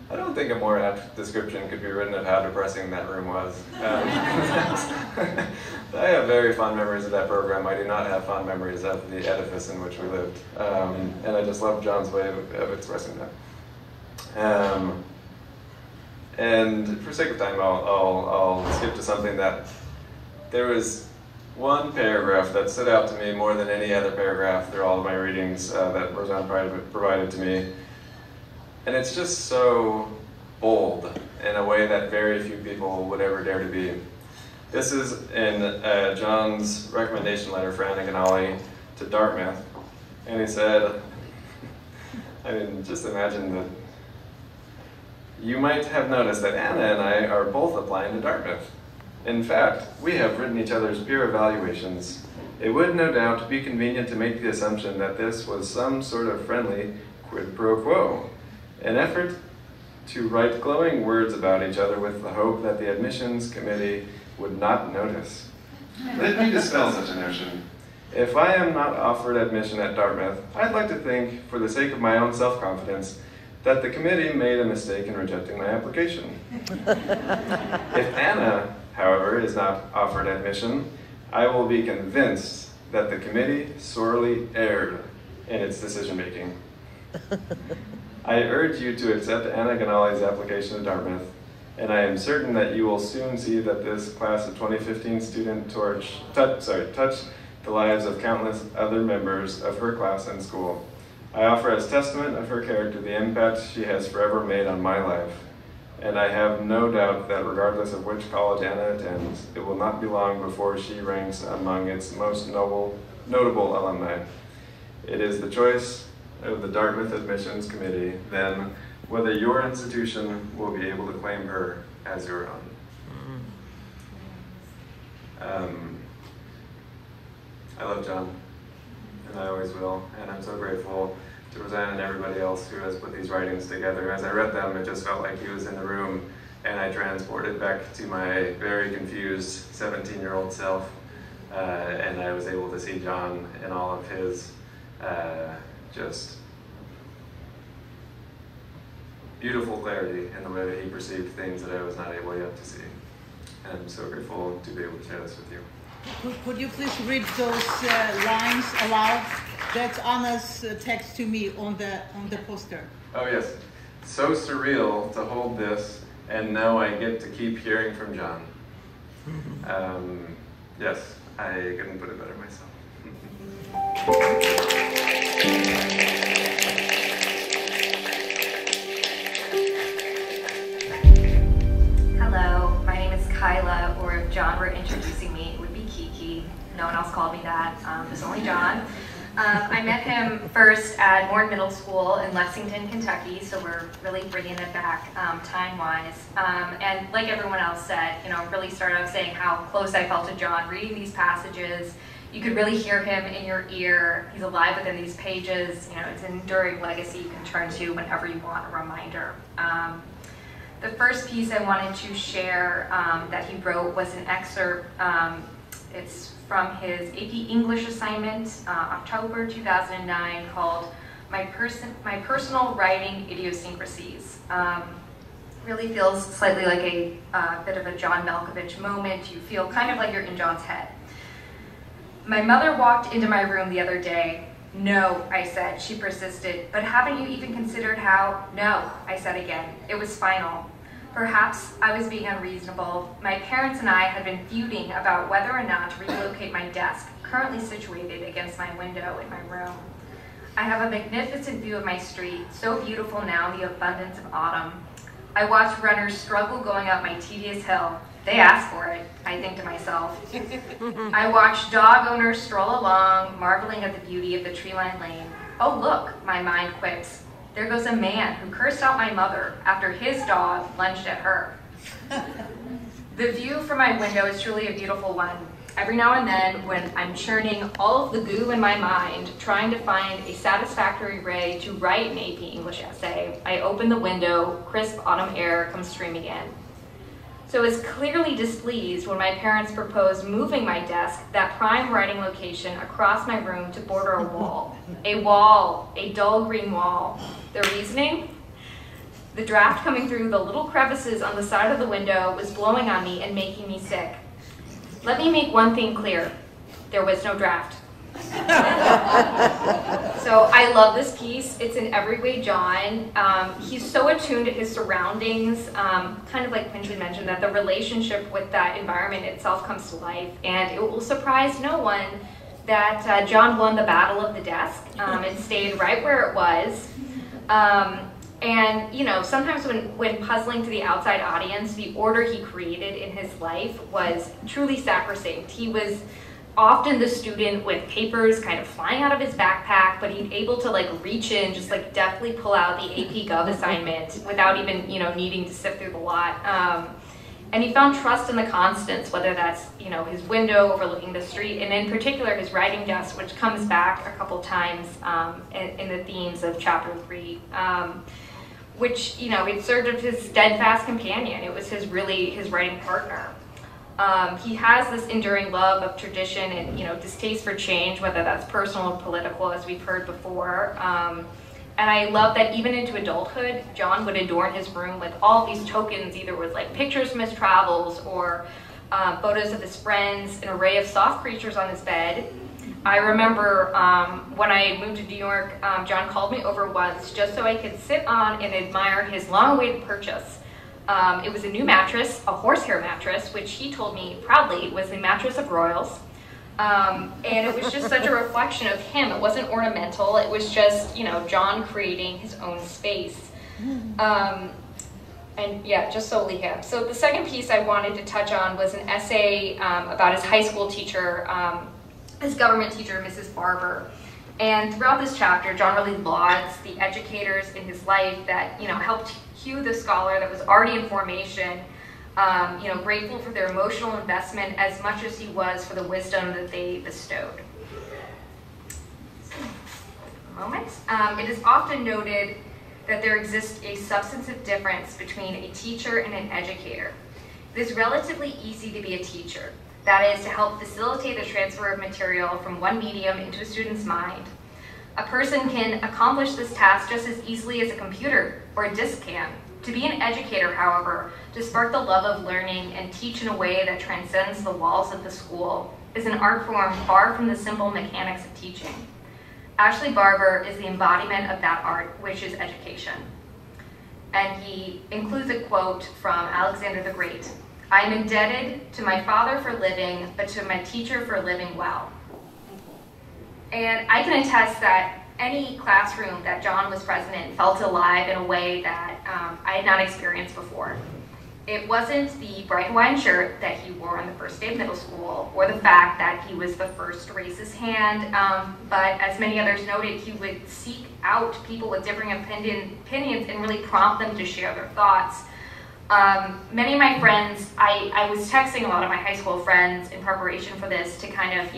I don't think a more apt description could be written of how depressing that room was. I have very fond memories of that program. I do not have fond memories of the edifice in which we lived. And I just love John's way of expressing that. And for sake of time, I'll skip to something that there was one paragraph that stood out to me more than any other paragraph through all of my readings that Roseanne provided to me. And it's just so bold in a way that very few people would ever dare to be. This is in John's recommendation letter for Anna Ganali to Dartmouth. And he said, I mean, just imagine that you might have noticed that Anna and I are both applying to Dartmouth. In fact, we have written each other's peer evaluations. It would no doubt be convenient to make the assumption that this was some sort of friendly quid pro quo, an effort to write glowing words about each other with the hope that the admissions committee would not notice. Let me dispel such a notion. If I am not offered admission at Dartmouth, I'd like to think, for the sake of my own self-confidence, that the committee made a mistake in rejecting my application. If Anna, however, is not offered admission, I will be convinced that the committee sorely erred in its decision-making. I urge you to accept Anna Ganali's application to Dartmouth, and I am certain that you will soon see that this class of 2015 student touch the lives of countless other members of her class and school. I offer as testament of her character the impact she has forever made on my life, and I have no doubt that regardless of which college Anna attends, it will not be long before she ranks among its most notable alumni. It is the choice of the Dartmouth Admissions Committee, then, whether your institution will be able to claim her as your own. I love John, and I always will, and I'm so grateful to Roseanne and everybody else who has put these writings together. As I read them, it just felt like he was in the room, and I transported back to my very confused 17-year-old self, and I was able to see John in all of his just beautiful clarity in the way that he perceived things that I was not able yet to see. And I'm so grateful to be able to share this with you. Could you please read those lines aloud? That's Anna's text to me on the poster. Oh yes. So surreal to hold this, and now I get to keep hearing from John. Yes, I couldn't put it better myself. Hello, my name is Kyla, or if John were introducing me, it would be Kiki. No one else called me that, just only John. I met him first at Moore Middle School in Lexington, Kentucky, so we're really bringing it back time-wise. And like everyone else said, really started off saying how close I felt to John reading these passages. You could really hear him in your ear. He's alive within these pages. It's an enduring legacy you can turn to whenever you want a reminder. The first piece I wanted to share that he wrote was an excerpt. It's from his AP English assignment, October 2009, called My Personal Writing Idiosyncrasies. Really feels slightly like a bit of a John Malkovich moment. You feel kind of like you're in John's head. My mother walked into my room the other day. No, I said. She persisted. But haven't you even considered how? No, I said again. It was final. Perhaps I was being unreasonable. My parents and I had been feuding about whether or not to relocate my desk, currently situated against my window in my room. I have a magnificent view of my street, so beautiful now in the abundance of autumn. I watch runners struggle going up my tedious hill. They ask for it, I think to myself. I watch dog owners stroll along, marveling at the beauty of the tree-lined lane. Oh look, my mind quips. There goes a man who cursed out my mother after his dog lunged at her. The view from my window is truly a beautiful one. Every now and then, when I'm churning all of the goo in my mind, trying to find a satisfactory ray to write an AP English essay, I open the window, crisp autumn air comes streaming in. So I was clearly displeased when my parents proposed moving my desk, that prime writing location, across my room to border a wall. A wall, a dull green wall. The reasoning? The draft coming through the little crevices on the side of the window was blowing on me and making me sick. Let me make one thing clear. There was no draft. So I love this piece. It's in every way John. He's so attuned to his surroundings, kind of like Quincy mentioned, that the relationship with that environment itself comes to life. And it will surprise no one that John won the battle of the desk and stayed right where it was. And sometimes when puzzling to the outside audience, the order he created in his life was truly sacrosanct. He was often the student with papers kind of flying out of his backpack, but he'd able to reach in, just deftly pull out the AP Gov assignment without even needing to sift through the lot. And he found trust in the constants, whether that's his window overlooking the street, and in particular his writing desk, which comes back a couple times in the themes of chapter 3. Which it served as his steadfast companion. It was his writing partner. He has this enduring love of tradition and distaste for change, whether that's personal or political, as we've heard before. And I love that even into adulthood, John would adorn his room with all these tokens, either with pictures from his travels or photos of his friends, an array of soft creatures on his bed. I remember when I moved to New York, John called me over once just so I could sit on and admire his long-awaited purchase. It was a new mattress, a horsehair mattress, which he told me proudly was the mattress of royals. And it was just such a reflection of him. It wasn't ornamental. It was just, John creating his own space. And yeah, just solely him. So the second piece I wanted to touch on was an essay about his high school teacher, his government teacher, Mrs. Barber. And throughout this chapter, John really lauds the educators in his life that, helped hew the scholar that was already in formation, grateful for their emotional investment as much as he was for the wisdom that they bestowed. It is often noted that there exists a substantive difference between a teacher and an educator. It is relatively easy to be a teacher. That is, to help facilitate the transfer of material from one medium into a student's mind. A person can accomplish this task just as easily as a computer or a disk can. To be an educator, however, to spark the love of learning and teach in a way that transcends the walls of the school, is an art form far from the simple mechanics of teaching. Ashley Barber is the embodiment of that art, which is education. And he includes a quote from Alexander the Great. "I am indebted to my father for living, but to my teacher for living well." And I can attest that any classroom that John was present in felt alive in a way that I had not experienced before. It wasn't the bright Hawaiian shirt that he wore on the first day of middle school, or the fact that he was the first to raise his hand, but as many others noted, he would seek out people with differing opinions and really prompt them to share their thoughts. Many of my friends, I was texting a lot of my high school friends in preparation for this to kind of,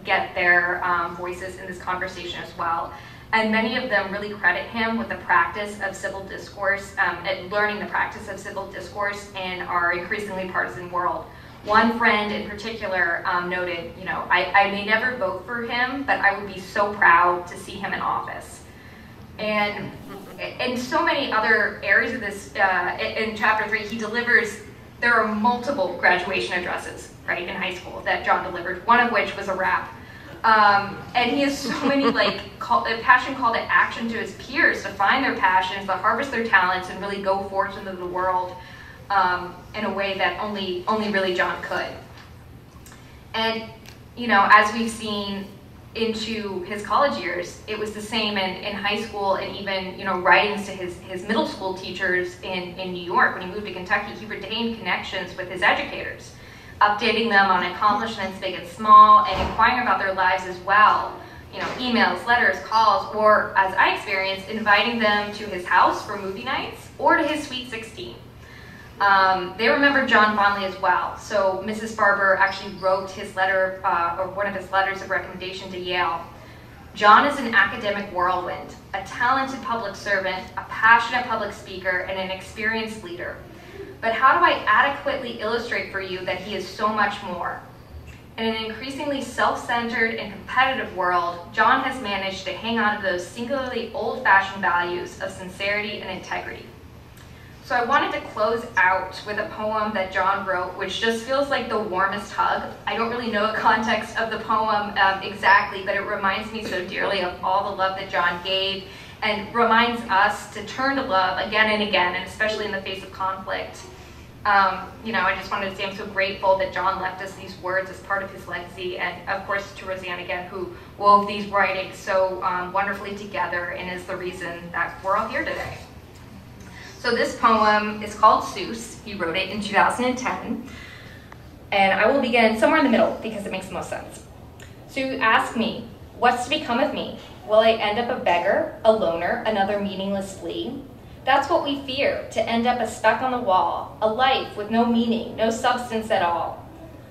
get their voices in this conversation as well. And many of them really credit him with the practice of civil discourse, and learning the practice of civil discourse in our increasingly partisan world. One friend in particular noted, I may never vote for him, but I would be so proud to see him in office. And in so many other areas of this, in chapter 3, he delivers, there are multiple graduation addresses, right, in high school that John delivered, one of which was a rap. And he has so many, passion call to action to his peers to find their passions, to harvest their talents, and really go forth into the world in a way that only really John could. And, as we've seen into his college years, it was the same in high school, and even, writings to his middle school teachers in New York. When he moved to Kentucky, he retained connections with his educators, updating them on accomplishments big and small, and inquiring about their lives as well. Emails, letters, calls, or, as I experienced, inviting them to his house for movie nights or to his Sweet 16. They remembered John fondly as well. So Mrs. Barber actually wrote his letter, or one of his letters of recommendation to Yale. "John is an academic whirlwind, a talented public servant, a passionate public speaker, and an experienced leader. But how do I adequately illustrate for you that he is so much more? In an increasingly self-centered and competitive world, John has managed to hang on to those singularly old-fashioned values of sincerity and integrity." So I wanted to close out with a poem that John wrote, which just feels like the warmest hug. I don't really know the context of the poem exactly, but it reminds me so dearly of all the love that John gave, and reminds us to turn to love again and again, and especially in the face of conflict. I just wanted to say I'm so grateful that John left us these words as part of his legacy, and of course to Roseanne again, who wove these writings so wonderfully together and is the reason that we're all here today. So this poem is called Seuss. He wrote it in 2010, and I will begin somewhere in the middle because it makes the most sense. So you ask me, what's to become of me? Will I end up a beggar, a loner, another meaningless flea? That's what we fear, to end up a speck on the wall, a life with no meaning, no substance at all.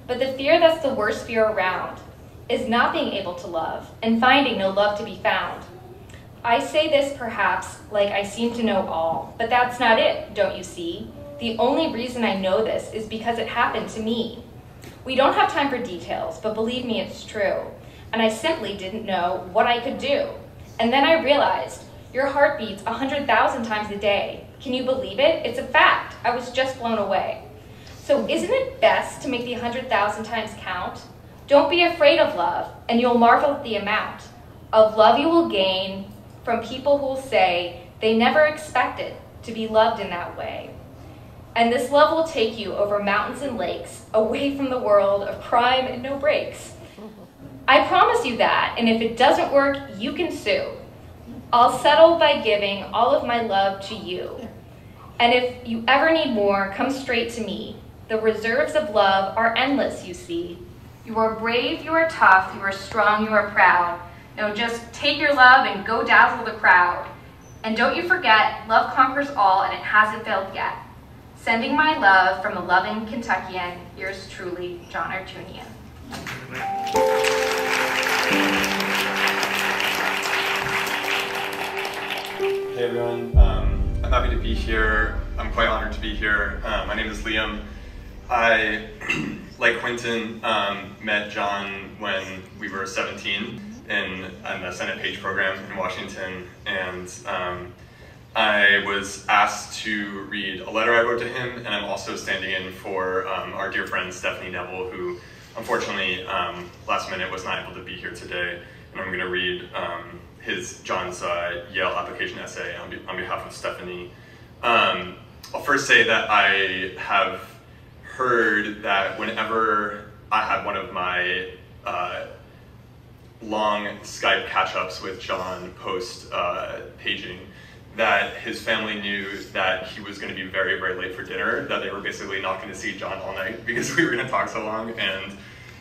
But the fear that's the worst fear around is not being able to love and finding no love to be found. I say this perhaps like I seem to know all, but that's not it, don't you see? The only reason I know this is because it happened to me. We don't have time for details, but believe me, it's true. And I simply didn't know what I could do. And then I realized, your heart beats 100,000 times a day. Can you believe it? It's a fact. I was just blown away. So isn't it best to make the 100,000 times count? Don't be afraid of love, and you'll marvel at the amount of love you will gain from people who will say they never expected to be loved in that way. And this love will take you over mountains and lakes, away from the world of crime and no breaks. I promise you that, and if it doesn't work, you can sue. I'll settle by giving all of my love to you. And if you ever need more, come straight to me. The reserves of love are endless, you see. You are brave, you are tough, you are strong, you are proud. No, just take your love and go dazzle the crowd. And don't you forget, love conquers all, and it hasn't failed yet. Sending my love from a loving Kentuckian, yours truly, John Aroutiounian. Hey everyone, I'm happy to be here. I'm quite honored to be here. My name is Liam. I, like Quentin, met John when we were 17 in the Senate Page program in Washington, and I was asked to read a letter I wrote to him, and I'm also standing in for our dear friend Stephanie Neville, who unfortunately, last minute was not able to be here today, and I'm going to read John's Yale application essay on behalf of Stephanie. I'll first say that I have heard that whenever I had one of my long Skype catch-ups with John post-paging, that his family knew that he was going to be very, very late for dinner, that they were basically not going to see John all night because we were going to talk so long. And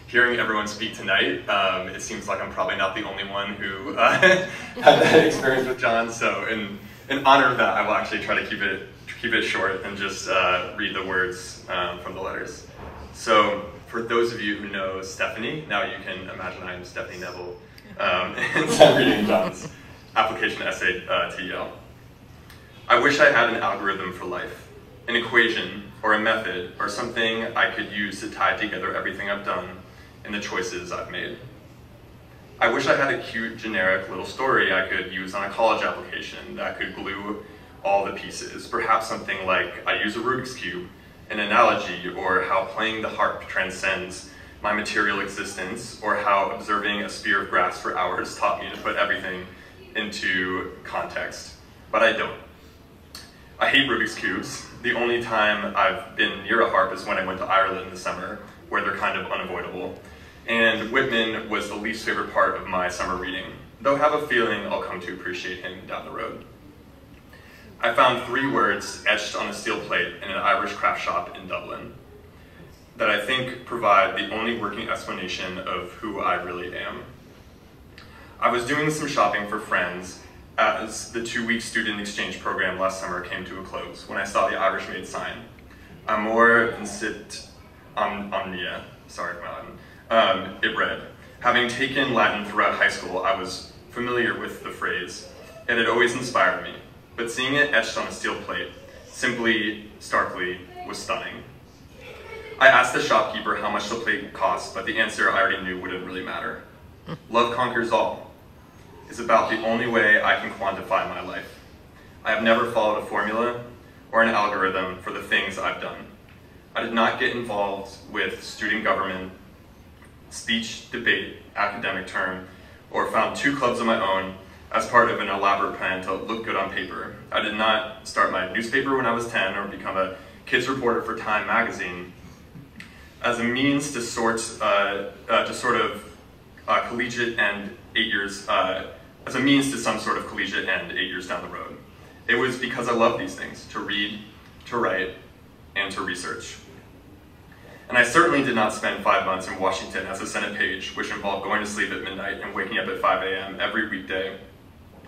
hearing everyone speak tonight, it seems like I'm probably not the only one who had that experience with John. So in honor of that, I will actually try to keep it short and just read the words from the letters. So for those of you who know Stephanie, now you can imagine I'm Stephanie Neville, and I'm reading John's application essay to Yale. I wish I had an algorithm for life, an equation or a method or something I could use to tie together everything I've done and the choices I've made. I wish I had a cute, generic little story I could use on a college application that could glue all the pieces. Perhaps something like, I use a Rubik's Cube, an analogy, or how playing the harp transcends my material existence, or how observing a spear of grass for hours taught me to put everything into context. But I don't. I hate Rubik's Cubes. The only time I've been near a harp is when I went to Ireland this summer, where they're kind of unavoidable. And Whitman was the least favorite part of my summer reading, though I have a feeling I'll come to appreciate him down the road. I found 3 words etched on a steel plate in an Irish craft shop in Dublin that I think provide the only working explanation of who I really am. I was doing some shopping for friends as the 2-week student exchange program last summer came to a close when I saw the Irish Maid sign. Amor vincit omnia, sorry for my Latin. It read, having taken Latin throughout high school, I was familiar with the phrase. It had always inspired me, but seeing it etched on a steel plate, simply, starkly, was stunning. I asked the shopkeeper how much the plate cost, but the answer I already knew wouldn't really matter. Love conquers all. Is about the only way I can quantify my life. I have never followed a formula or an algorithm for the things I've done. I did not get involved with student government, speech, debate, academic term, or found 2 clubs of my own as part of an elaborate plan to look good on paper. I did not start my newspaper when I was 10 or become a kids reporter for Time magazine as a means to collegiate and 8 years, as a means to some sort of collegiate end 8 years down the road. It was because I love these things, to read, to write, and to research. And I certainly did not spend 5 months in Washington as a Senate page, which involved going to sleep at midnight and waking up at 5 a.m. every weekday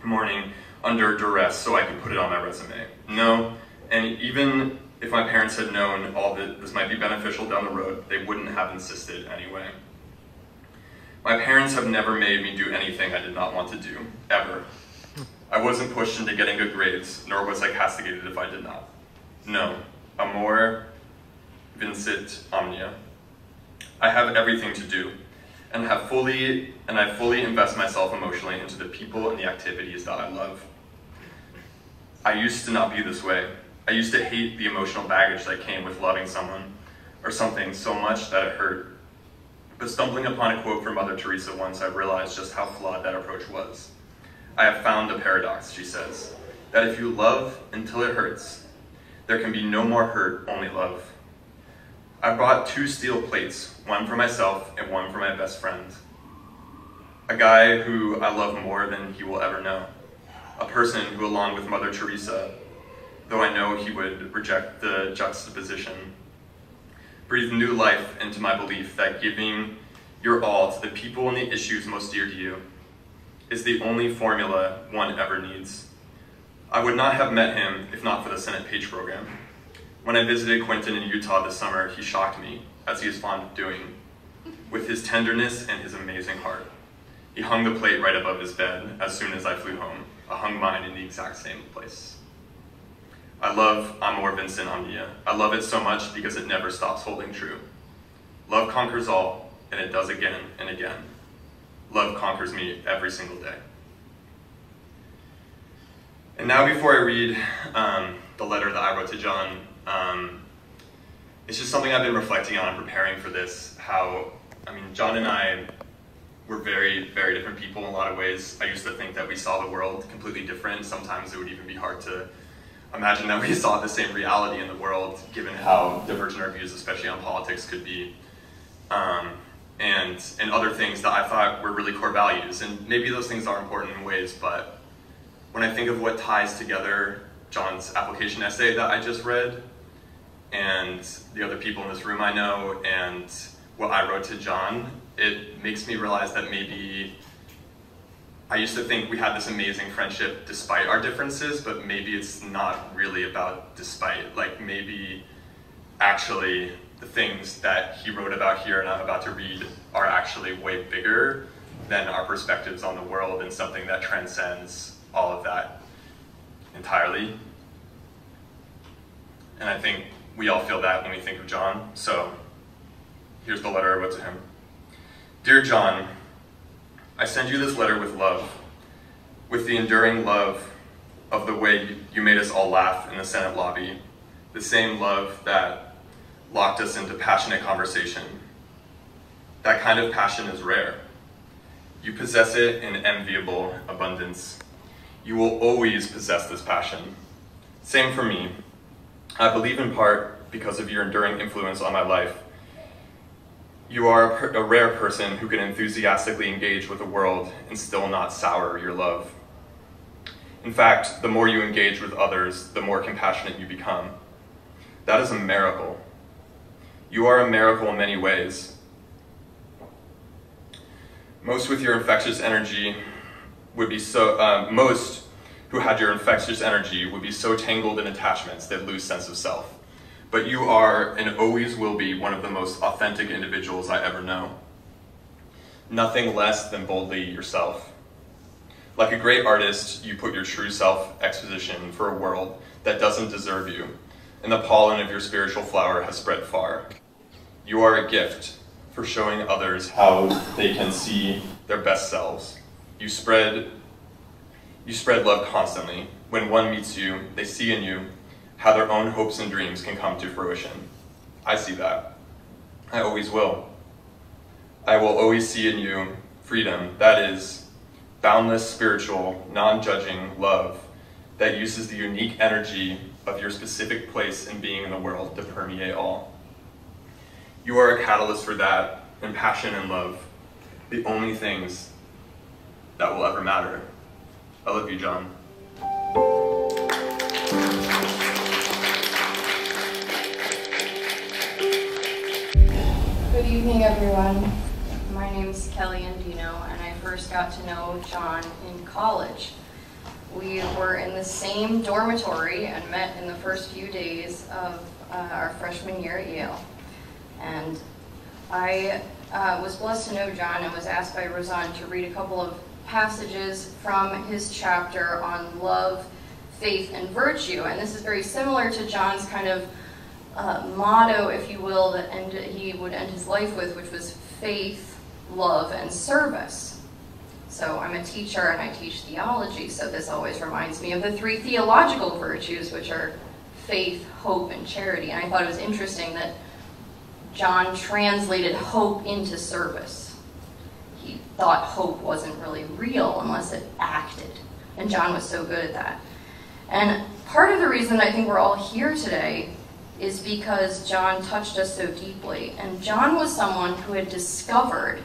morning under duress so I could put it on my resume. No, and even if my parents had known all that this might be beneficial down the road, they wouldn't have insisted anyway. My parents have never made me do anything I did not want to do, ever. I wasn't pushed into getting good grades, nor was I castigated if I did not. No, amor vincit omnia. I have everything to do, and I fully invest myself emotionally into the people and the activities that I love. I used to not be this way. I used to hate the emotional baggage that came with loving someone or something so much that it hurt. But stumbling upon a quote from Mother Teresa once, I realized just how flawed that approach was. I have found a paradox, she says, that if you love until it hurts, there can be no more hurt, only love. I bought 2 steel plates, one for myself and one for my best friend. A guy who I love more than he will ever know. A person who, along with Mother Teresa, though I know he would reject the juxtaposition, breathed new life into my belief that giving your all to the people and the issues most dear to you is the only formula one ever needs. I would not have met him if not for the Senate Page program. When I visited Quentin in Utah this summer, he shocked me, as he is fond of doing, with his tenderness and his amazing heart. He hung the plate right above his bed as soon as I flew home. I hung mine in the exact same place. I love Amor vincit omnia. I love it so much because it never stops holding true. Love conquers all, and it does again and again. Love conquers me every single day. And now before I read the letter that I wrote to John, it's just something I've been reflecting on preparing for this, how I mean, John and I were very, very different people in a lot of ways. I used to think that we saw the world completely different. Sometimes it would even be hard to imagine that we saw the same reality in the world, given how divergent our views, especially on politics, could be. And other things that I thought were really core values. And maybe those things are important in ways, but when I think of what ties together John's application essay that I just read, and the other people in this room I know, and what I wrote to John, it makes me realize that maybe I used to think we had this amazing friendship despite our differences, but maybe it's not really about despite. Like, maybe actually the things that he wrote about here and I'm about to read are actually way bigger than our perspectives on the world, and something that transcends all of that entirely. And I think we all feel that when we think of John. So here's the letter I wrote to him. Dear John, I send you this letter with love, with the enduring love of the way you made us all laugh in the Senate lobby, the same love that locked us into passionate conversation. That kind of passion is rare. You possess it in enviable abundance. You will always possess this passion. Same for me. I believe in part because of your enduring influence on my life. You are a rare person who can enthusiastically engage with the world and still not sour your love. In fact, the more you engage with others, the more compassionate you become. That is a miracle. You are a miracle in many ways. Most with your infectious energy would be most who had your infectious energy would be so tangled in attachments that lose sense of self. But you are and always will be one of the most authentic individuals I ever know. Nothing less than boldly yourself. Like a great artist, you put your true self exposition for a world that doesn't deserve you, and the pollen of your spiritual flower has spread far. You are a gift for showing others how they can see their best selves. You spread love constantly. When one meets you, they see in you how their own hopes and dreams can come to fruition. I see that. I always will. I will always see in you freedom, that is, boundless spiritual, non-judging love that uses the unique energy of your specific place in being in the world to permeate all. You are a catalyst for that, and passion and love, the only things that will ever matter. I love you, John. Good evening, everyone. My name is Kelly Andino, and I first got to know John in college. We were in the same dormitory and met in the first few days of our freshman year at Yale. And I was blessed to know John and was asked by Rosanne to read a couple of passages from his chapter on love, faith, and virtue. And this is very similar to John's kind of motto, if you will, that he would end his life with, which was faith, love, and service. So I'm a teacher and I teach theology, so this always reminds me of the three theological virtues, which are faith, hope, and charity. And I thought it was interesting that John translated hope into service. He thought hope wasn't really real unless it acted, and John was so good at that. And part of the reason I think we're all here today is because John touched us so deeply. And John was someone who had discovered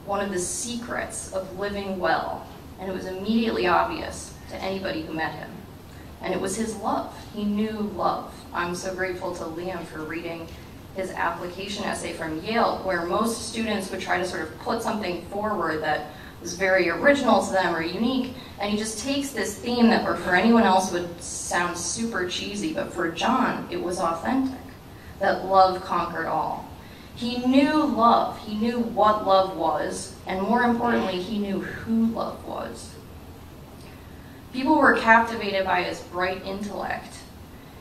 one of the secrets of living well, and it was immediately obvious to anybody who met him. And it was his love. He knew love. I'm so grateful to Liam for reading his application essay from Yale, where most students would try to sort of put something forward that was very original to them or unique, and he just takes this theme that for anyone else would sound super cheesy, but for John, it was authentic, that love conquered all. He knew love. He knew what love was, and more importantly, he knew who love was. People were captivated by his bright intellect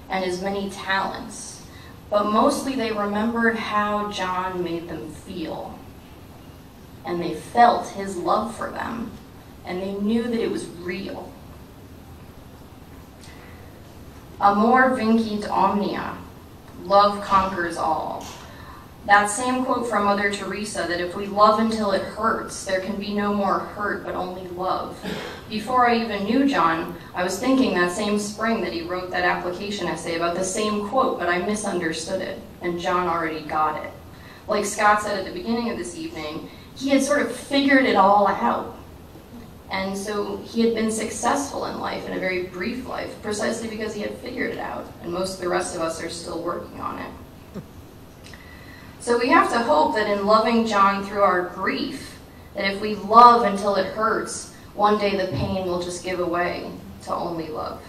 and his many talents, but mostly they remembered how John made them feel. And they felt his love for them, and they knew that it was real. Amor vincit omnia, love conquers all. That same quote from Mother Teresa, that if we love until it hurts, there can be no more hurt but only love. Before I even knew John, I was thinking that same spring that he wrote that application essay about the same quote, but I misunderstood it, and John already got it. Like Scott said at the beginning of this evening, he had sort of figured it all out. And so he had been successful in life, in a very brief life, precisely because he had figured it out, and most of the rest of us are still working on it. So we have to hope that in loving John through our grief, that if we love until it hurts, one day the pain will just give away to only love.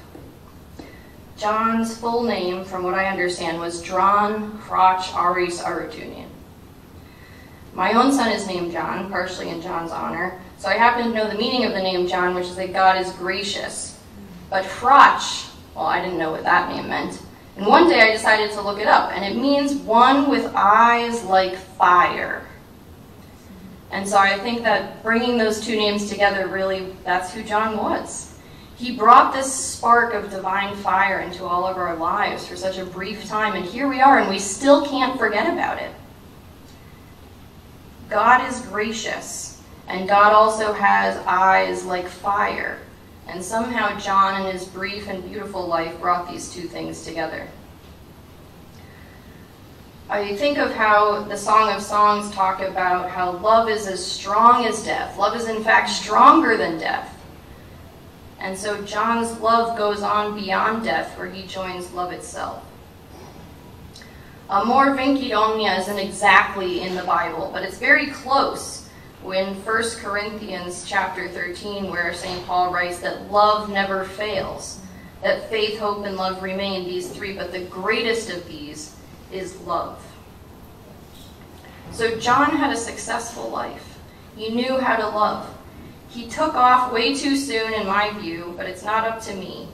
John's full name, from what I understand, was Dran Hrach Aris Aroutiounian. My own son is named John, partially in John's honor, so I happen to know the meaning of the name John, which is that God is gracious. But Hrach, well, I didn't know what that name meant. And one day I decided to look it up, and it means one with eyes like fire. And so I think that bringing those two names together, really, that's who John was. He brought this spark of divine fire into all of our lives for such a brief time, and here we are, and we still can't forget about it. God is gracious, and God also has eyes like fire. And somehow John, in his brief and beautiful life, brought these two things together. I think of how the Song of Songs talk about how love is as strong as death. Love is, in fact, stronger than death. And so John's love goes on beyond death, where he joins love itself. Amor vincit omnia isn't exactly in the Bible, but it's very close. In 1 Corinthians chapter 13, where St. Paul writes that love never fails, that faith, hope, and love remain, these three, but the greatest of these is love. So John had a successful life. He knew how to love. He took off way too soon, in my view, but it's not up to me.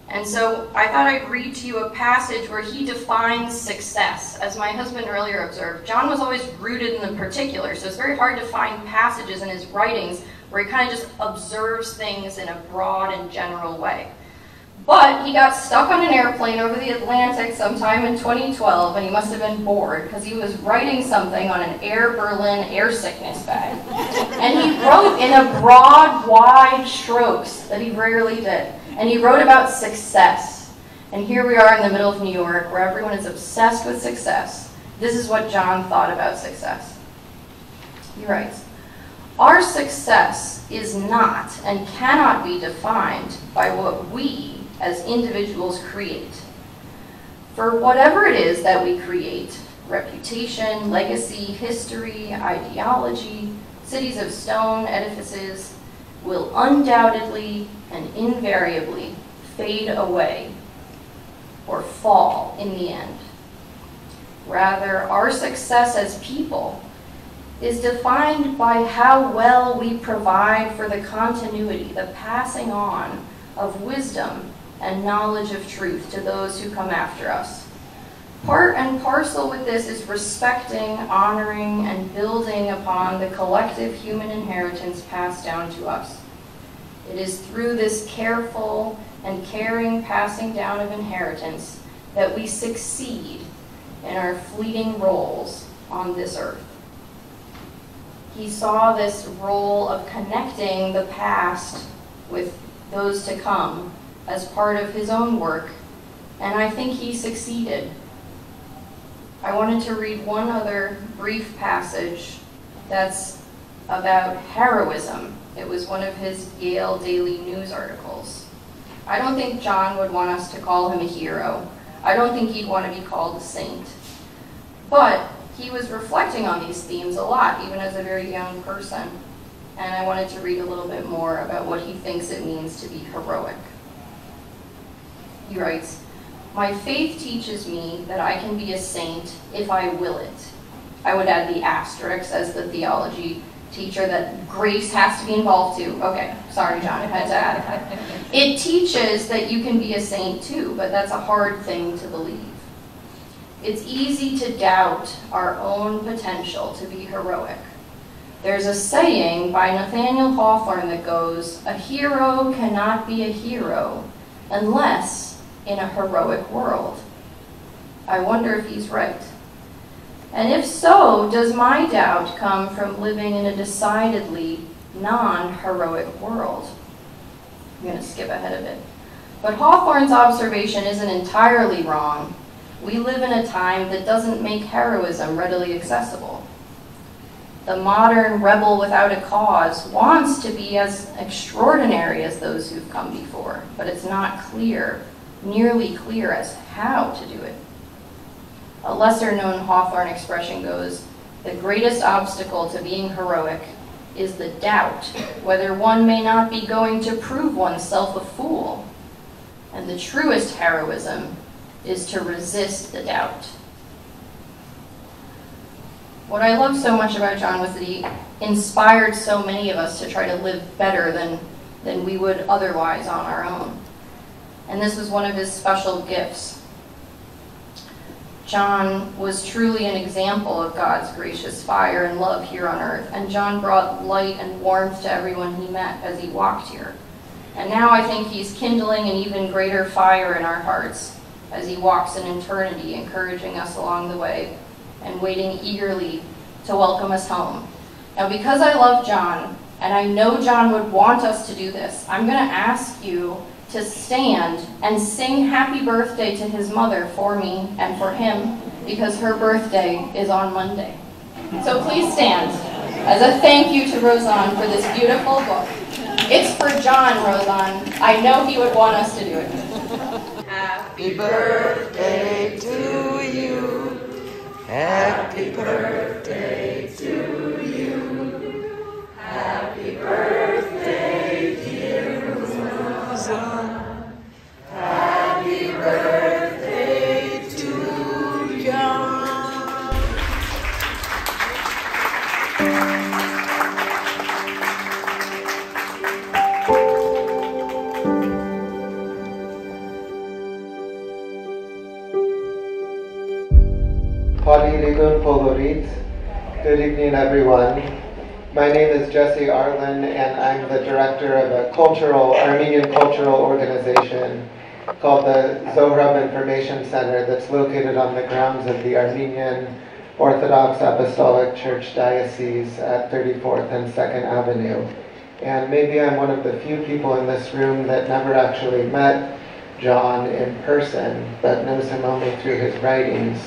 And so I thought I'd read to you a passage where he defines success. As my husband earlier observed, John was always rooted in the particular, so it's very hard to find passages in his writings where he kind of just observes things in a broad and general way. But he got stuck on an airplane over the Atlantic sometime in 2012, and he must have been bored because he was writing something on an Air Berlin air sickness bag. And he wrote in a broad, wide strokes that he rarely did. And he wrote about success. And here we are in the middle of New York, where everyone is obsessed with success. This is what John thought about success. He writes, "Our success is not and cannot be defined by what we as individuals create. For whatever it is that we create, reputation, legacy, history, ideology, cities of stone, edifices, will undoubtedly and invariably fade away or fall in the end. Rather, our success as people is defined by how well we provide for the continuity, the passing on of wisdom and knowledge of truth to those who come after us. Part and parcel with this is respecting, honoring, and building upon the collective human inheritance passed down to us. It is through this careful and caring passing down of inheritance that we succeed in our fleeting roles on this earth." He saw this role of connecting the past with those to come as part of his own work, and I think he succeeded. I wanted to read one other brief passage that's about heroism. It was one of his Yale Daily News articles. I don't think John would want us to call him a hero. I don't think he'd want to be called a saint. But he was reflecting on these themes a lot, even as a very young person. And I wanted to read a little bit more about what he thinks it means to be heroic. He writes, "My faith teaches me that I can be a saint if I will it." I would add the asterisk as the theology teacher that grace has to be involved too. Okay, sorry John, I had to add that. It teaches that you can be a saint too, but that's a hard thing to believe. It's easy to doubt our own potential to be heroic. There's a saying by Nathaniel Hawthorne that goes, "A hero cannot be a hero unless in a heroic world." I wonder if he's right. And if so, does my doubt come from living in a decidedly non-heroic world? I'm going to skip ahead a bit. But Hawthorne's observation isn't entirely wrong. We live in a time that doesn't make heroism readily accessible. The modern rebel without a cause wants to be as extraordinary as those who've come before, but it's not clear, nearly clear as how to do it. A lesser-known Hawthorne expression goes, "The greatest obstacle to being heroic is the doubt whether one may not be going to prove oneself a fool. And the truest heroism is to resist the doubt." What I love so much about John was that he inspired so many of us to try to live better than we would otherwise on our own. And this was one of his special gifts. John was truly an example of God's gracious fire and love here on earth, and John brought light and warmth to everyone he met as he walked here. And now I think he's kindling an even greater fire in our hearts as he walks in eternity, encouraging us along the way and waiting eagerly to welcome us home. Now, because I love John, and I know John would want us to do this, I'm going to ask you to stand and sing happy birthday to his mother for me and for him, because her birthday is on Monday. So please stand as a thank you to Roseanne for this beautiful book. It's for John, Roseanne. I know he would want us to do it. Happy birthday to you. Happy birthday to you. Happy birthday, dear Roseanne. Happy birthday to John. Good evening, everyone. My name is Jesse Arlen, and I'm the director of a Armenian cultural organization called the Zohrab Information Center that's located on the grounds of the Armenian Orthodox Apostolic Church Diocese at 34th and 2nd Avenue. And maybe I'm one of the few people in this room that never actually met John in person, but knows him only through his writings.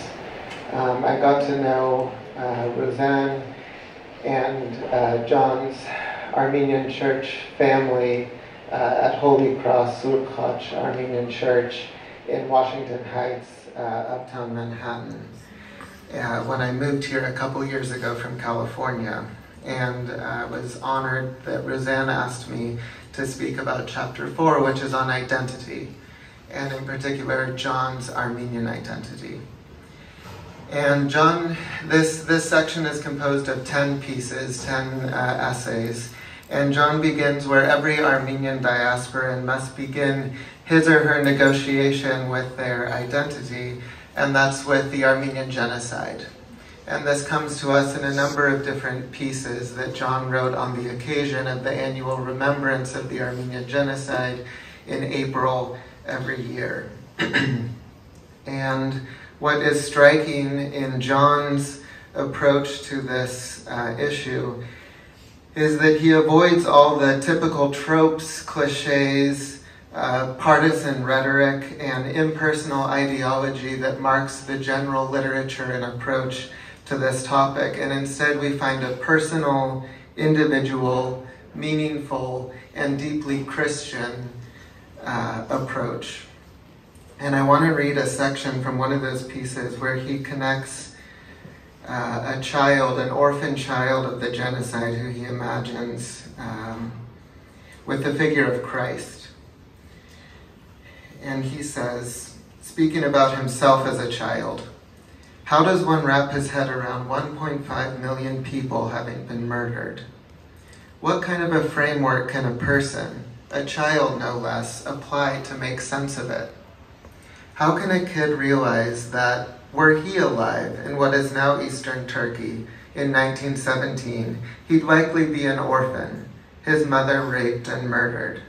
I got to know Roseanne and John's Armenian church family at Holy Cross Surkhoch Armenian Church in Washington Heights, uptown Manhattan, when I moved here a couple years ago from California. And I was honored that Roseanne asked me to speak about chapter 4, which is on identity, and in particular John's Armenian identity. And John, this section is composed of 10 pieces, 10 essays. And John begins where every Armenian diasporan must begin his or her negotiation with their identity, and that's with the Armenian genocide. And this comes to us in a number of different pieces that John wrote on the occasion of the annual remembrance of the Armenian genocide in April every year. And what is striking in John's approach to this issue is that he avoids all the typical tropes, cliches, partisan rhetoric, and impersonal ideology that marks the general literature and approach to this topic. And instead we find a personal, individual, meaningful, and deeply Christian approach. And I want to read a section from one of those pieces where he connects a child, an orphan child of the genocide who he imagines with the figure of Christ. And he says, speaking about himself as a child, "How does one wrap his head around 1.5 million people having been murdered? What kind of a framework can a person, a child no less, apply to make sense of it? How can a kid realize that were he alive in what is now Eastern Turkey in 1917, he'd likely be an orphan, his mother raped and murdered?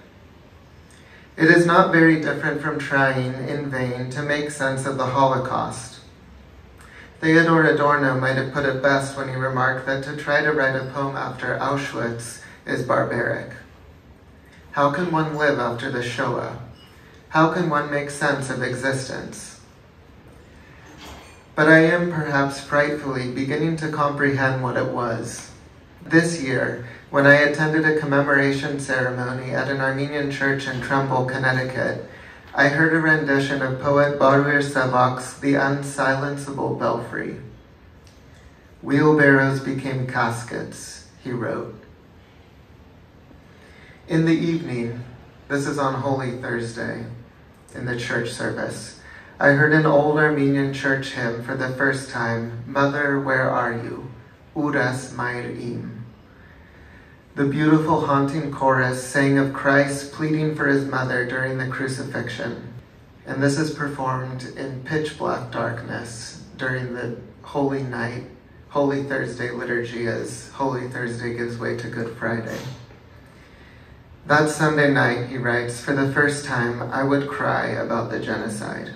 It is not very different from trying in vain to make sense of the Holocaust. Theodor Adorno might have put it best when he remarked that to try to write a poem after Auschwitz is barbaric. How can one live after the Shoah? How can one make sense of existence? But I am perhaps frightfully beginning to comprehend what it was. This year, when I attended a commemoration ceremony at an Armenian church in Trumbull, Connecticut, I heard a rendition of poet Baruir Savak's The Unsilenceable Belfry. Wheelbarrows became caskets, he wrote. In the evening, this is on Holy Thursday, in the church service, I heard an old Armenian church hymn for the first time, Mother, Where Are You? Uras Mairim. The beautiful haunting chorus sang of Christ pleading for his mother during the crucifixion. And this is performed in pitch black darkness during the Holy Night, Holy Thursday liturgy as Holy Thursday gives way to Good Friday. That Sunday night, he writes, for the first time, I would cry about the genocide.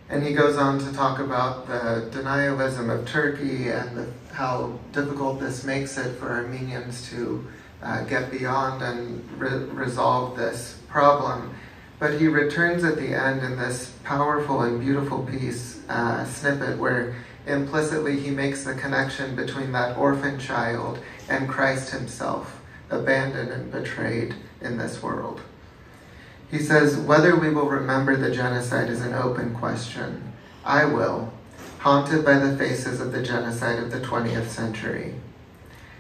And he goes on to talk about the denialism of Turkey and how difficult this makes it for Armenians to get beyond and resolve this problem. But he returns at the end in this powerful and beautiful piece, snippet, where implicitly he makes the connection between that orphan child and Christ himself, abandoned and betrayed in this world. He says, whether we will remember the genocide is an open question. I will, haunted by the faces of the genocide of the 20th century.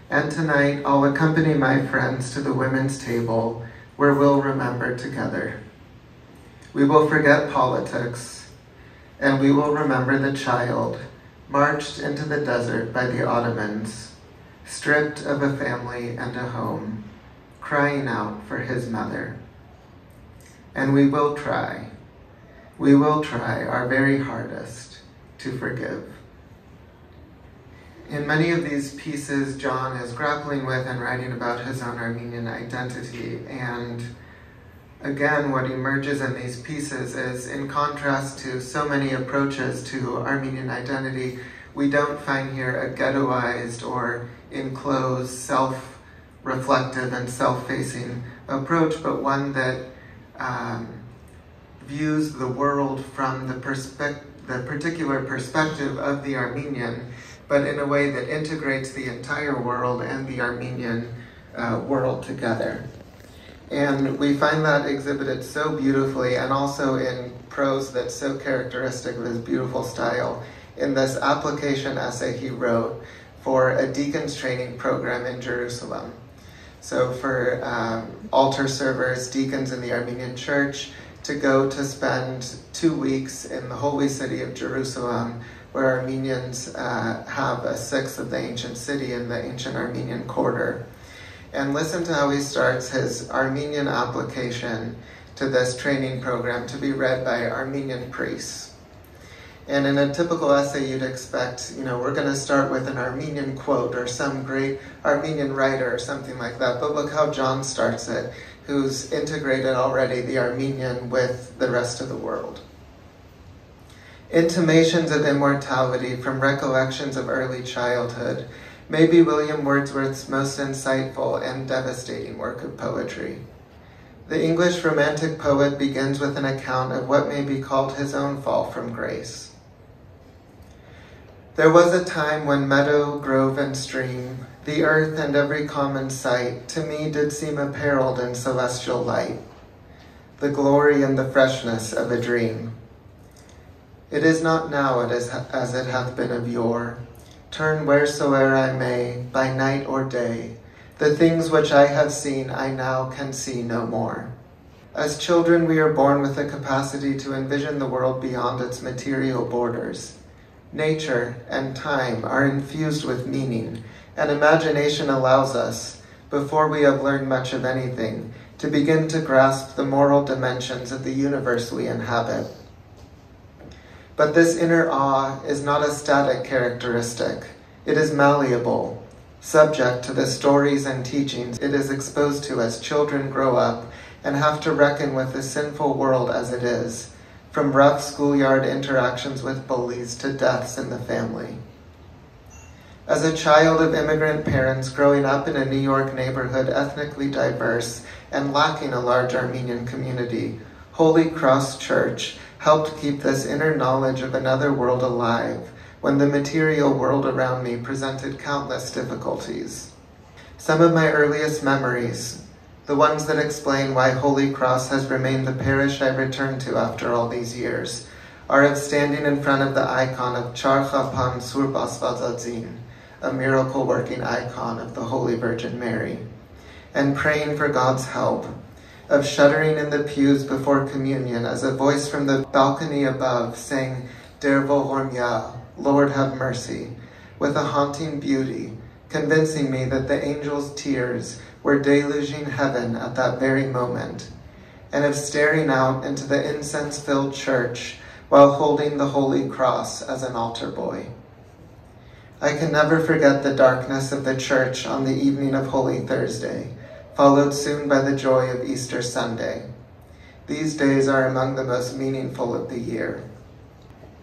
And tonight, I'll accompany my friends to the women's table where we'll remember together. We will forget politics, and we will remember the child marched into the desert by the Ottomans, stripped of a family and a home, crying out for his mother. And we will try our very hardest to forgive. In many of these pieces, John is grappling with and writing about his own Armenian identity. And again, what emerges in these pieces is, in contrast to so many approaches to Armenian identity, we don't find here a ghettoized or enclosed, self-reflective and self-facing approach, but one that views the world from the particular perspective of the Armenian, but in a way that integrates the entire world and the Armenian world together. And we find that exhibited so beautifully, and also in prose that's so characteristic of his beautiful style, in this application essay he wrote for a deacon's training program in Jerusalem. So for altar servers, deacons in the Armenian church, to go to spend 2 weeks in the holy city of Jerusalem, where Armenians have a sixth of the ancient city in the ancient Armenian quarter. And listen to how he starts his Armenian application to this training program to be read by Armenian priests. And in a typical essay, you'd expect, we're going to start with an Armenian quote or some great Armenian writer or something like that. But look how John starts it, who's integrated already the Armenian with the rest of the world. Intimations of immortality from recollections of early childhood may be William Wordsworth's most insightful and devastating work of poetry. The English Romantic poet begins with an account of what may be called his own fall from grace. There was a time when meadow, grove, and stream, the earth and every common sight, to me did seem apparelled in celestial light, the glory and the freshness of a dream. It is not now as it hath been of yore. Turn wheresoe'er I may, by night or day, the things which I have seen I now can see no more. As children, we are born with the capacity to envision the world beyond its material borders. Nature and time are infused with meaning, and imagination allows us, before we have learned much of anything, to begin to grasp the moral dimensions of the universe we inhabit. But this inner awe is not a static characteristic. It is malleable, subject to the stories and teachings it is exposed to as children grow up and have to reckon with the sinful world as it is, from rough schoolyard interactions with bullies to deaths in the family. As a child of immigrant parents growing up in a New York neighborhood ethnically diverse and lacking a large Armenian community, Holy Cross Church helped keep this inner knowledge of another world alive when the material world around me presented countless difficulties. Some of my earliest memories, the ones that explain why Holy Cross has remained the parish I return to after all these years, are of standing in front of the icon of Char Chapan Surbas Vazadzin, a miracle-working icon of the Holy Virgin Mary, and praying for God's help, of shuddering in the pews before communion as a voice from the balcony above sang, Dervo Hormya, Lord have mercy, with a haunting beauty, convincing me that the angels' tears were deluging heaven at that very moment, and of staring out into the incense-filled church while holding the Holy Cross as an altar boy. I can never forget the darkness of the church on the evening of Holy Thursday, followed soon by the joy of Easter Sunday. These days are among the most meaningful of the year.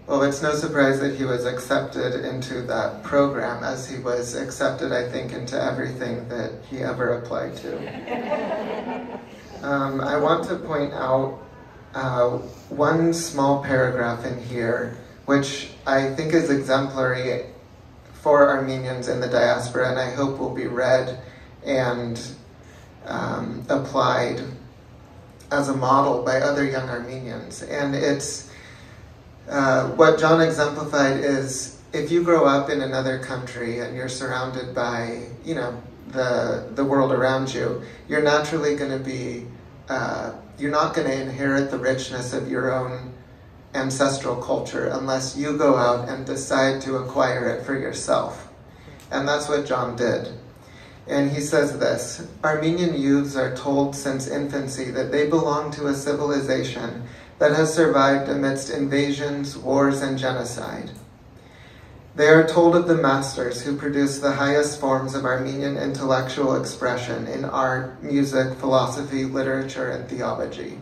Well, it's no surprise that he was accepted into that program, as he was accepted, I think, into everything that he ever applied to. I want to point out one small paragraph in here, which I think is exemplary for Armenians in the diaspora, and I hope will be read and applied as a model by other young Armenians. And it's what John exemplified is, if you grow up in another country and you're surrounded by, the world around you, you're naturally going to be, you're not going to inherit the richness of your own ancestral culture unless you go out and decide to acquire it for yourself. And that's what John did. And he says this, Armenian youths are told since infancy that they belong to a civilization that has survived amidst invasions, wars, and genocide. They are told of the masters who produce the highest forms of Armenian intellectual expression in art, music, philosophy, literature, and theology.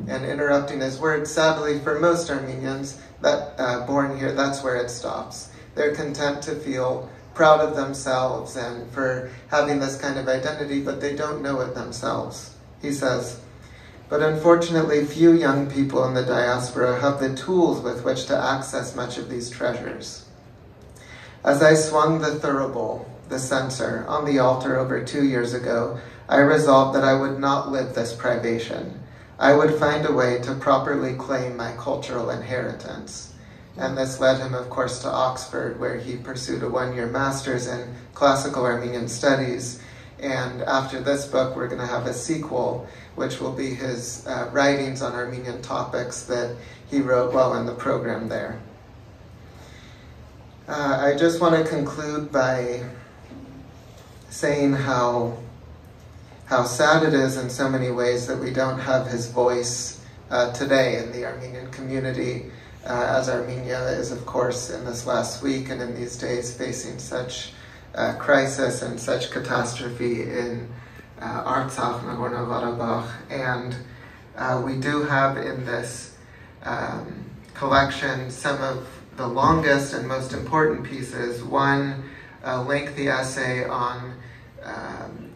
And interrupting his words, sadly for most Armenians that born here, that's where it stops. They're content to feel proud of themselves and for having this kind of identity, but they don't know it themselves. He says, but unfortunately few young people in the diaspora have the tools with which to access much of these treasures. As I swung the thurible, the censer, on the altar over 2 years ago, I resolved that I would not live this privation. I would find a way to properly claim my cultural inheritance. And this led him, of course, to Oxford, where he pursued a one-year master's in classical Armenian studies. And after this book, we're going to have a sequel, which will be his writings on Armenian topics that he wrote while in the program there. I just want to conclude by saying how sad it is in so many ways that we don't have his voice today in the Armenian community, as Armenia is, of course, in this last week and in these days facing such crisis and such catastrophe in Artsakh, Nagorno-Karabakh. And we do have in this collection some of the longest and most important pieces. One, a lengthy essay on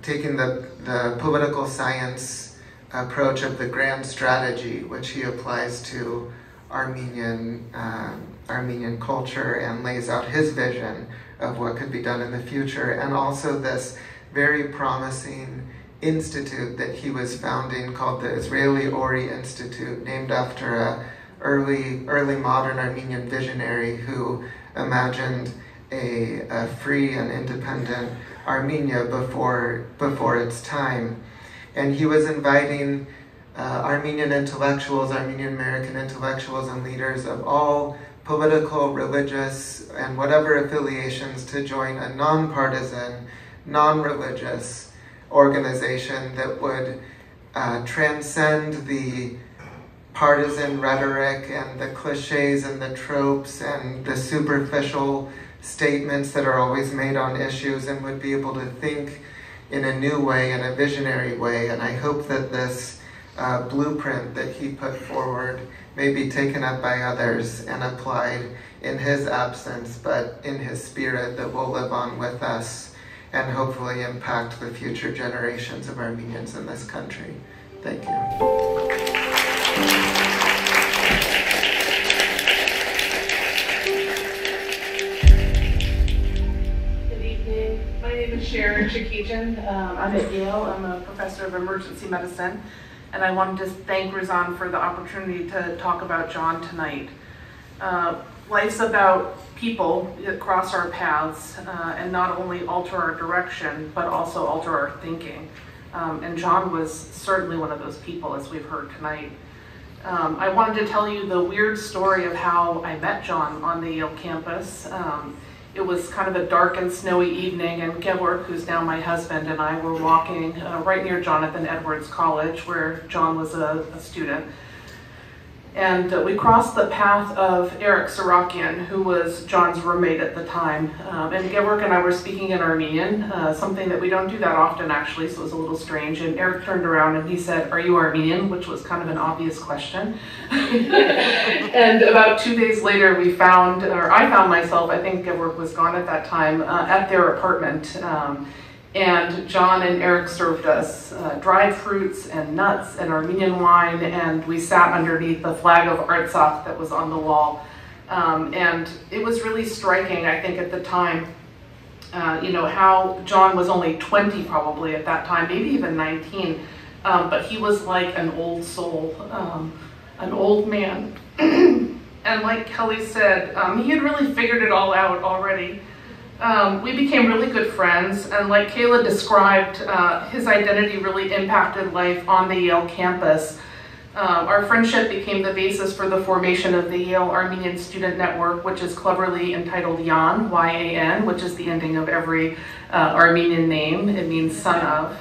taking the political science approach of the grand strategy, which he applies to Armenian culture and lays out his vision of what could be done in the future, and also this very promising institute that he was founding called the Israeli Ori Institute, named after a early modern Armenian visionary who imagined a free and independent Armenia before its time. And he was inviting Armenian intellectuals, Armenian American intellectuals and leaders of all political, religious, and whatever affiliations to join a non-partisan, non-religious organization that would transcend the partisan rhetoric and the cliches and the tropes and the superficial statements that are always made on issues, and would be able to think in a new way, in a visionary way. And I hope that this blueprint that he put forward may be taken up by others and applied in his absence, but in his spirit that will live on with us and hopefully impact the future generations of Armenians in this country. Thank you. My name is Sharon Shakijan. I'm at Yale. I'm a professor of emergency medicine, and I wanted to thank Razan for the opportunity to talk about John tonight. Life's about people that cross our paths and not only alter our direction, but also alter our thinking. And John was certainly one of those people, as we've heard tonight. I wanted to tell you the weird story of how I met John on the Yale campus. It was kind of a dark and snowy evening, and Georg, who's now my husband, and I were walking right near Jonathan Edwards College, where John was a student. And we crossed the path of Eric Sarakian, who was John's roommate at the time. And Georg and I were speaking in Armenian, something that we don't do that often, actually, so it was a little strange. And Eric turned around and he said, "Are you Armenian?" which was kind of an obvious question. And about 2 days later, I found myself, I think Georg was gone at that time, at their apartment. And John and Eric served us dried fruits and nuts and Armenian wine, and we sat underneath the flag of Artsakh that was on the wall. And it was really striking, I think, at the time, how John was only 20 probably at that time, maybe even 19, but he was like an old soul, an old man. And like Kelly said, he had really figured it all out already. We became really good friends, and like Kayla described, his identity really impacted life on the Yale campus. Our friendship became the basis for the formation of the Yale Armenian Student Network, which is cleverly entitled Yan, Y-A-N, which is the ending of every Armenian name. It means son of.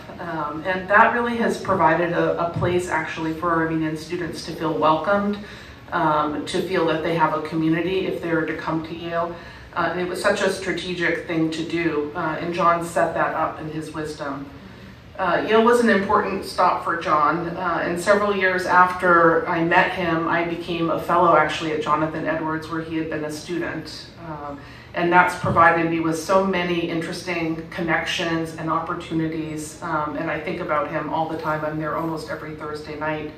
And that really has provided a place actually for Armenian students to feel welcomed, to feel that they have a community if they were to come to Yale. And it was such a strategic thing to do, and John set that up in his wisdom. Yale was an important stop for John, and several years after I met him, I became a fellow actually at Jonathan Edwards, where he had been a student. And that's provided me with so many interesting connections and opportunities, and I think about him all the time. I'm there almost every Thursday night.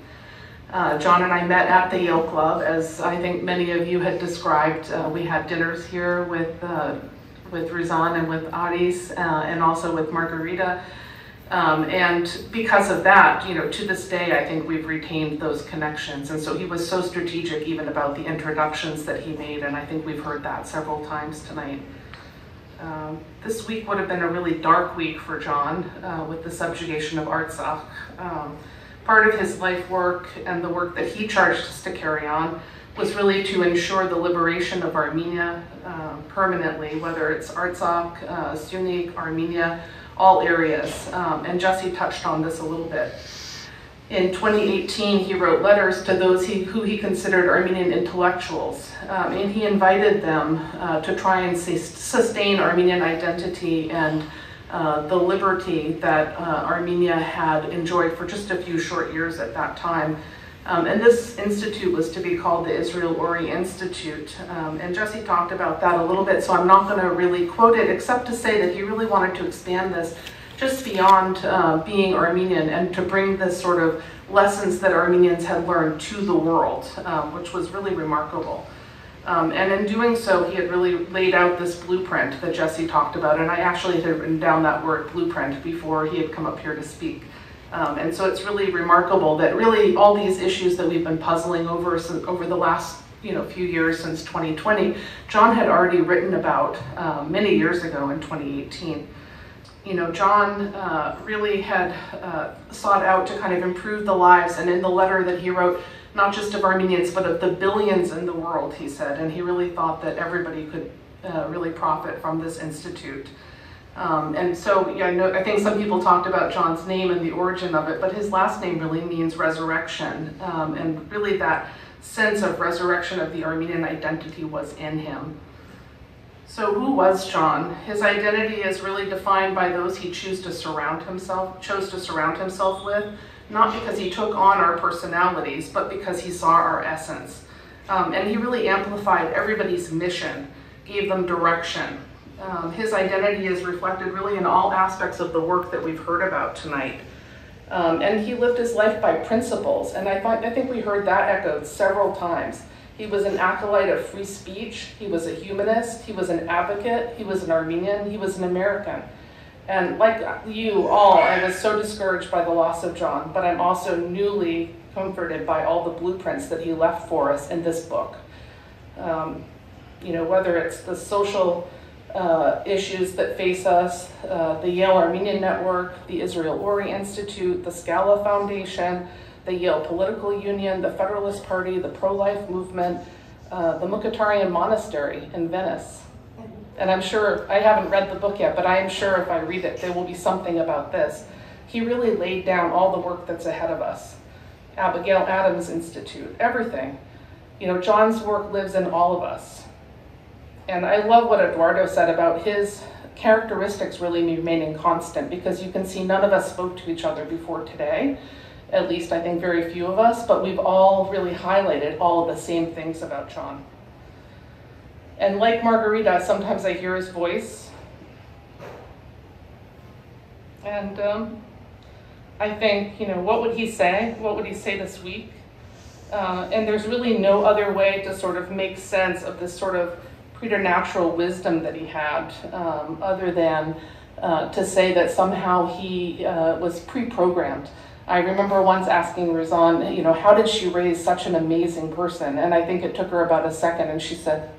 John and I met at the Yale Club, as I think many of you had described. We had dinners here with Razan and with Adis, and also with Margarita. And because of that, to this day, I think we've retained those connections. And so he was so strategic even about the introductions that he made, and I think we've heard that several times tonight. This week would have been a really dark week for John with the subjugation of Artsakh. Part of his life work and the work that he charged us to carry on was really to ensure the liberation of Armenia permanently, whether it's Artsakh, Syunik, Armenia, all areas. And Jesse touched on this a little bit. In 2018, he wrote letters to those who he considered Armenian intellectuals, and he invited them to try and sustain Armenian identity and the liberty that Armenia had enjoyed for just a few short years at that time. And this institute was to be called the Israel Ori Institute. And Jesse talked about that a little bit, so I'm not going to really quote it, except to say that he really wanted to expand this just beyond being Armenian and to bring this sort of lessons that Armenians had learned to the world, which was really remarkable. And in doing so, he had really laid out this blueprint that Jesse talked about, and I actually had written down that word blueprint before he had come up here to speak. And so it's really remarkable that really all these issues that we've been puzzling over the last few years since 2020, John had already written about many years ago in 2018. John really had sought out to kind of improve the lives, and in the letter that he wrote, not just of Armenians, but of the billions in the world, he said, and he really thought that everybody could really profit from this institute. And so I think some people talked about John's name and the origin of it, but his last name really means resurrection, and really that sense of resurrection of the Armenian identity was in him. So who was John? His identity is really defined by those he chose to surround himself with, not because he took on our personalities, but because he saw our essence. And he really amplified everybody's mission, gave them direction. His identity is reflected really in all aspects of the work that we've heard about tonight. And he lived his life by principles, and I think we heard that echoed several times. He was an acolyte of free speech, he was a humanist, he was an advocate, he was an Armenian, he was an American. And like you all, I was so discouraged by the loss of John, but I'm also newly comforted by all the blueprints that he left for us in this book. You know, whether it's the social issues that face us, the Yale Armenian Network, the Israel-Ori Institute, the Scala Foundation, the Yale Political Union, the Federalist Party, the pro-life movement, the Mukatarian Monastery in Venice. And I'm sure, I haven't read the book yet, but I am sure if I read it, there will be something about this. He really laid down all the work that's ahead of us. Abigail Adams Institute, everything. You know, John's work lives in all of us. And I love what Eduardo said about his characteristics really remaining constant, because you can see none of us spoke to each other before today, at least I think very few of us, but we've all really highlighted all of the same things about John. And like Margarita, sometimes I hear his voice. And I think, you know, what would he say? What would he say this week? And there's really no other way to sort of make sense of this sort of preternatural wisdom that he had, other than to say that somehow he was pre-programmed. I remember once asking Razan, you know, how did she raise such an amazing person? And I think it took her about a second, and she said,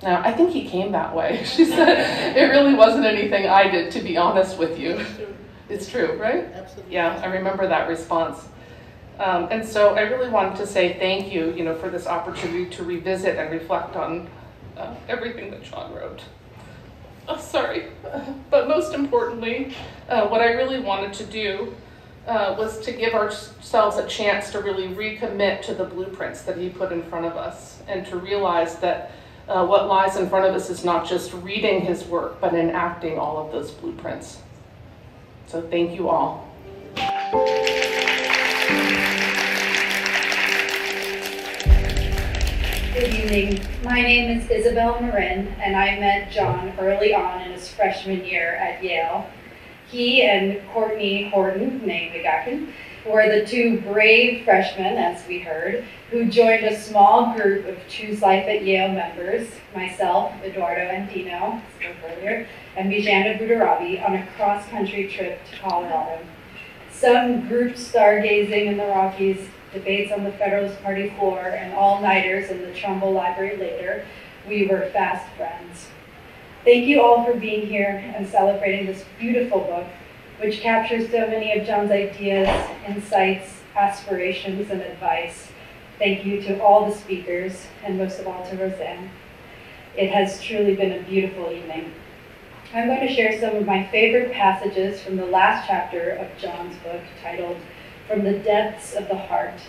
no, I think he came that way. She said, it really wasn't anything I did, to be honest with you. It's true, right? Absolutely. Yeah, I remember that response. And so I really wanted to say thank you, you know, for this opportunity to revisit and reflect on everything that John wrote. Oh, sorry. But most importantly, what I really wanted to do was to give ourselves a chance to really recommit to the blueprints that he put in front of us, and to realize that what lies in front of us is not just reading his work, but enacting all of those blueprints. So thank you all. Good evening. My name is Isabel Marin, and I met John early on in his freshman year at Yale. He and Courtney Horton, name Begakin, were the two brave freshmen, as we heard, who joined a small group of Choose Life at Yale members, myself, Eduardo Andino, spoke earlier, and Bijana Budarabi, on a cross-country trip to Colorado. Some group stargazing in the Rockies, debates on the Federalist Party floor, and all-nighters in the Trumbull Library later, we were fast friends. Thank you all for being here and celebrating this beautiful book, which captures so many of John's ideas, insights, aspirations, and advice. Thank you to all the speakers, and most of all to Roseanne. It has truly been a beautiful evening. I'm going to share some of my favorite passages from the last chapter of John's book, titled From the Depths of the Heart.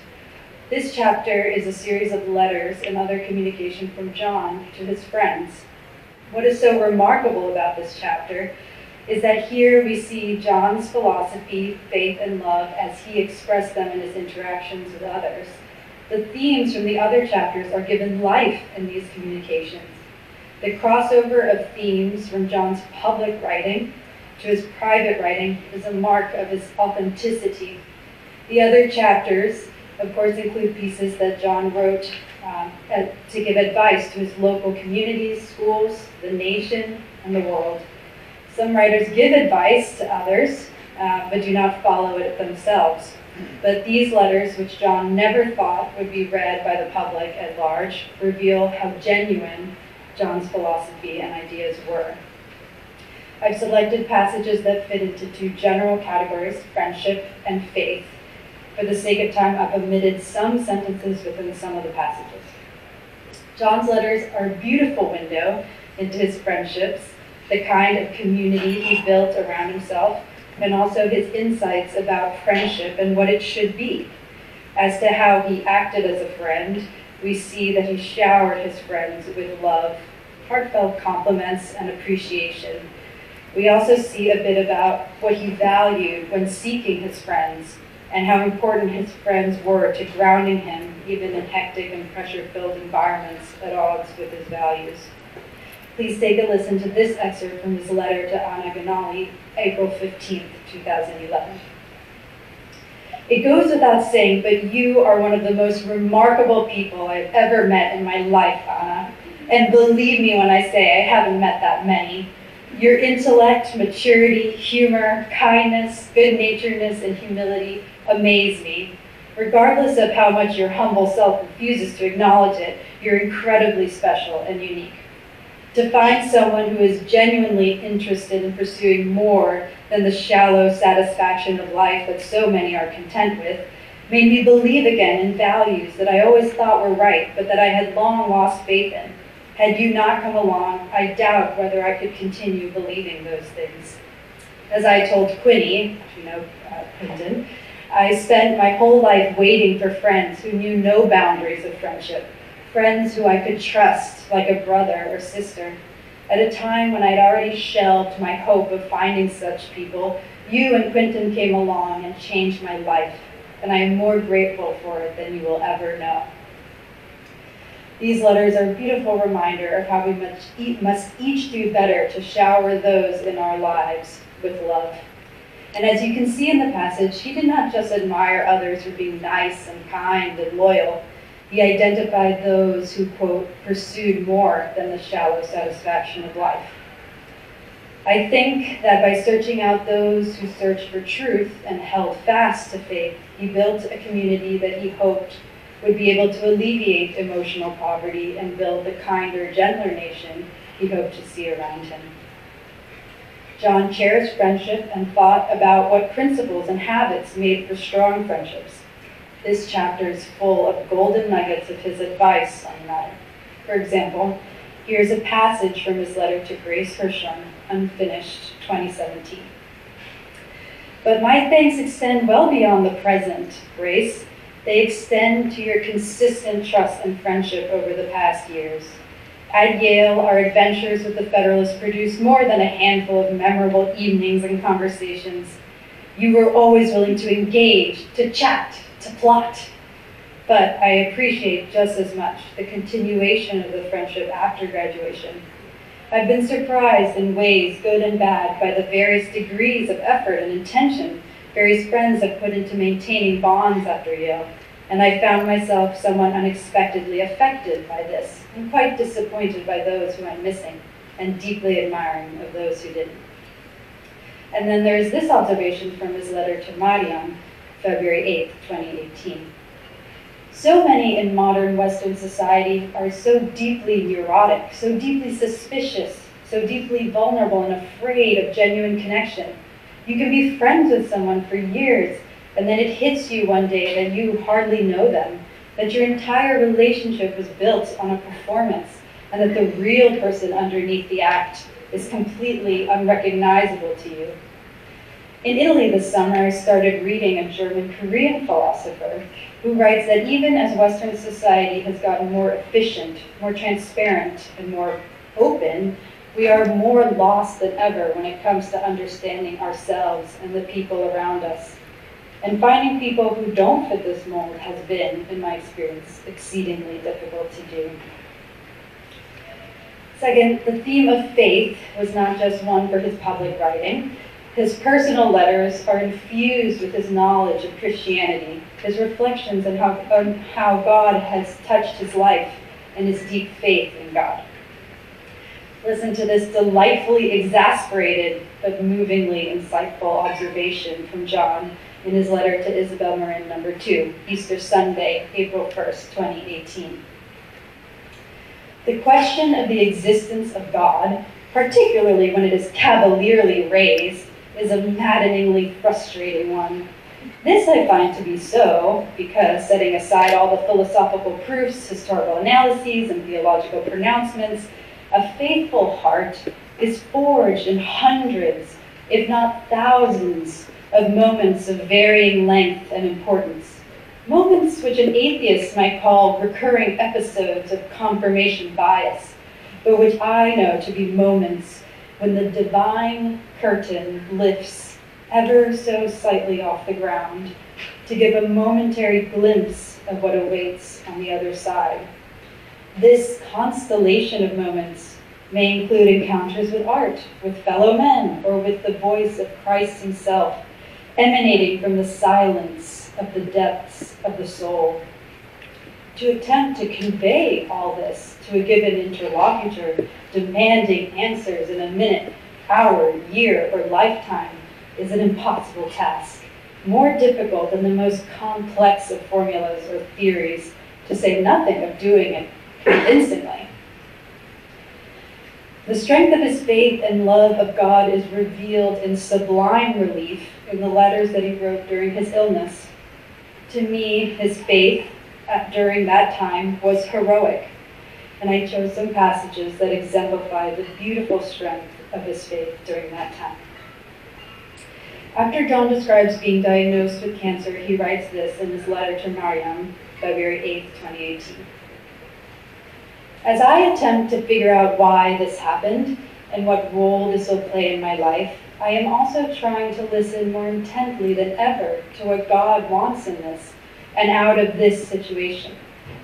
This chapter is a series of letters and other communication from John to his friends. What is so remarkable about this chapter is that here we see John's philosophy, faith, and love as he expressed them in his interactions with others. The themes from the other chapters are given life in these communications. The crossover of themes from John's public writing to his private writing is a mark of his authenticity. The other chapters, of course, include pieces that John wrote to give advice to his local communities, schools, the nation, and the world. Some writers give advice to others, but do not follow it themselves. But these letters, which John never thought would be read by the public at large, reveal how genuine John's philosophy and ideas were. I've selected passages that fit into two general categories, friendship and faith. For the sake of time, I've omitted some sentences within some of the passages. John's letters are a beautiful window into his friendships, the kind of community he built around himself, and also his insights about friendship and what it should be. As to how he acted as a friend, we see that he showered his friends with love, heartfelt compliments, and appreciation. We also see a bit about what he valued when seeking his friends, and how important his friends were to grounding him, even in hectic and pressure-filled environments at odds with his values. Please take a listen to this excerpt from his letter to Anna Ganali, April 15th, 2011. It goes without saying, but you are one of the most remarkable people I've ever met in my life, Anna. And believe me when I say I haven't met that many. Your intellect, maturity, humor, kindness, good-naturedness, and humility amaze me. Regardless of how much your humble self refuses to acknowledge it, you're incredibly special and unique. To find someone who is genuinely interested in pursuing more than the shallow satisfaction of life that so many are content with, made me believe again in values that I always thought were right, but that I had long lost faith in. Had you not come along, I doubt whether I could continue believing those things. As I told Quinny, Quinton, I spent my whole life waiting for friends who knew no boundaries of friendship, friends who I could trust like a brother or sister. At a time when I'd already shelved my hope of finding such people, you and Quinton came along and changed my life, and I am more grateful for it than you will ever know. These letters are a beautiful reminder of how we must each do better to shower those in our lives with love. And as you can see in the passage, he did not just admire others for being nice and kind and loyal. He identified those who, quote, pursued more than the shallow satisfaction of life. I think that by searching out those who searched for truth and held fast to faith, he built a community that he hoped would be able to alleviate emotional poverty and build the kinder, gentler nation he hoped to see around him. John cherished friendship and thought about what principles and habits made for strong friendships. This chapter is full of golden nuggets of his advice on the matter. For example, here's a passage from his letter to Grace Hirschhorn, unfinished, 2017. But my thanks extend well beyond the present, Grace. They extend to your consistent trust and friendship over the past years. At Yale, our adventures with the Federalists produced more than a handful of memorable evenings and conversations. You were always willing to engage, to chat, to plot. But I appreciate just as much the continuation of the friendship after graduation. I've been surprised in ways, good and bad, by the various degrees of effort and intention various friends have put into maintaining bonds after Yale, and I found myself somewhat unexpectedly affected by this, and quite disappointed by those who I'm missing, and deeply admiring of those who didn't. And then there's this observation from his letter to Mariam, February 8th, 2018. So many in modern Western society are so deeply neurotic, so deeply suspicious, so deeply vulnerable and afraid of genuine connection. You can be friends with someone for years, and then it hits you one day that you hardly know them, that your entire relationship was built on a performance, and that the real person underneath the act is completely unrecognizable to you. In Italy this summer, I started reading a German-Korean philosopher who writes that even as Western society has gotten more efficient, more transparent, and more open, we are more lost than ever when it comes to understanding ourselves and the people around us. And finding people who don't fit this mold has been, in my experience, exceedingly difficult to do. Second, the theme of faith was not just one for his public writing. His personal letters are infused with his knowledge of Christianity, his reflections on how God has touched his life, and his deep faith in God. Listen to this delightfully exasperated but movingly insightful observation from John in his letter to Isabel Marin, number 2, Easter Sunday, April 1st, 2018. The question of the existence of God, particularly when it is cavalierly raised, is a maddeningly frustrating one. This I find to be so because, setting aside all the philosophical proofs, historical analyses, and theological pronouncements, a faithful heart is forged in hundreds, if not thousands, of moments of varying length and importance. Moments which an atheist might call recurring episodes of confirmation bias, but which I know to be moments when the divine curtain lifts ever so slightly off the ground, to give a momentary glimpse of what awaits on the other side. This constellation of moments may include encounters with art, with fellow men, or with the voice of Christ himself, emanating from the silence of the depths of the soul. To attempt to convey all this to a given interlocutor, demanding answers in a minute, hour, year, or lifetime is an impossible task, more difficult than the most complex of formulas or theories, to say nothing of doing it convincingly. The strength of his faith and love of God is revealed in sublime relief in the letters that he wrote during his illness. To me, his faith during that time was heroic, and I chose some passages that exemplify the beautiful strength of his faith during that time. After John describes being diagnosed with cancer, he writes this in his letter to Mariam, February 8, 2018. As I attempt to figure out why this happened and what role this will play in my life, I am also trying to listen more intently than ever to what God wants in this and out of this situation.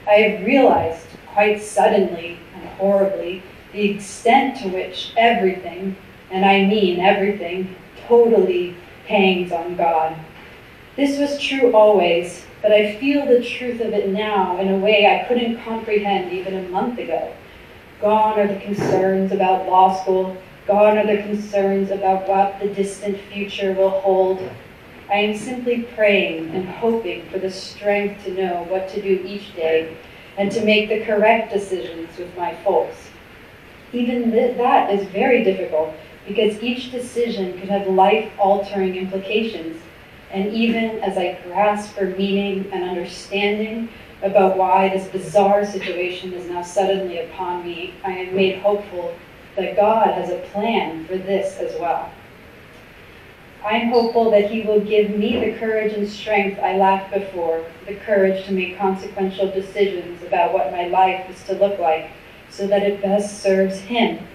I have realized quite suddenly and horribly the extent to which everything, and I mean everything, totally hangs on God. This was true always, but I feel the truth of it now in a way I couldn't comprehend even a month ago. Gone are the concerns about law school. Gone are the concerns about what the distant future will hold. I am simply praying and hoping for the strength to know what to do each day and to make the correct decisions with my folks. Even that is very difficult because each decision could have life-altering implications. And even as I grasp for meaning and understanding about why this bizarre situation is now suddenly upon me, I am made hopeful that God has a plan for this as well. I am hopeful that he will give me the courage and strength I lacked before, the courage to make consequential decisions about what my life is to look like, so that it best serves him.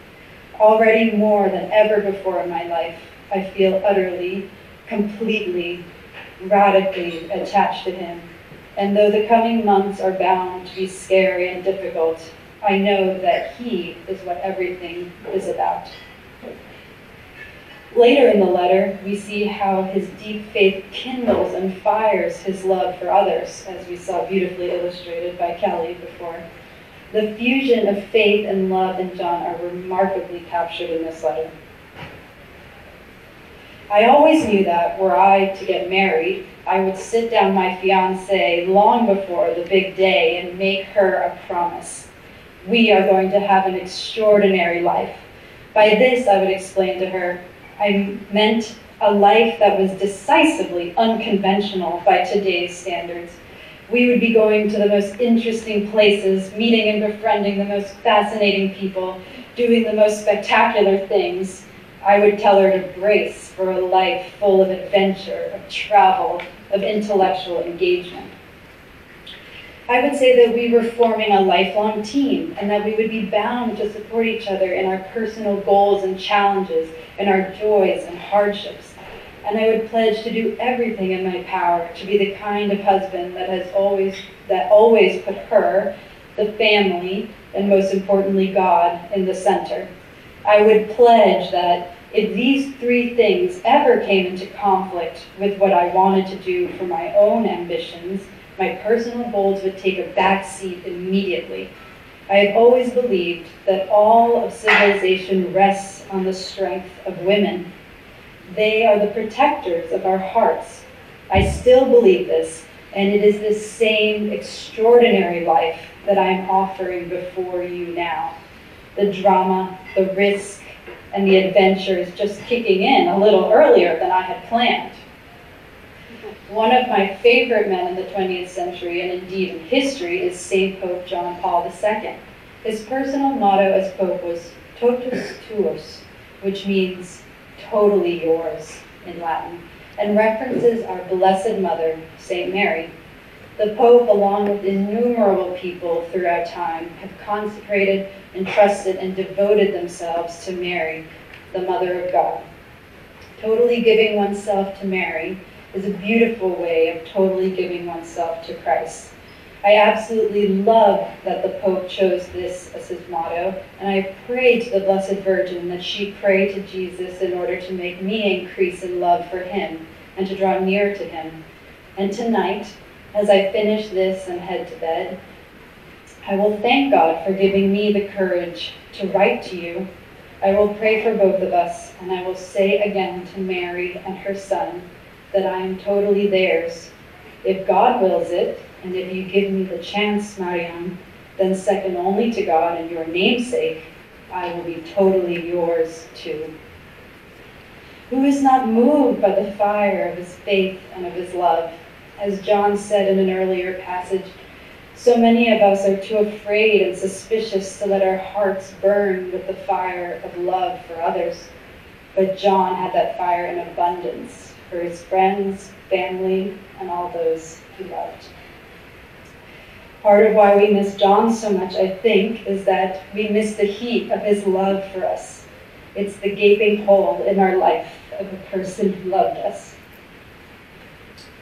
Already more than ever before in my life, I feel utterly, completely, radically attached to him. And though the coming months are bound to be scary and difficult, I know that he is what everything is about. Later in the letter, we see how his deep faith kindles and fires his love for others, as we saw beautifully illustrated by Kelly before. The fusion of faith and love in John are remarkably captured in this letter. I always knew that were I to get married, I would sit down my fiancée long before the big day and make her a promise. We are going to have an extraordinary life. By this, I would explain to her, I meant a life that was decisively unconventional by today's standards. We would be going to the most interesting places, meeting and befriending the most fascinating people, doing the most spectacular things. I would tell her to brace for a life full of adventure, of travel, of intellectual engagement. I would say that we were forming a lifelong team and that we would be bound to support each other in our personal goals and challenges, in our joys and hardships. And I would pledge to do everything in my power to be the kind of husband that always put her, the family, and most importantly God, in the center. I would pledge that if these three things ever came into conflict with what I wanted to do for my own ambitions, my personal goals would take a back seat immediately. I have always believed that all of civilization rests on the strength of women. They are the protectors of our hearts. I still believe this, and it is this same extraordinary life that I am offering before you now. The drama, the risk, and the adventure is just kicking in a little earlier than I had planned. One of my favorite men in the 20th century, and indeed in history, is Saint Pope John Paul II. His personal motto as Pope was totus tuus, which means totally yours in Latin, and references our Blessed Mother, Saint Mary. The Pope, along with innumerable people throughout time, have consecrated, entrusted, and devoted themselves to Mary, the Mother of God. Totally giving oneself to Mary is a beautiful way of totally giving oneself to Christ. I absolutely love that the Pope chose this as his motto, and I pray to the Blessed Virgin that she pray to Jesus in order to make me increase in love for him and to draw near to him. And tonight, as I finish this and head to bed, I will thank God for giving me the courage to write to you. I will pray for both of us, and I will say again to Mary and her son that I am totally theirs. If God wills it, and if you give me the chance, Mariam, then second only to God and your namesake, I will be totally yours too. Who is not moved by the fire of his faith and of his love? As John said in an earlier passage, so many of us are too afraid and suspicious to let our hearts burn with the fire of love for others. But John had that fire in abundance for his friends, family, and all those he loved. Part of why we miss John so much, I think, is that we miss the heat of his love for us. It's the gaping hole in our life of a person who loved us.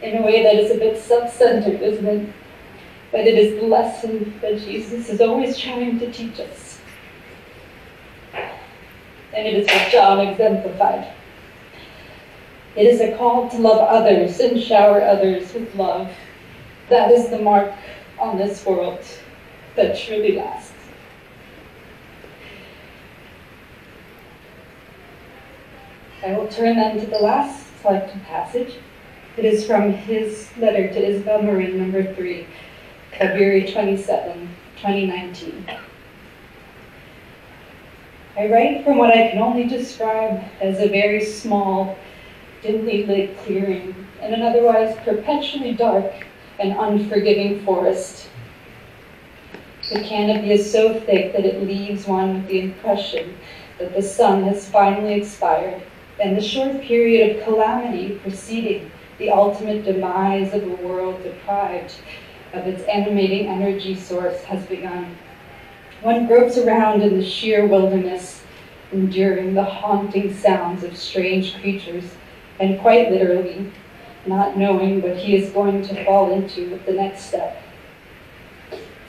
In a way that is a bit self-centered, isn't it? But it is the lesson that Jesus is always trying to teach us. And it is what John exemplified. It is a call to love others and shower others with love. That is the mark on this world that truly lasts. I will turn then to the last selected passage. It is from his letter to Isabel Marin, number 3, February 27, 2019. I write from what I can only describe as a very small, dimly lit clearing in an otherwise perpetually dark and unforgiving forest. The canopy is so thick that it leaves one with the impression that the sun has finally expired, and the short period of calamity preceding the ultimate demise of a world deprived of its animating energy source has begun. One gropes around in the sheer wilderness, enduring the haunting sounds of strange creatures, and quite literally, not knowing what he is going to fall into with the next step.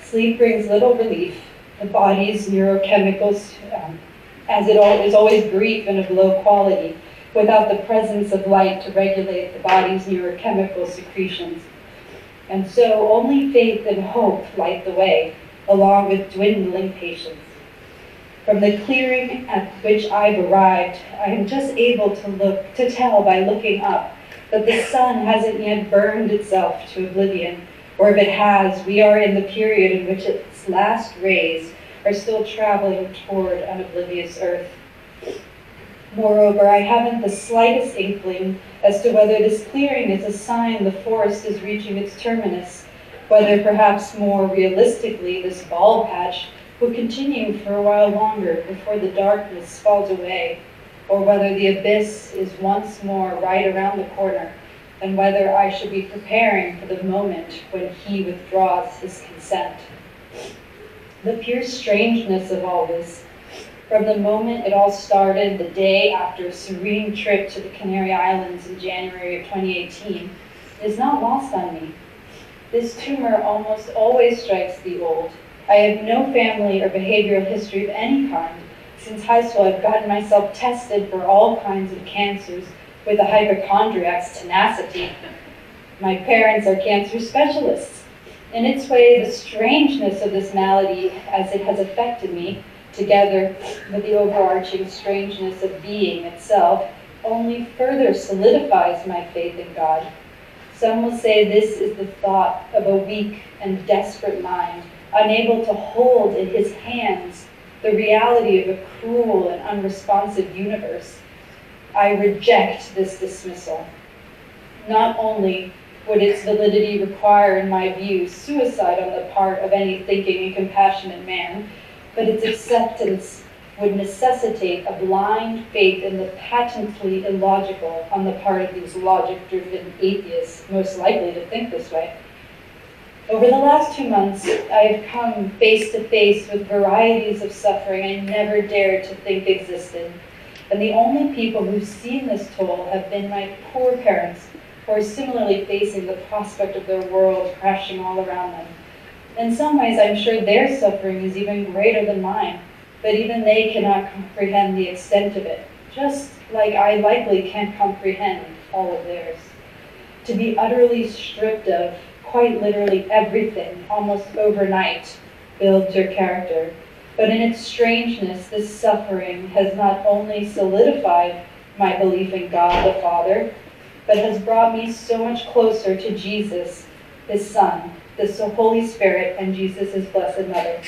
Sleep brings little relief. The body's neurochemicals, as it is always brief and of low quality, without the presence of light to regulate the body's neurochemical secretions. And so only faith and hope light the way, along with dwindling patience. From the clearing at which I've arrived, I am just able to tell by looking up that the sun hasn't yet burned itself to oblivion, or if it has, we are in the period in which its last rays are still traveling toward an oblivious earth. Moreover, I haven't the slightest inkling as to whether this clearing is a sign the forest is reaching its terminus, whether perhaps more realistically this bulb patch will continue for a while longer before the darkness falls away, or whether the abyss is once more right around the corner, and whether I should be preparing for the moment when he withdraws his consent. The pure strangeness of all this, from the moment it all started, the day after a serene trip to the Canary Islands in January of 2018, is not lost on me. This tumor almost always strikes the old. I have no family or behavioral history of any kind. Since high school, I've gotten myself tested for all kinds of cancers with a hypochondriac's tenacity. My parents are cancer specialists. In its way, the strangeness of this malady as it has affected me, together with the overarching strangeness of being itself, only further solidifies my faith in God. Some will say this is the thought of a weak and desperate mind, unable to hold in his hands the reality of a cruel and unresponsive universe. I reject this dismissal. Not only would its validity require, in my view, suicide on the part of any thinking and compassionate man, but its acceptance would necessitate a blind faith in the patently illogical on the part of these logic-driven atheists most likely to think this way. Over the last 2 months, I have come face to face with varieties of suffering I never dared to think existed. And the only people who've seen this toll have been my poor parents, or similarly facing the prospect of their world crashing all around them. In some ways, I'm sure their suffering is even greater than mine, but even they cannot comprehend the extent of it, just like I likely can't comprehend all of theirs. To be utterly stripped of, quite literally everything, almost overnight, builds your character. But in its strangeness, this suffering has not only solidified my belief in God the Father, but has brought me so much closer to Jesus, his Son, the Holy Spirit, and Jesus' Blessed Mother.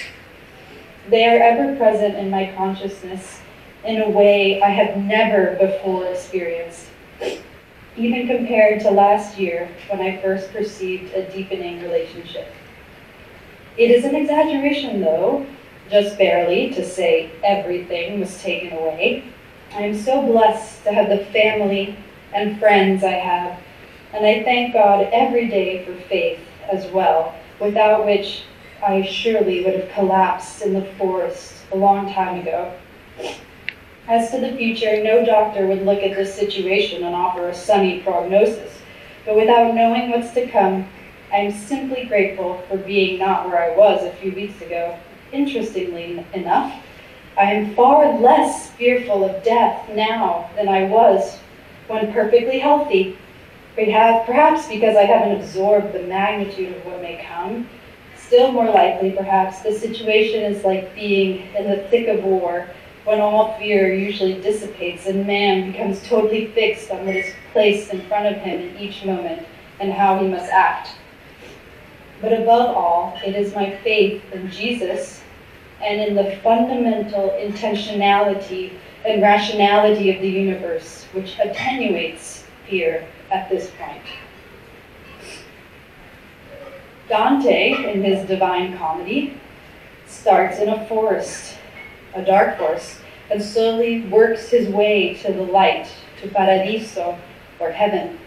They are ever present in my consciousness in a way I have never before experienced, even compared to last year when I first perceived a deepening relationship. It is an exaggeration, though, just barely, to say everything was taken away. I am so blessed to have the family and friends I have, and I thank God every day for faith as well, without which I surely would have collapsed in the forest a long time ago. As to the future, no doctor would look at this situation and offer a sunny prognosis, but without knowing what's to come, I am simply grateful for being not where I was a few weeks ago. Interestingly enough, I am far less fearful of death now than I was when perfectly healthy. Perhaps because I haven't absorbed the magnitude of what may come. Still more likely, perhaps, the situation is like being in the thick of war, when all fear usually dissipates and man becomes totally fixed on what is placed in front of him in each moment and how he must act. But above all, it is my faith in Jesus and in the fundamental intentionality and rationality of the universe which attenuates fear at this point. Dante, in his Divine Comedy, starts in a forest, a dark forest, and slowly works his way to the light, to Paradiso, or heaven.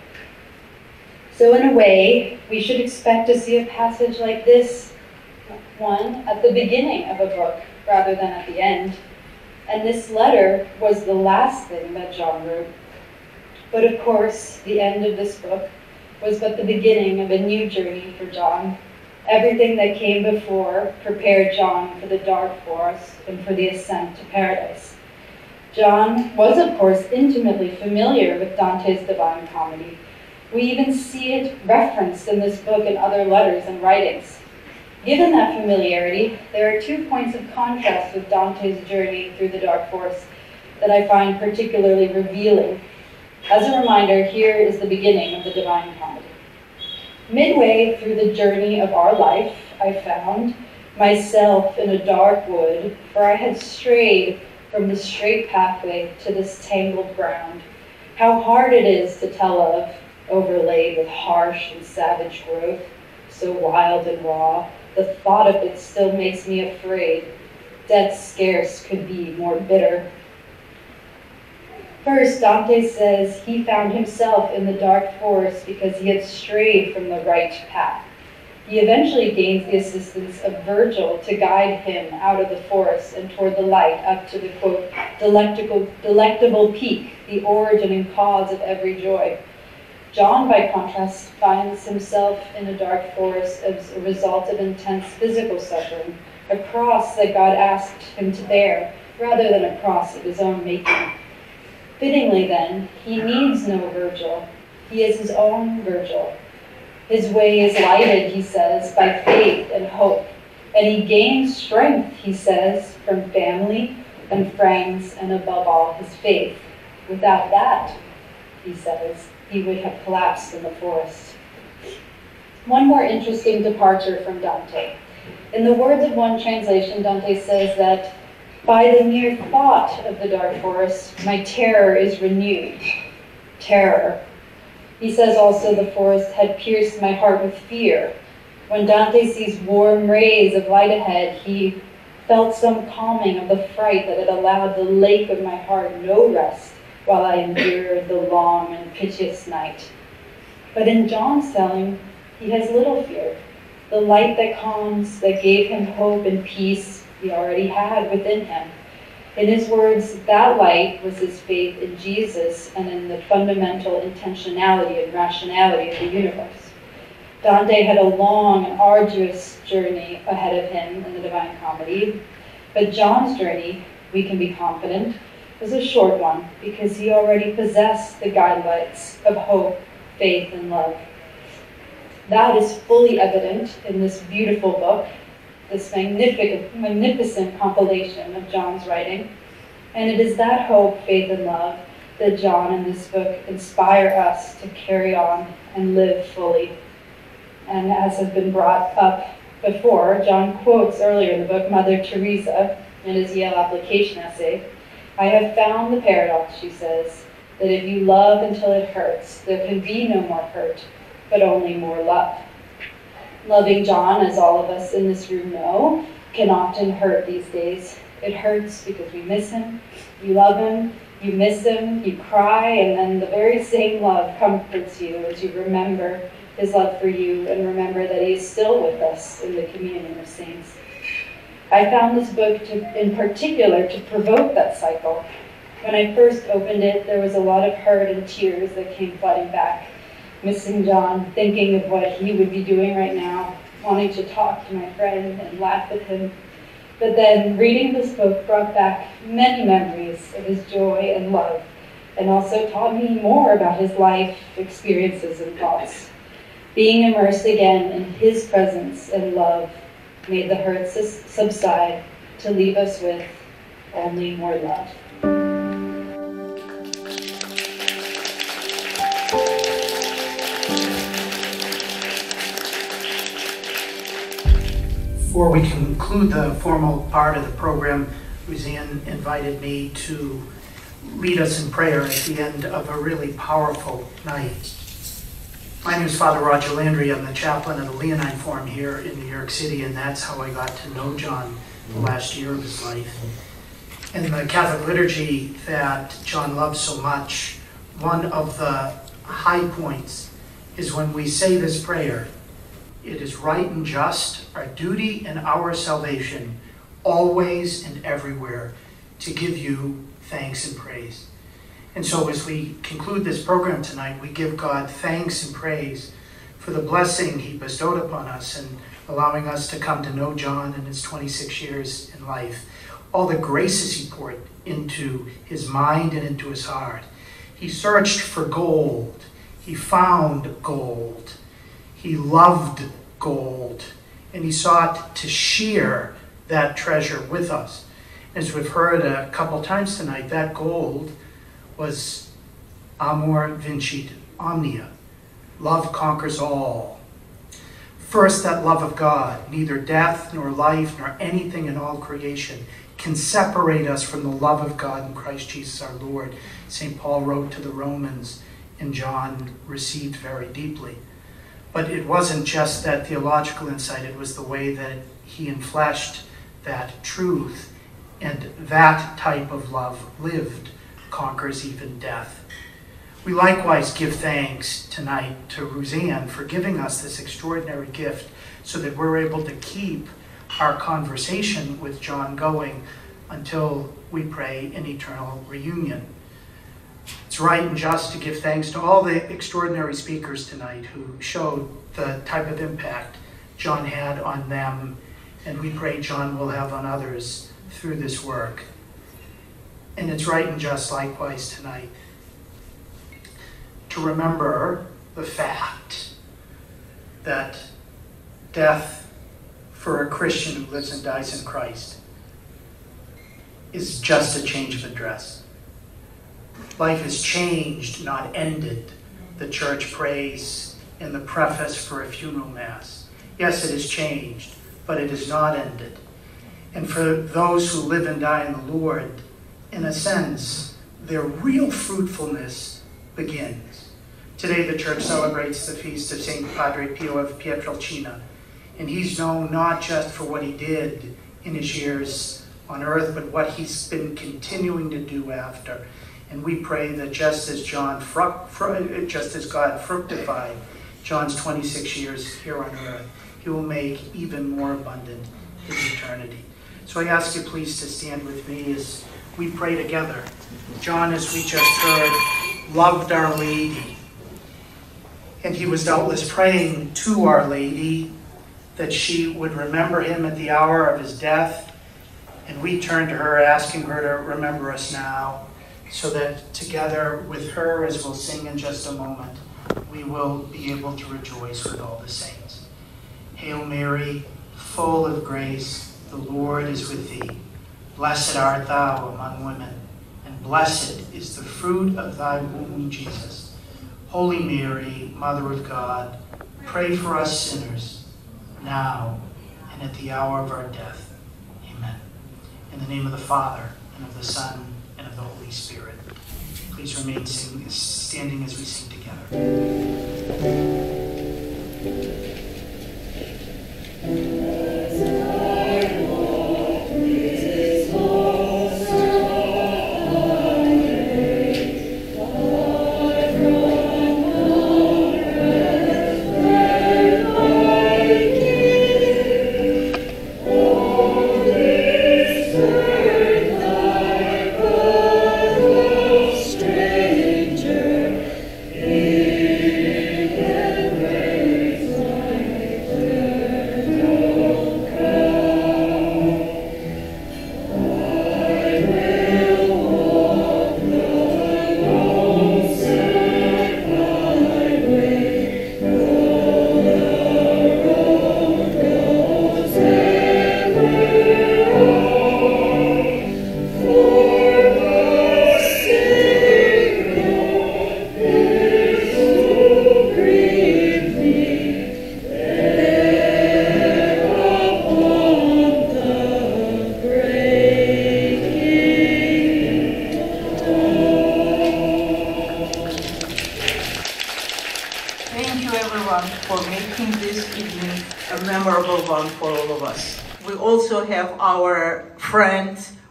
So in a way, we should expect to see a passage like this, one at the beginning of a book, rather than at the end. And this letter was the last thing that John wrote. But of course, the end of this book was but the beginning of a new journey for John. Everything that came before prepared John for the dark forest and for the ascent to paradise. John was, of course, intimately familiar with Dante's Divine Comedy. We even see it referenced in this book and other letters and writings. Given that familiarity, there are 2 points of contrast with Dante's journey through the dark forest that I find particularly revealing. As a reminder, here is the beginning of the Divine Comedy. Midway through the journey of our life, I found myself in a dark wood, for I had strayed from the straight pathway to this tangled ground. How hard it is to tell of, overlaid with harsh and savage growth, so wild and raw, the thought of it still makes me afraid. Death scarce could be more bitter. First, Dante says he found himself in the dark forest because he had strayed from the right path. He eventually gains the assistance of Virgil to guide him out of the forest and toward the light up to the, quote, delectable peak, the origin and cause of every joy. John, by contrast, finds himself in a dark forest as a result of intense physical suffering, a cross that God asked him to bear, rather than a cross of his own making. Fittingly, then, he needs no Virgil. He is his own Virgil. His way is lighted, he says, by faith and hope, and he gains strength, he says, from family and friends, and above all, his faith. Without that, he says, he would have collapsed in the forest. One more interesting departure from Dante. In the words of one translation, Dante says that, by the mere thought of the dark forest, my terror is renewed. Terror. He says also the forest had pierced my heart with fear. When Dante sees warm rays of light ahead, he felt some calming of the fright that had allowed the lake of my heart no rest while I endured the long and piteous night. But in John's telling, he has little fear. The light that calms, that gave him hope and peace, he already had within him. In his words, that light was his faith in Jesus and in the fundamental intentionality and rationality of the universe. Dante had a long and arduous journey ahead of him in the Divine Comedy, but John's journey, we can be confident, was a short one because he already possessed the guidelights of hope, faith, and love. That is fully evident in this beautiful book, this magnificent compilation of John's writing. And it is that hope, faith, and love that John and this book inspire us to carry on and live fully. And as has been brought up before, John quotes earlier in the book Mother Teresa in his Yale application essay. "I have found the paradox," she says, "that if you love until it hurts, there can be no more hurt, but only more love." Loving John, as all of us in this room know, can often hurt these days. It hurts because we miss him, you love him, you miss him, you cry, and then the very same love comforts you as you remember his love for you and remember that he is still with us in the communion of saints. I found this book in particular to provoke that cycle. When I first opened it, there was a lot of hurt and tears that came flooding back. Missing John, thinking of what he would be doing right now, wanting to talk to my friend and laugh with him. But then reading this book brought back many memories of his joy and love, and also taught me more about his life, experiences, and thoughts. Being immersed again in his presence and love made the hurt subside to leave us with only more love. Before we conclude the formal part of the program, Roseanne invited me to lead us in prayer at the end of a really powerful night. My name is Father Roger Landry. I'm the chaplain of the Leonine Forum here in New York City, and that's how I got to know John the last year of his life. In the Catholic liturgy that John loves so much, one of the high points is when we say this prayer: "It is right and just, our duty and our salvation, always and everywhere, to give you thanks and praise." And so as we conclude this program tonight, we give God thanks and praise for the blessing he bestowed upon us and allowing us to come to know John in his 26 years in life. All the graces he poured into his mind and into his heart. He searched for gold. He found gold. He loved gold, and he sought to share that treasure with us. As we've heard a couple times tonight, that gold was amor vincit omnia. Love conquers all. First, that love of God. Neither death nor life nor anything in all creation can separate us from the love of God in Christ Jesus our Lord. St. Paul wrote to the Romans, and John received very deeply. But it wasn't just that theological insight, it was the way that he enfleshed that truth. And that type of love lived conquers even death. We likewise give thanks tonight to Roseanne for giving us this extraordinary gift so that we're able to keep our conversation with John going until we pray an eternal reunion. It's right and just to give thanks to all the extraordinary speakers tonight who showed the type of impact John had on them, and we pray John will have on others through this work. And it's right and just likewise tonight to remember the fact that death for a Christian who lives and dies in Christ is just a change of address. Life is changed, not ended. The church prays in the preface for a funeral mass. Yes, it has changed, but it is not ended. And for those who live and die in the Lord, in a sense, their real fruitfulness begins. Today the church celebrates the feast of St. Padre Pio of Pietrelcina, and he's known not just for what he did in his years on earth, but what he's been continuing to do after. And we pray that just as God fructified John's 26 years here on earth, he will make even more abundant his eternity. So I ask you please to stand with me as we pray together. John, as we just heard, loved Our Lady. And he was doubtless praying to Our Lady that she would remember him at the hour of his death. And we turn to her, asking her to remember us now, so that together with her, as we'll sing in just a moment, we will be able to rejoice with all the saints. Hail Mary, full of grace, the Lord is with thee. Blessed art thou among women, and blessed is the fruit of thy womb, Jesus. Holy Mary, Mother of God, pray for us sinners, now and at the hour of our death. Amen. In the name of the Father, and of the Son, and of the Holy Spirit. Please remain standing as we sing together.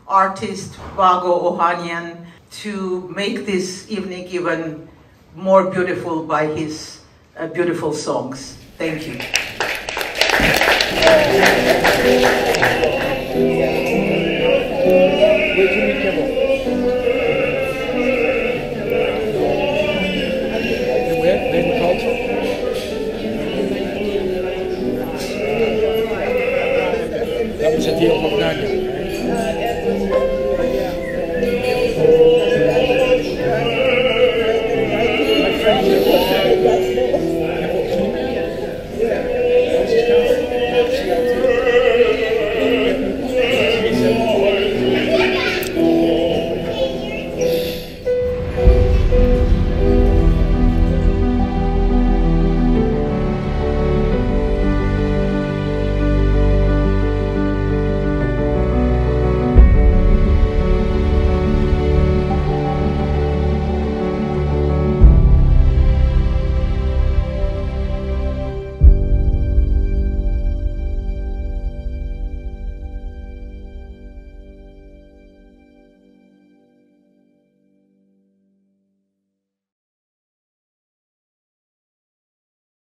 Artist Aroutiounian to make this evening even more beautiful by his beautiful songs. Thank you. That was a deal of